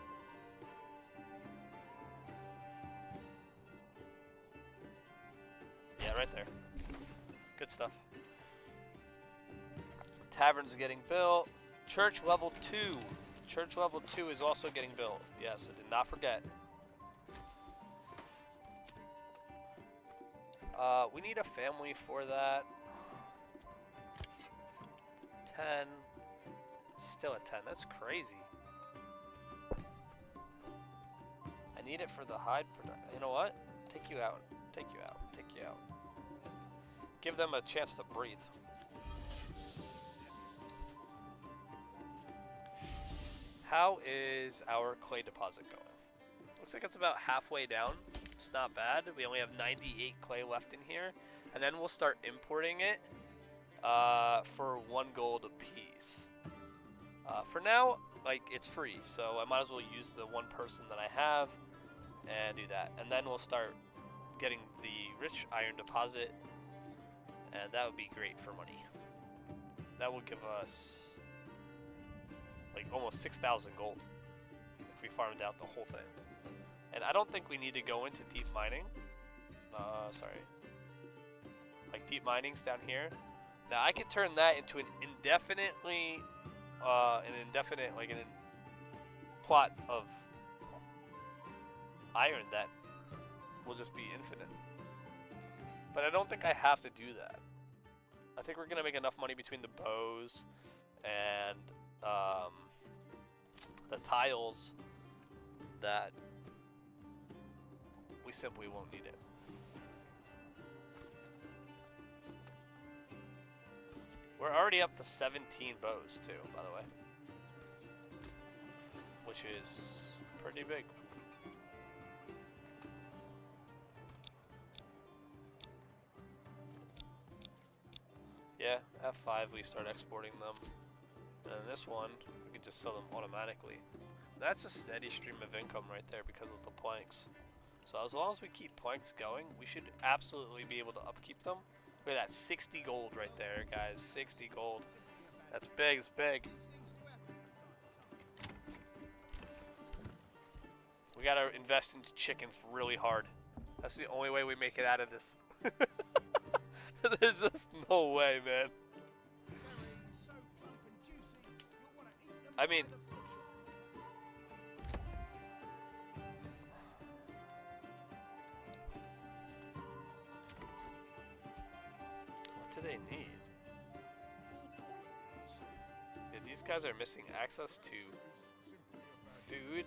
Yeah, right there. Good stuff. Tavern's getting built. Church level 2. Church level 2 is also getting built. Yes, I did not forget. We need a family for that. 10. Still at 10. That's crazy. I need it for the hide production. You know what? Take you out. Take you out. Take you out. Give them a chance to breathe. How is our clay deposit going? Looks like it's about halfway down. It's not bad. We only have 98 clay left in here. And then we'll start importing it for 1 gold a piece. For now, like, it's free. So I might as well use the 1 person that I have and do that. And then we'll start getting the rich iron deposit. And that would be great for money. That will give us like almost 6,000 gold if we farmed out the whole thing. And I don't think we need to go into deep mining. Sorry. Like deep mining's down here. Now I could turn that into an indefinite plot of iron that will just be infinite. But I don't think I have to do that. I think we're gonna make enough money between the bows and the tiles that we simply won't need it. We're already up to 17 bows too, by the way, which is pretty big. Yeah, F5 we start exporting them. And this one, we can just sell them automatically. That's a steady stream of income right there because of the planks. So as long as we keep planks going, we should absolutely be able to upkeep them. Look at that, 60 gold right there, guys. 60 gold. That's big, it's big. We gotta invest into chickens really hard. That's the only way we make it out of this. There's just no way, man. I mean, what do they need? Yeah, these guys are missing access to food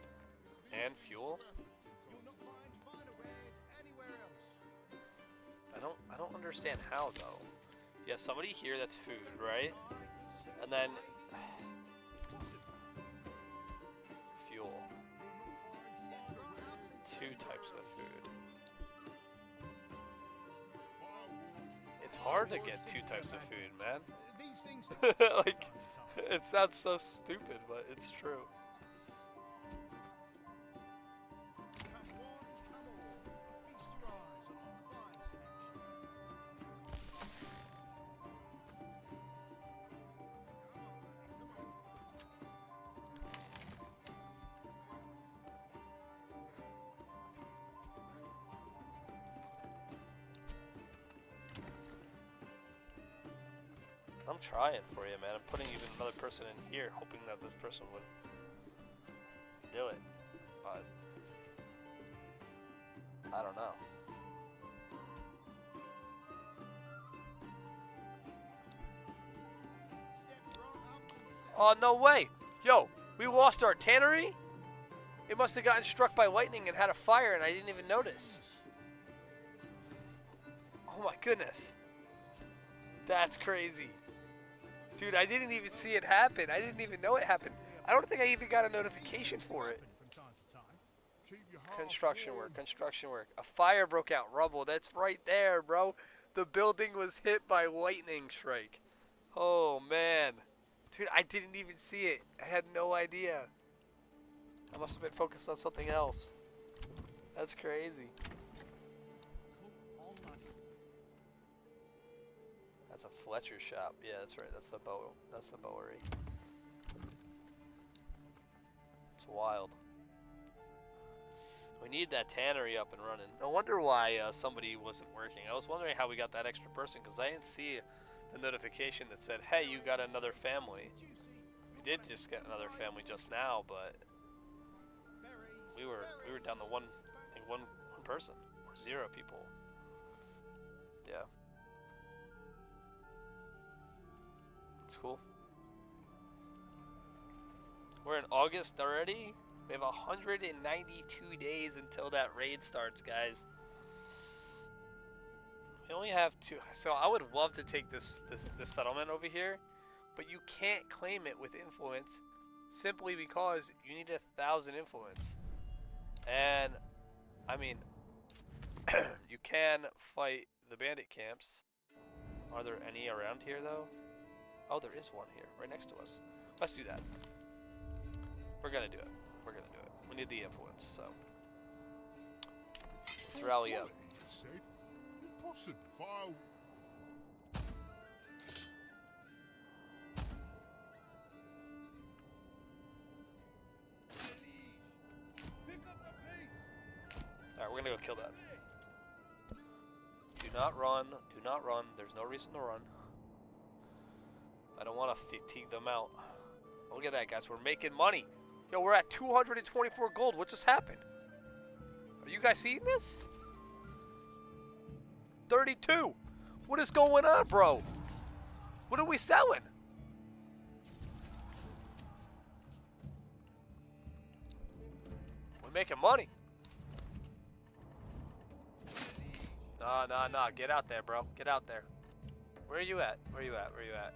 and fuel. I don't understand how though. Yeah, somebody here that's food, right? And then fuel. 2 types of food. It's hard to get 2 types of food, man. Like, it sounds so stupid, but it's true. I'm trying for you, man. I'm putting even another person in here, hoping that this person would do it. But I don't know. Oh, no way! Yo, we lost our tannery? It must have gotten struck by lightning and had a fire and I didn't even notice. Oh my goodness. That's crazy. Dude, I didn't even see it happen. I didn't even know it happened. I don't think I even got a notification for it. Construction work, construction work. A fire broke out, rubble. That's right there, bro. The building was hit by lightning strike. Oh, man. Dude, I didn't even see it. I had no idea. I must have been focused on something else. That's crazy. That's a Fletcher shop. Yeah, that's right. That's the bow. That's the bowery. It's wild. We need that tannery up and running. No wonder why somebody wasn't working. I was wondering how we got that extra person because I didn't see the notification that said, "Hey, you got another family." We did just get another family just now, but we were down to one person or 0 people. Yeah. It's cool. We're in August already. We have 192 days until that raid starts, guys. We only have 2. So I would love to take this settlement over here, but you can't claim it with influence simply because you need 1,000 influence. And I mean, you can fight the bandit camps. Are there any around here though? Oh, there is one here, right next to us. Let's do that. We're gonna do it. We're gonna do it. We need the influence, so let's rally up. Alright, we're gonna go kill that. Do not run. Do not run. There's no reason to run. I don't want to fatigue them out. Look at that, guys. We're making money. Yo, we're at 224 gold. What just happened? Are you guys seeing this? 32. What is going on, bro? What are we selling? We're making money. Nah. Get out there, bro. Get out there. Where are you at? Where are you at? Where are you at?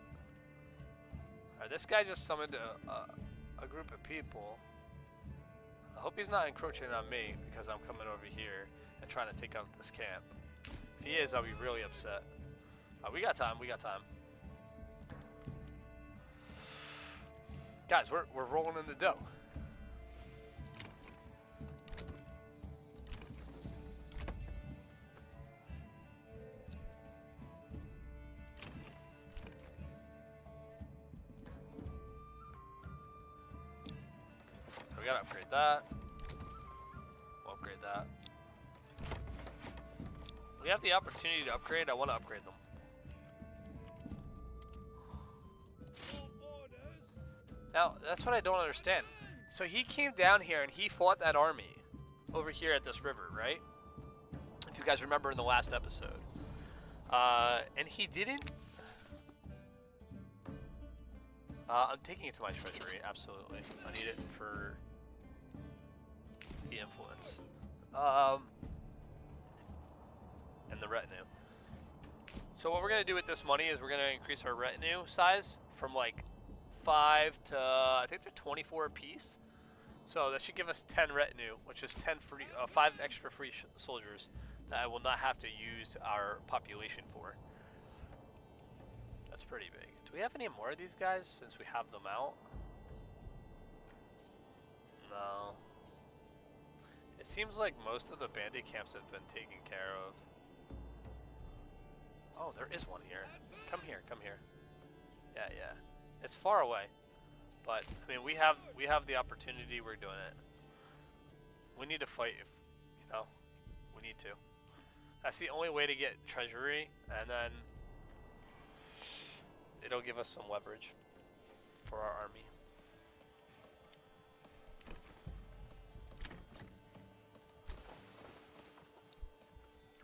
Alright, this guy just summoned a group of people. I hope he's not encroaching on me because I'm coming over here and trying to take out this camp. If he is, I'll be really upset. We got time. We got time. Guys, we're rolling in the dough. We gotta upgrade that. We'll upgrade that. We have the opportunity to upgrade. I want to upgrade them. Now, that's what I don't understand. So he came down here and he fought that army over here at this river, right? If you guys remember in the last episode. And he didn't... I'm taking it to my treasury, absolutely. I need it for the influence. And the retinue. So what we're going to do with this money is we're going to increase our retinue size from like 5 to, I think they're 24 apiece. So that should give us 10 retinue, which is 10 free, 5 extra free soldiers that I will not have to use our population for. That's pretty big. Do we have any more of these guys since we have them out? No. It seems like most of the bandit camps have been taken care of. Oh, there is one here. Come here, come here. Yeah, yeah. It's far away, but I mean, we have the opportunity. We're doing it. We need to fight if, you know, we need to. That's the only way to get treasury, and then it'll give us some leverage for our army.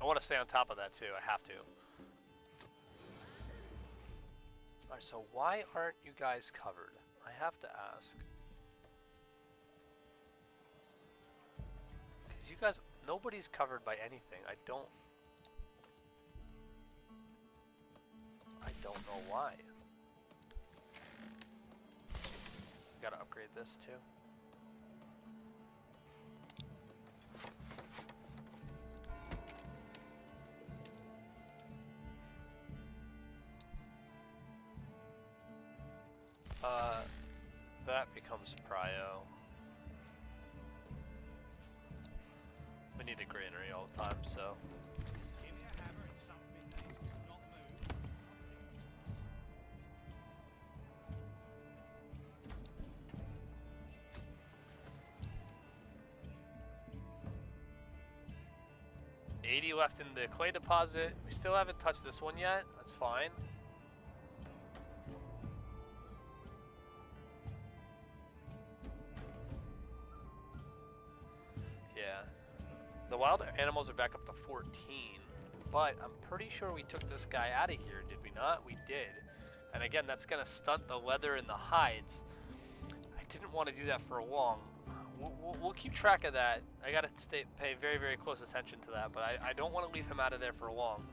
I want to stay on top of that too. I have to. Alright, so why aren't you guys covered? I have to ask. Because you guys, nobody's covered by anything. I don't know why. Gotta upgrade this too. That becomes prio. We need a granary all the time, so. Give me a hammer and something that is not moved. 80 left in the clay deposit. We still haven't touched this one yet. That's fine. Yeah. The wild animals are back up to 14. But I'm pretty sure we took this guy out of here, did we not? We did. And again, that's going to stunt the leather and the hides. I didn't want to do that for long. We'll keep track of that. I gotta pay very, very close attention to that, but I don't want to leave him out of there for long.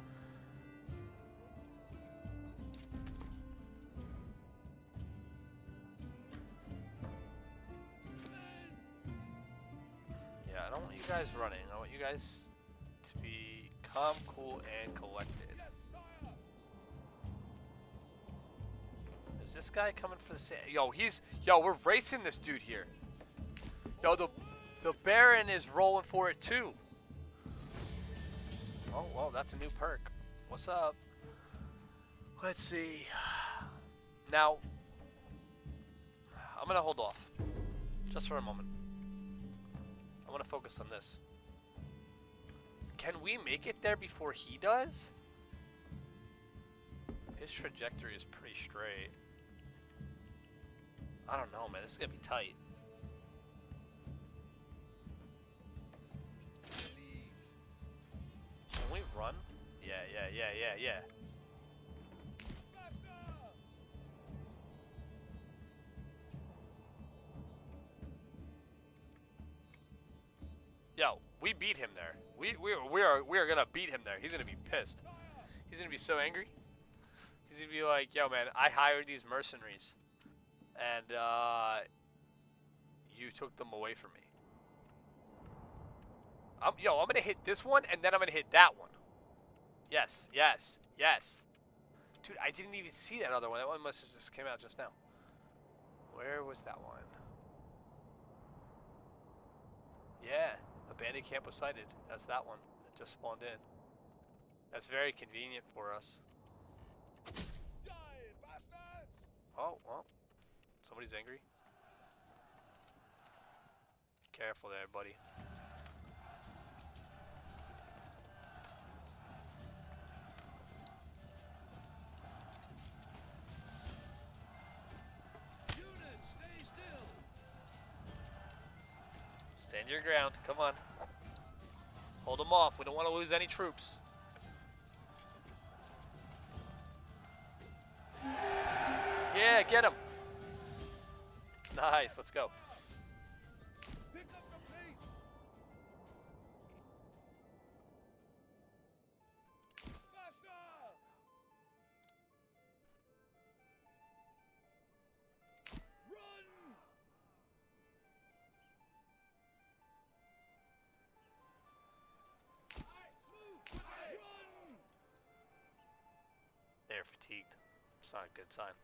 Yeah, I don't want you guys running. I want you guys to be calm, cool, and collected. Is this guy coming for the same? Yo, we're racing this dude here. Yo, the Baron is rolling for it too. Oh, well, that's a new perk. What's up? Let's see. Now, I'm gonna hold off just for a moment. I want to focus on this. Can we make it there before he does? His trajectory is pretty straight. I don't know, man. This is gonna be tight. Can we run? Yeah. Yo, we beat him there. We are gonna beat him there. He's gonna be pissed. He's gonna be so angry. He's gonna be like, yo man, I hired these mercenaries, and you took them away from me. I'm gonna hit this one, and then I'm gonna hit that one. Yes. Dude, I didn't even see that other one. That one must have just came out just now. Where was that one? Yeah, a bandit camp was sighted. That's that one that just spawned in. That's very convenient for us. Die, bastards! Oh, well, somebody's angry. Careful there, buddy. Units, stay still! Stand your ground. Come on. Hold them off. We don't want to lose any troops. Yeah, get him. Nice. Let's go. Pick up the pace! Faster! Run! Move! Run! They're fatigued. It's not a good sign.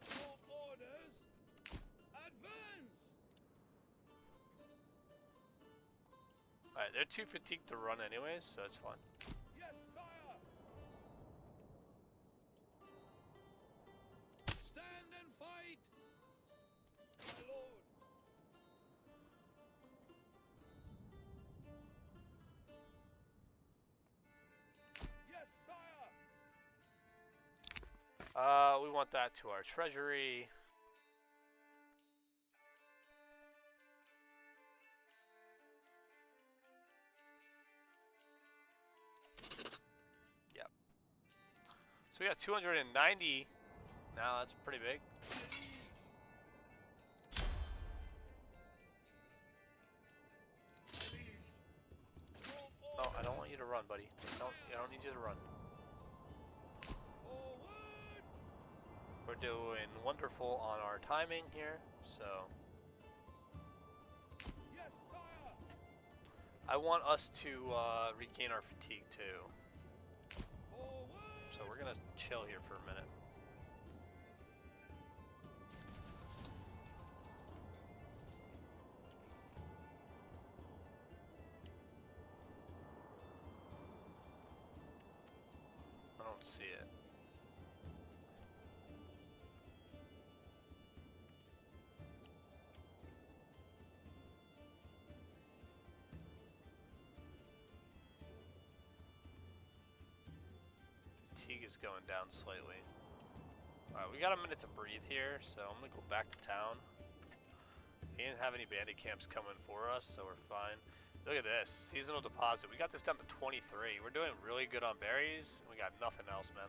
Your orders! Advance! Alright, they're too fatigued to run anyways, so it's fine. Yes, sire! Stand and fight! My lord! Yes, sire! We want that to our treasury. Yep. So we got 290 now. That's pretty big. Oh, I don't want you to run, buddy. I don't need you to run. Forward! We're doing wonderful on our timing here, so Yes, sire! I want us to regain our fatigue too. Forward! So we're gonna chill here for a minute. I don't see it. Fatigue is going down slightly. Alright, we got a minute to breathe here, so I'm gonna go back to town. We didn't have any bandit camps coming for us, so we're fine. Look at this, seasonal deposit. We got this down to 23. We're doing really good on berries. We got nothing else, man.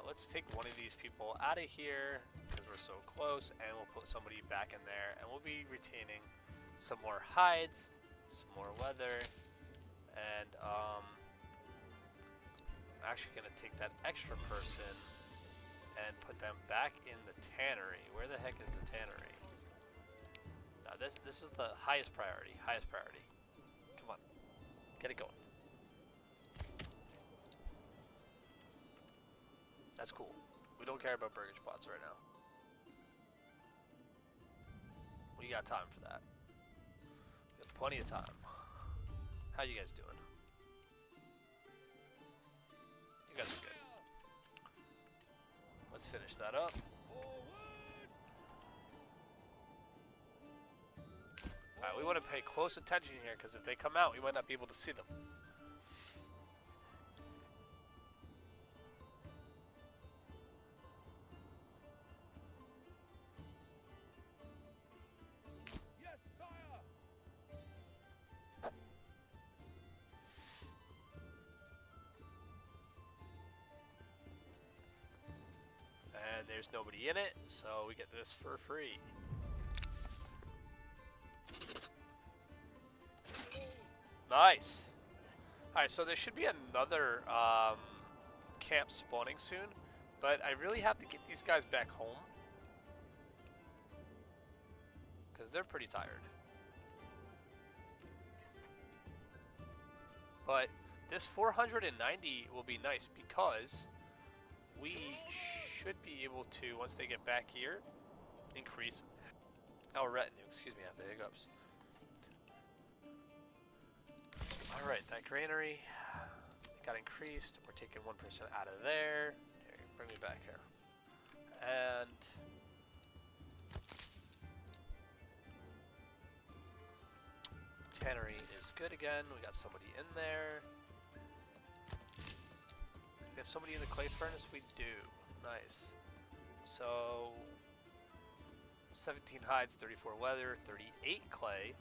Let's take one of these people out of here because we're so close, and we'll put somebody back in there, and we'll be retaining some more hides, some more leather, and I'm actually gonna take that extra person and put them back in the tannery. Where the heck is the tannery? Now this is the highest priority. Highest priority. Come on, get it going. That's cool. We don't care about burger spots right now. We got time for that. We have plenty of time. How you guys doing? You guys are good. Let's finish that up. Alright, we want to pay close attention here because if they come out, we might not be able to see them. Yes, sire! And there's nobody in it, so we get this for free. Nice. Alright, so there should be another camp spawning soon, but I really have to get these guys back home because they're pretty tired. But this 490 will be nice because we should be able to, once they get back here, increase our retinue. Excuse me, I have the hiccups. Alright, that granary got increased. We're taking 1% out of there. Here, bring me back here. And tannery is good again. We got somebody in there. We have somebody in the clay furnace? We do. Nice. So 17 hides, 34 leather, 38 clay,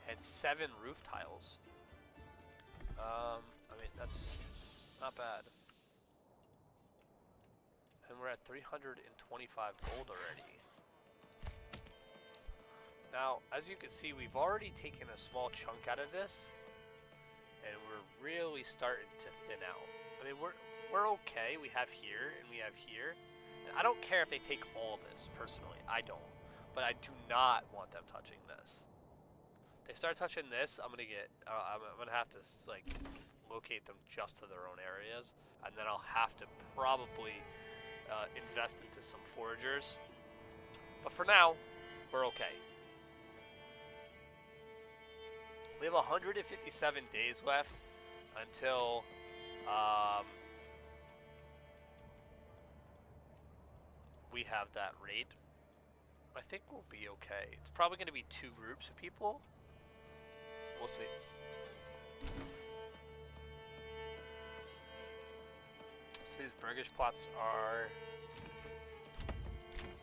and 7 roof tiles. I mean, that's not bad. And we're at 325 gold already. Now, as you can see, we've already taken a small chunk out of this, and we're really starting to thin out. I mean, we're okay. We have here, and we have here. And I don't care if they take all of this, personally. I don't. But I do not want them touching this. They start touching this, I'm gonna have to like locate them just to their own areas, and then I'll have to probably invest into some foragers. But for now, we're okay. We have 157 days left until we have that raid. I think we'll be okay. It's probably going to be 2 groups of people. We'll see. So these burgish plots are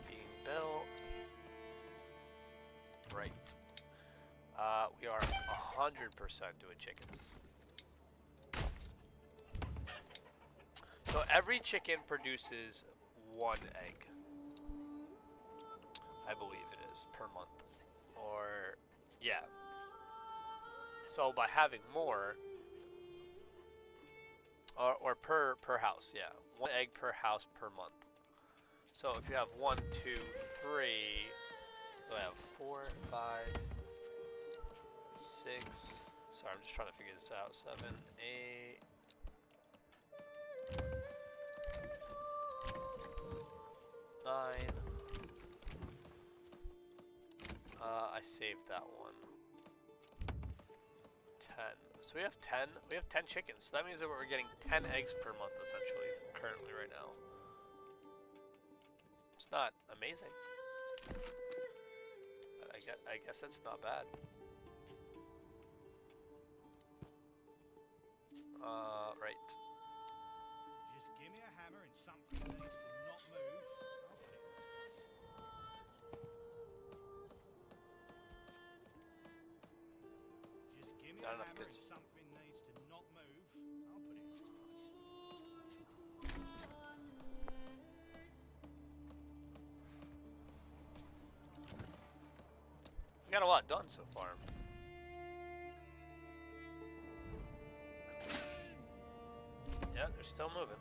being built. Right. We are 100% doing chickens. So every chicken produces 1 egg. I believe it is, per month. Or, yeah. So by having more, or per house, yeah. 1 egg per house per month. So if you have 1, 2, 3, you'll have 4, 5, 6. Sorry, I'm just trying to figure this out. 7, 8. 9. I saved that one. 10. So we have 10. We have 10 chickens. So that means that we're getting 10 eggs per month, essentially, currently right now. It's not amazing. But I guess it's not bad. Right. Just give me a hammer and something needs to not move. Just give me Not a enough hammer goods. and something needs to not move. I'll put it in its place. We got a lot done so far. Yeah, they're still moving.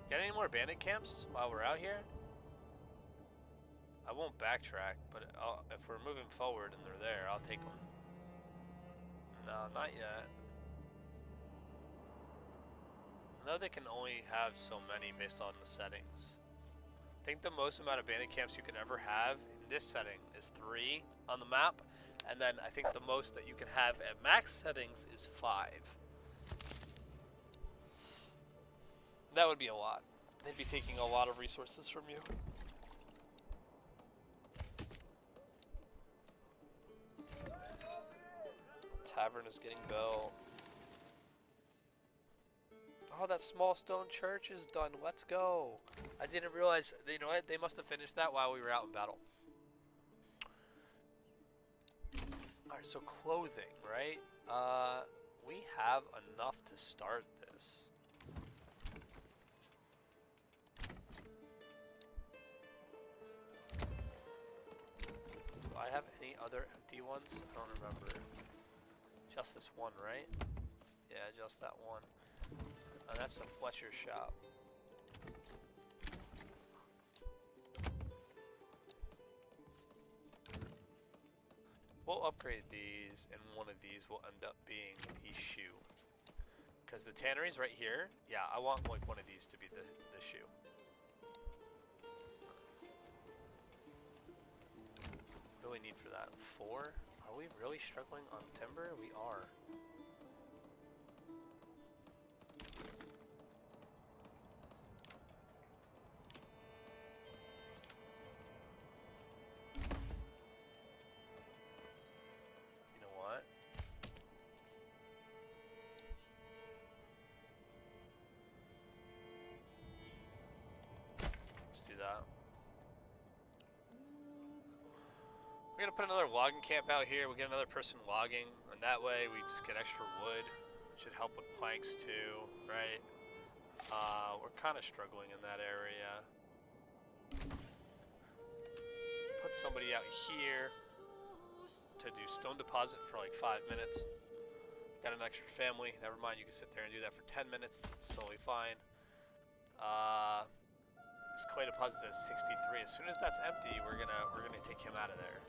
Got any more bandit camps while we're out here? I won't backtrack, but if we're moving forward and they're there, I'll take them. No, not yet. I know they can only have so many based on the settings. I think the most amount of bandit camps you can ever have in this setting is 3 on the map, and then I think the most that you can have at max settings is 5. That would be a lot. They'd be taking a lot of resources from you. Tavern is getting built. Oh, that small stone church is done. Let's go. I didn't realize, you know what? They must have finished that while we were out in battle. Alright, so clothing, right? We have enough to start this. Do I have any other empty ones? I don't remember. Just this one, right? Yeah, just that one. Oh, that's the Fletcher shop. We'll upgrade these, and one of these will end up being the shoe. Because the tannery's right here. Yeah, I want like one of these to be the shoe. What do we need for that? 4? Are we really struggling on timber? We are. You know what? Let's do that. We're gonna put another logging camp out here. We get another person logging, and that way we just get extra wood. Should help with planks too, right? We're kind of struggling in that area. Put somebody out here to do stone deposit for like 5 minutes. Got an extra family. Never mind, you can sit there and do that for 10 minutes. It's totally fine. This clay deposit is 63. As soon as that's empty, we're gonna take him out of there.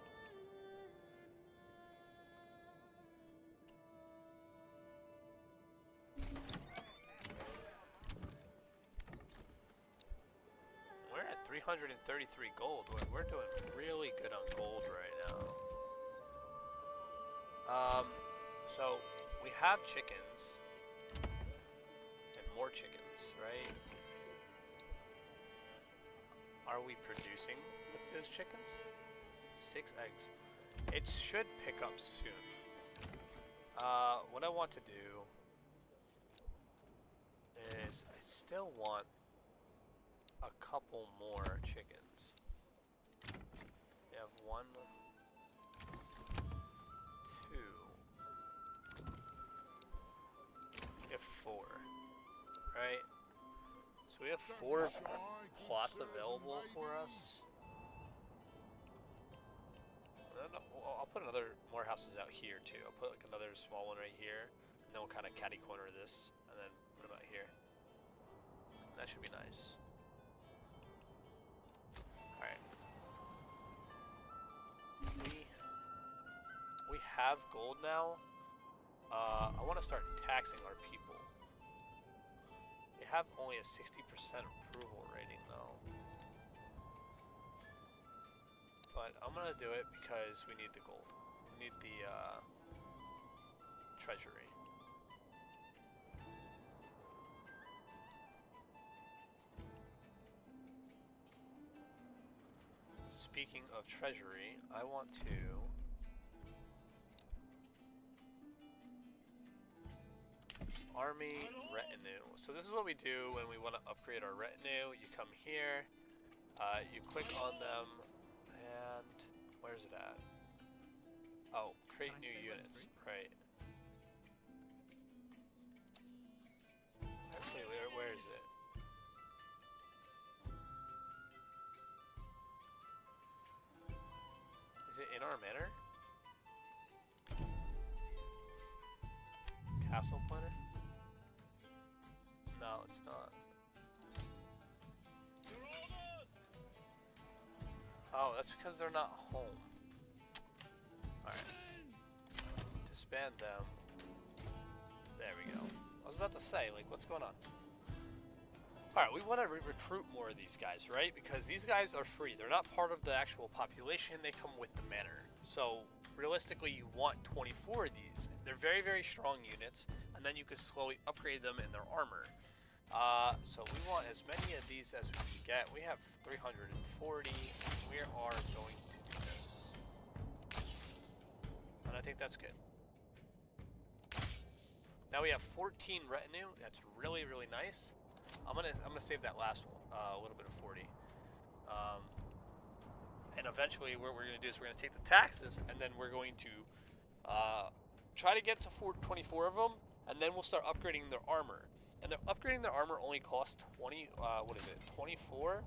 We're at 333 gold. We're doing really good on gold right now. So we have chickens and more chickens, right? Are we producing with those chickens? 6 eggs. It should pick up soon. What I want to do is I still want a couple more chickens. We have 1, 2. We have 4, right? So we have 4 plots available for us. I'll put more houses out here too. I'll put like another small one right here, and then we'll kind of catty corner this, and then put them out here. That should be nice. All right. We have gold now. I want to start taxing our people. We have only a 60% approval rating though. But I'm gonna do it because we need the gold. We need the treasury. Speaking of treasury, I want to army retinue. So this is what we do when we want to upgrade our retinue. You come here, you click on them, and where's it at? Oh, create new units, right. Actually, where is it? Is it in our manor? Castle planner? No, it's not. Oh, that's because they're not home. Alright. Disband them. There we go. I was about to say, like, what's going on? Alright, we want to recruit more of these guys, right? Because these guys are free. They're not part of the actual population. They come with the manor. So, realistically, you want 24 of these. They're very, very strong units. And then you could slowly upgrade them in their armor. So we want as many of these as we can get. We have 340. We are going to do this. And I think that's good. Now we have 14 retinue. That's really, really nice. I'm gonna save that last one, a little bit of 40. And eventually what we're gonna do is we're gonna take the taxes and then we're going to try to get to 24 of them, and then we'll start upgrading their armor. And upgrading their armor only costs 20, what is it, 24?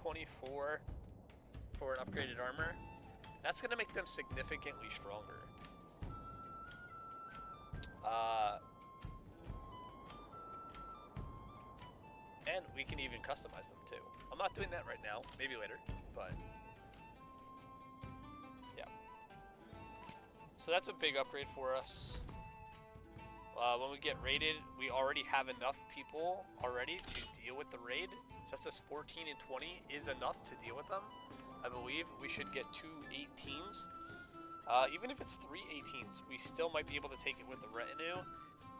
24 for an upgraded armor. That's gonna make them significantly stronger. And we can even customize them too. I'm not doing that right now, maybe later, but yeah. So that's a big upgrade for us. When we get raided, we already have enough people already to deal with the raid. Just as 14 and 20 is enough to deal with them. I believe we should get 2 18s. Even if it's 3 18s, we still might be able to take it with the retinue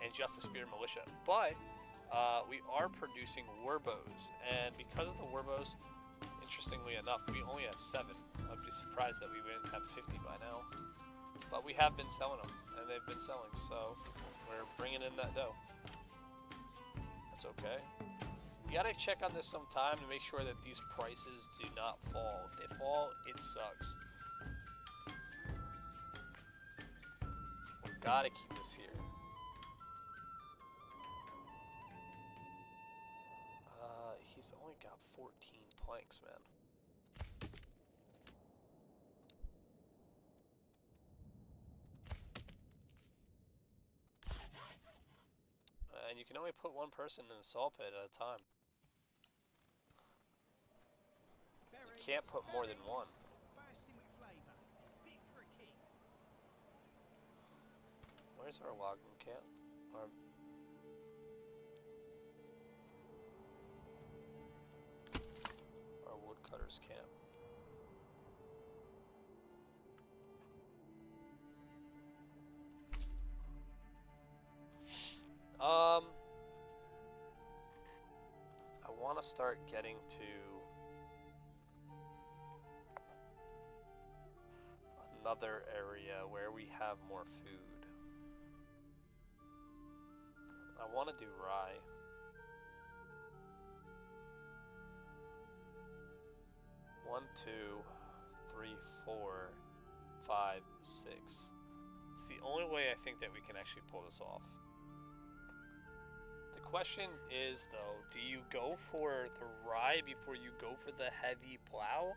and just the spear militia. But we are producing warbows, and because of the warbows, interestingly enough, we only have 7. I'd be surprised that we wouldn't have 50 by now. But we have been selling them, and they've been selling, so we're bringing in that dough. That's okay. You gotta check on this sometime to make sure that these prices do not fall. If they fall, it sucks. We gotta keep this here. He's only got 14 planks, man. And you can only put one person in a saw pit at a time. You can't put more than one. Bursting with flavour. Fit for a king. Where's our logging camp? Our woodcutters camp. I want to start getting to another area where we have more food. I want to do rye. One, 2, 3, 4, 5, 6. It's the only way I think that we can actually pull this off. The question is, though, do you go for the rye before you go for the heavy plow?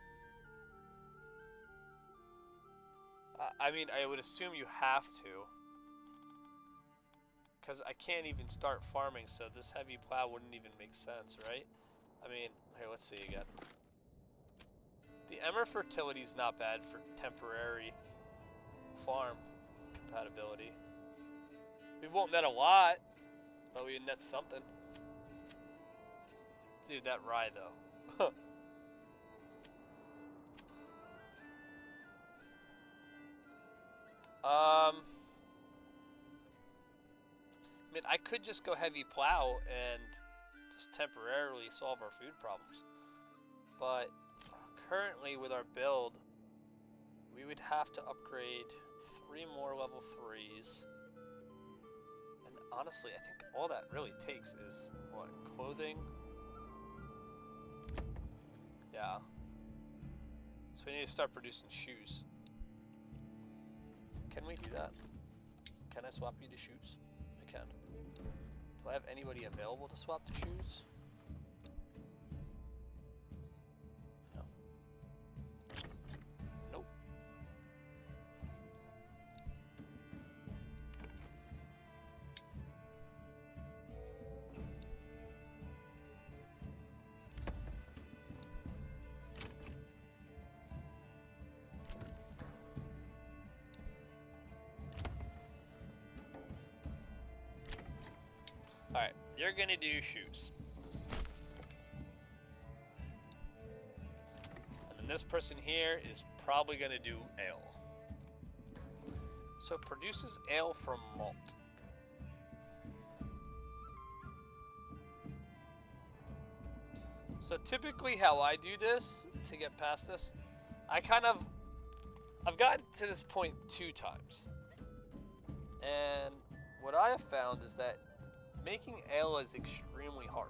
I mean, I would assume you have to. Because I can't even start farming, so this heavy plow wouldn't even make sense, right? I mean, here, let's see again. The Emmer fertility is not bad for temporary farm compatibility. We won't net a lot, but we net something. Dude, that rye though. I mean, I could just go heavy plow and just temporarily solve our food problems. But currently with our build, we would have to upgrade 3 more level 3s. And honestly, I think all that really takes is, what, clothing? Yeah. So we need to start producing shoes. Can we do that? Can I swap you to shoes? I can. Do I have anybody available to swap to shoes? No. Nope. Alright, you're gonna do shoes. And then this person here is probably gonna do ale. So it produces ale from malt. So typically how I do this, to get past this, I've gotten to this point 2 times. And what I have found is that making ale is extremely hard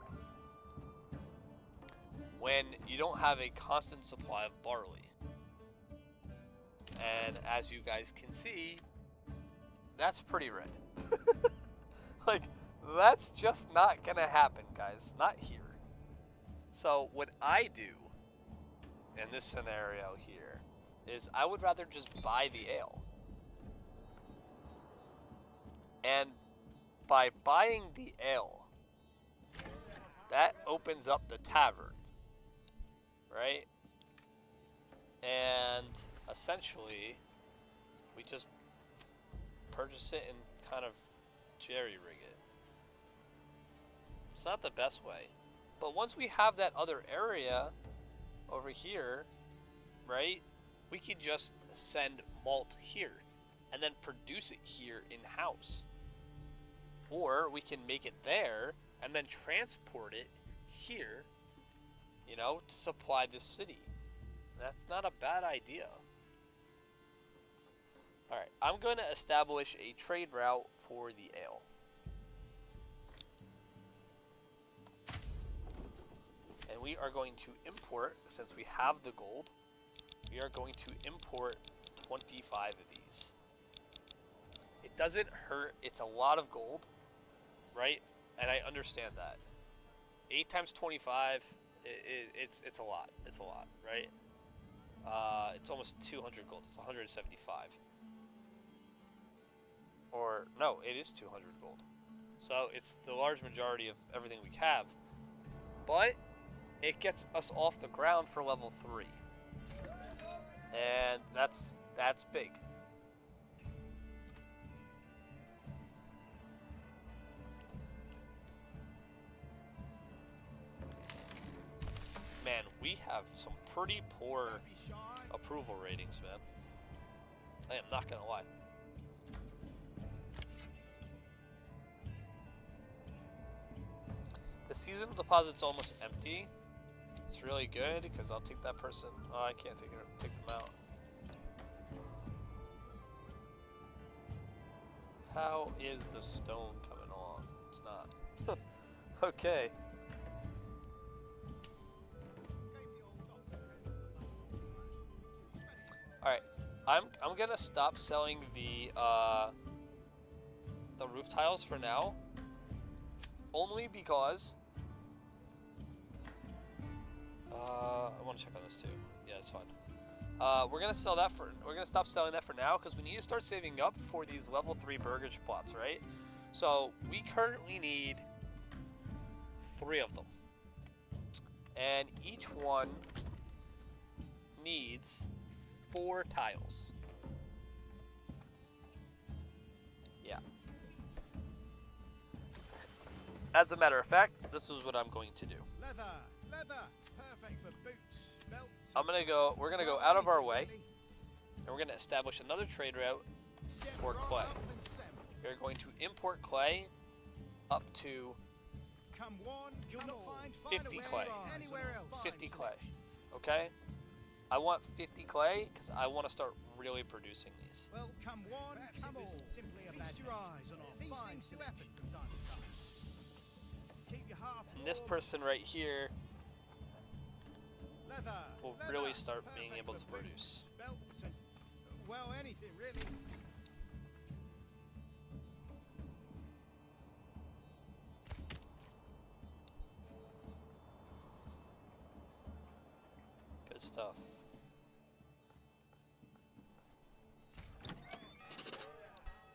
when you don't have a constant supply of barley. And as you guys can see, that's pretty red. Like, that's just not gonna happen, guys. Not here. So what I do in this scenario here is I would rather just buy the ale. And by buying the ale, that opens up the tavern, right? And essentially, we just purchase it and kind of jerry rig it. It's not the best way. But once we have that other area over here, right, we can just send malt here and then produce it here in-house. Or we can make it there and then transport it here, you know, to supply the city. That's not a bad idea. Alright, I'm going to establish a trade route for the ale. And we are going to import, since we have the gold, we are going to import 25 of these. It doesn't hurt, it's a lot of gold, right? And I understand that. 8 times 25, it's a lot. It's a lot, right? It's almost 200 gold. It's 175. Or, no, it is 200 gold. So it's the large majority of everything we have. But it gets us off the ground for level 3. And that's big. Man, we have some pretty poor approval ratings, man. I am not gonna lie. The seasonal deposit's almost empty. It's really good because I'll take that person. Oh, I can't take them out. How is the stone coming along? It's not. Okay. Alright, I'm gonna stop selling the roof tiles for now, only because I want to check on this too. Yeah, it's fine. We're gonna stop selling that for now because we need to start saving up for these level 3 burgage plots, right? So we currently need 3 of them, and each one needs 4 tiles. Yeah. As a matter of fact, this is what I'm going to do. Leather, perfect for boots, belts. We're gonna go out of our way, and we're gonna establish another trade route for clay. We're going to import clay up to 50 clay. 50 clay. Okay? I want 50 clay because I want to start really producing these. Well, come one, come all. Simply feast your eyes on our fine things to happen from time to time. Keep your half And this person right here leather, will really start being able to produce. Belts and, well, anything really. Good stuff.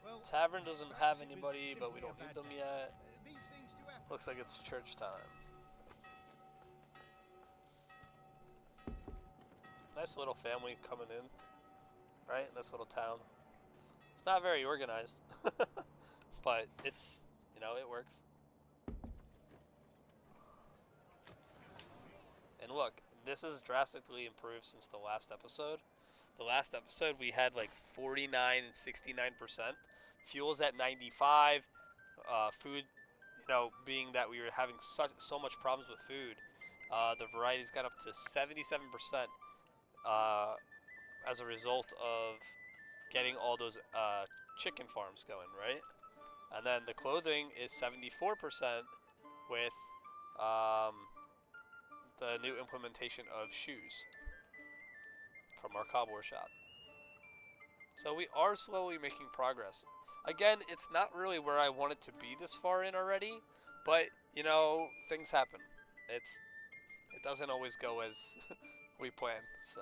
Well, Tavern doesn't have anybody, but we don't need them yet. these things do happen. Looks like it's church time. Nice little family coming in, right? This little town. It's not very organized, but it's, you know, it works. And look, this is drastically improved since the last episode. The last episode we had like 49 and 69%. Fuel's at 95. Food, you know, being that we were having so much problems with food, the variety's got up to 77%. As a result of getting all those chicken farms going, right? And then the clothing is 74% with the new implementation of shoes from our cobbler shop. So we are slowly making progress. Again, it's not really where I want it to be this far in already, but you know, things happen. It doesn't always go as we plan, so.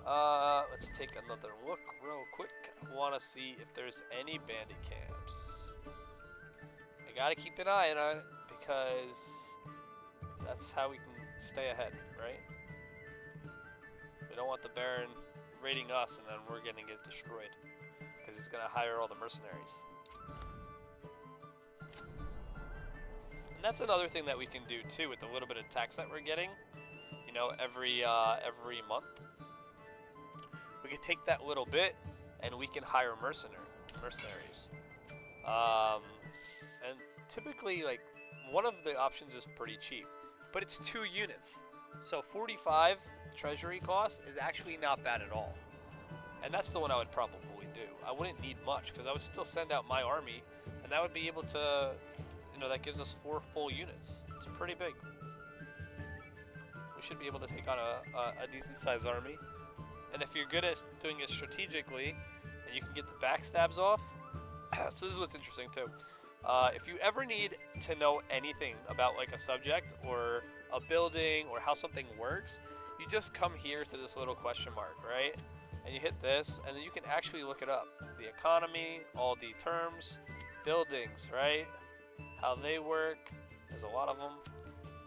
But let's take another look real quick. I want to see if there's any bandit camps. I gotta keep an eye on it because that's how we can stay ahead, right? We don't want the Baron raiding us and then we're gonna get destroyed. Because because he's going to hire all the mercenaries. And that's another thing that we can do too with the little bit of tax that we're getting, you know, every month. We can take that little bit and we can hire mercenaries. And typically, like, one of the options is pretty cheap, but it's 2 units. So 45 treasury cost is actually not bad at all. And that's the one I would probably do. I wouldn't need much because I would still send out my army, and that would be able to, you know, that gives us 4 full units. It's pretty big. We should be able to take on a decent sized army. And if you're good at doing it strategically, and you can get the backstabs off, so this is what's interesting too. If you ever need to know anything about like a subject or a building or how something works, you just come here to this little question mark, right? And you hit this, and then you can actually look it up. The economy, all the terms, buildings, right? How they work. There's a lot of them.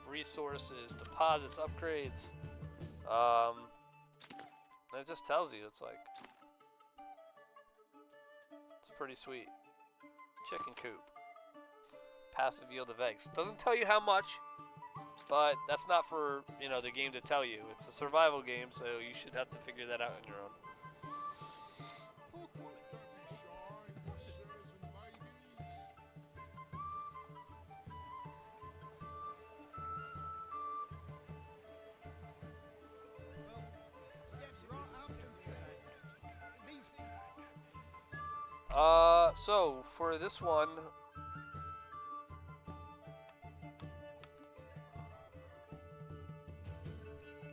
Resources, deposits, upgrades. And it just tells you. It's like, it's pretty sweet. Chicken coop. Passive yield of eggs. Doesn't tell you how much, but that's not for, you know, the game to tell you. It's a survival game, so you should have to figure that out on your own. So for this one,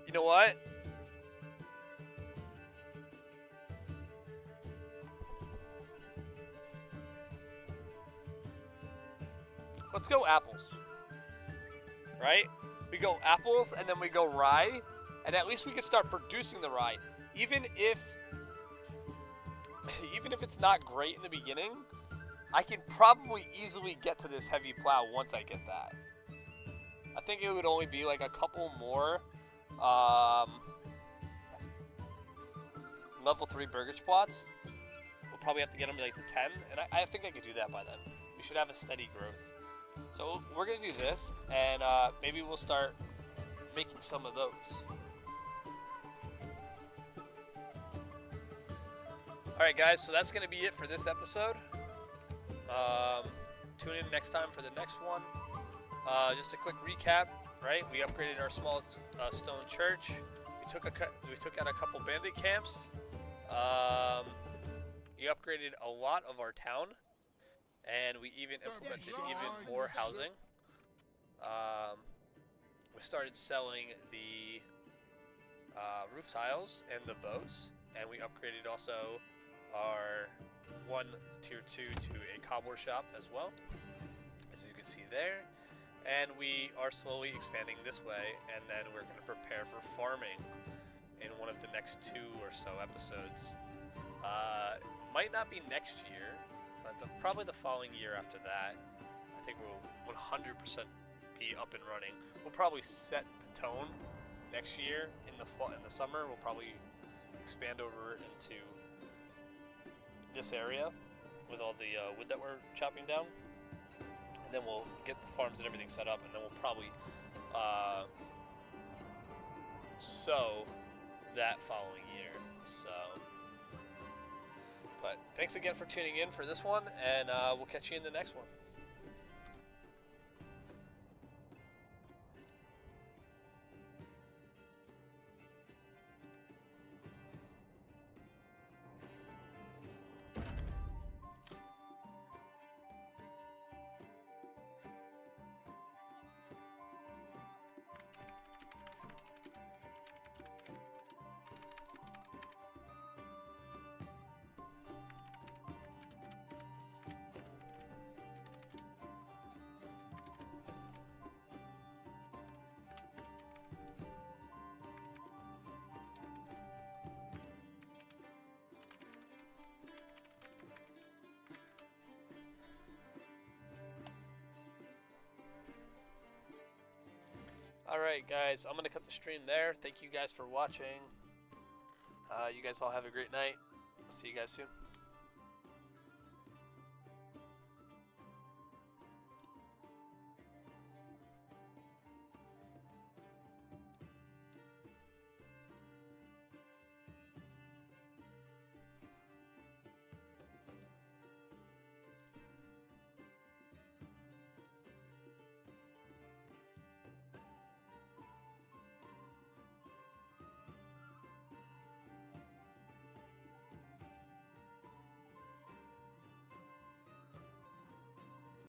you know what? Let's go apples. Right? We go apples and then we go rye, and at least we can start producing the rye. Even if it's not great in the beginning, I can probably easily get to this heavy plow once I get that. I think it would only be like a couple more level 3 burgage plots. We'll probably have to get them to like to 10, and I think I could do that by then. We should have a steady growth. So we're going to do this, and maybe we'll start making some of those. Alright guys, so that's going to be it for this episode. Tune in next time for the next one. Just a quick recap, right? We upgraded our small stone church. We took out a couple bandit camps. We upgraded a lot of our town, and we even implemented even more housing. We started selling the roof tiles and the bows, and we upgraded also our one tier 2 to a cobbler shop as well, as you can see there. And we are slowly expanding this way, and then we're going to prepare for farming in one of the next 2 or so episodes. Might not be next year, but probably the following year after that. I think we'll 100% be up and running. We'll probably set the tone next year in the summer. We'll probably expand over into this area with all the wood that we're chopping down, and then we'll get the farms and everything set up, and then we'll probably sow that following year. So, but thanks again for tuning in for this one, and we'll catch you in the next one. Alright guys, I'm going to cut the stream there. Thank you guys for watching. You guys all have a great night. I'll see you guys soon.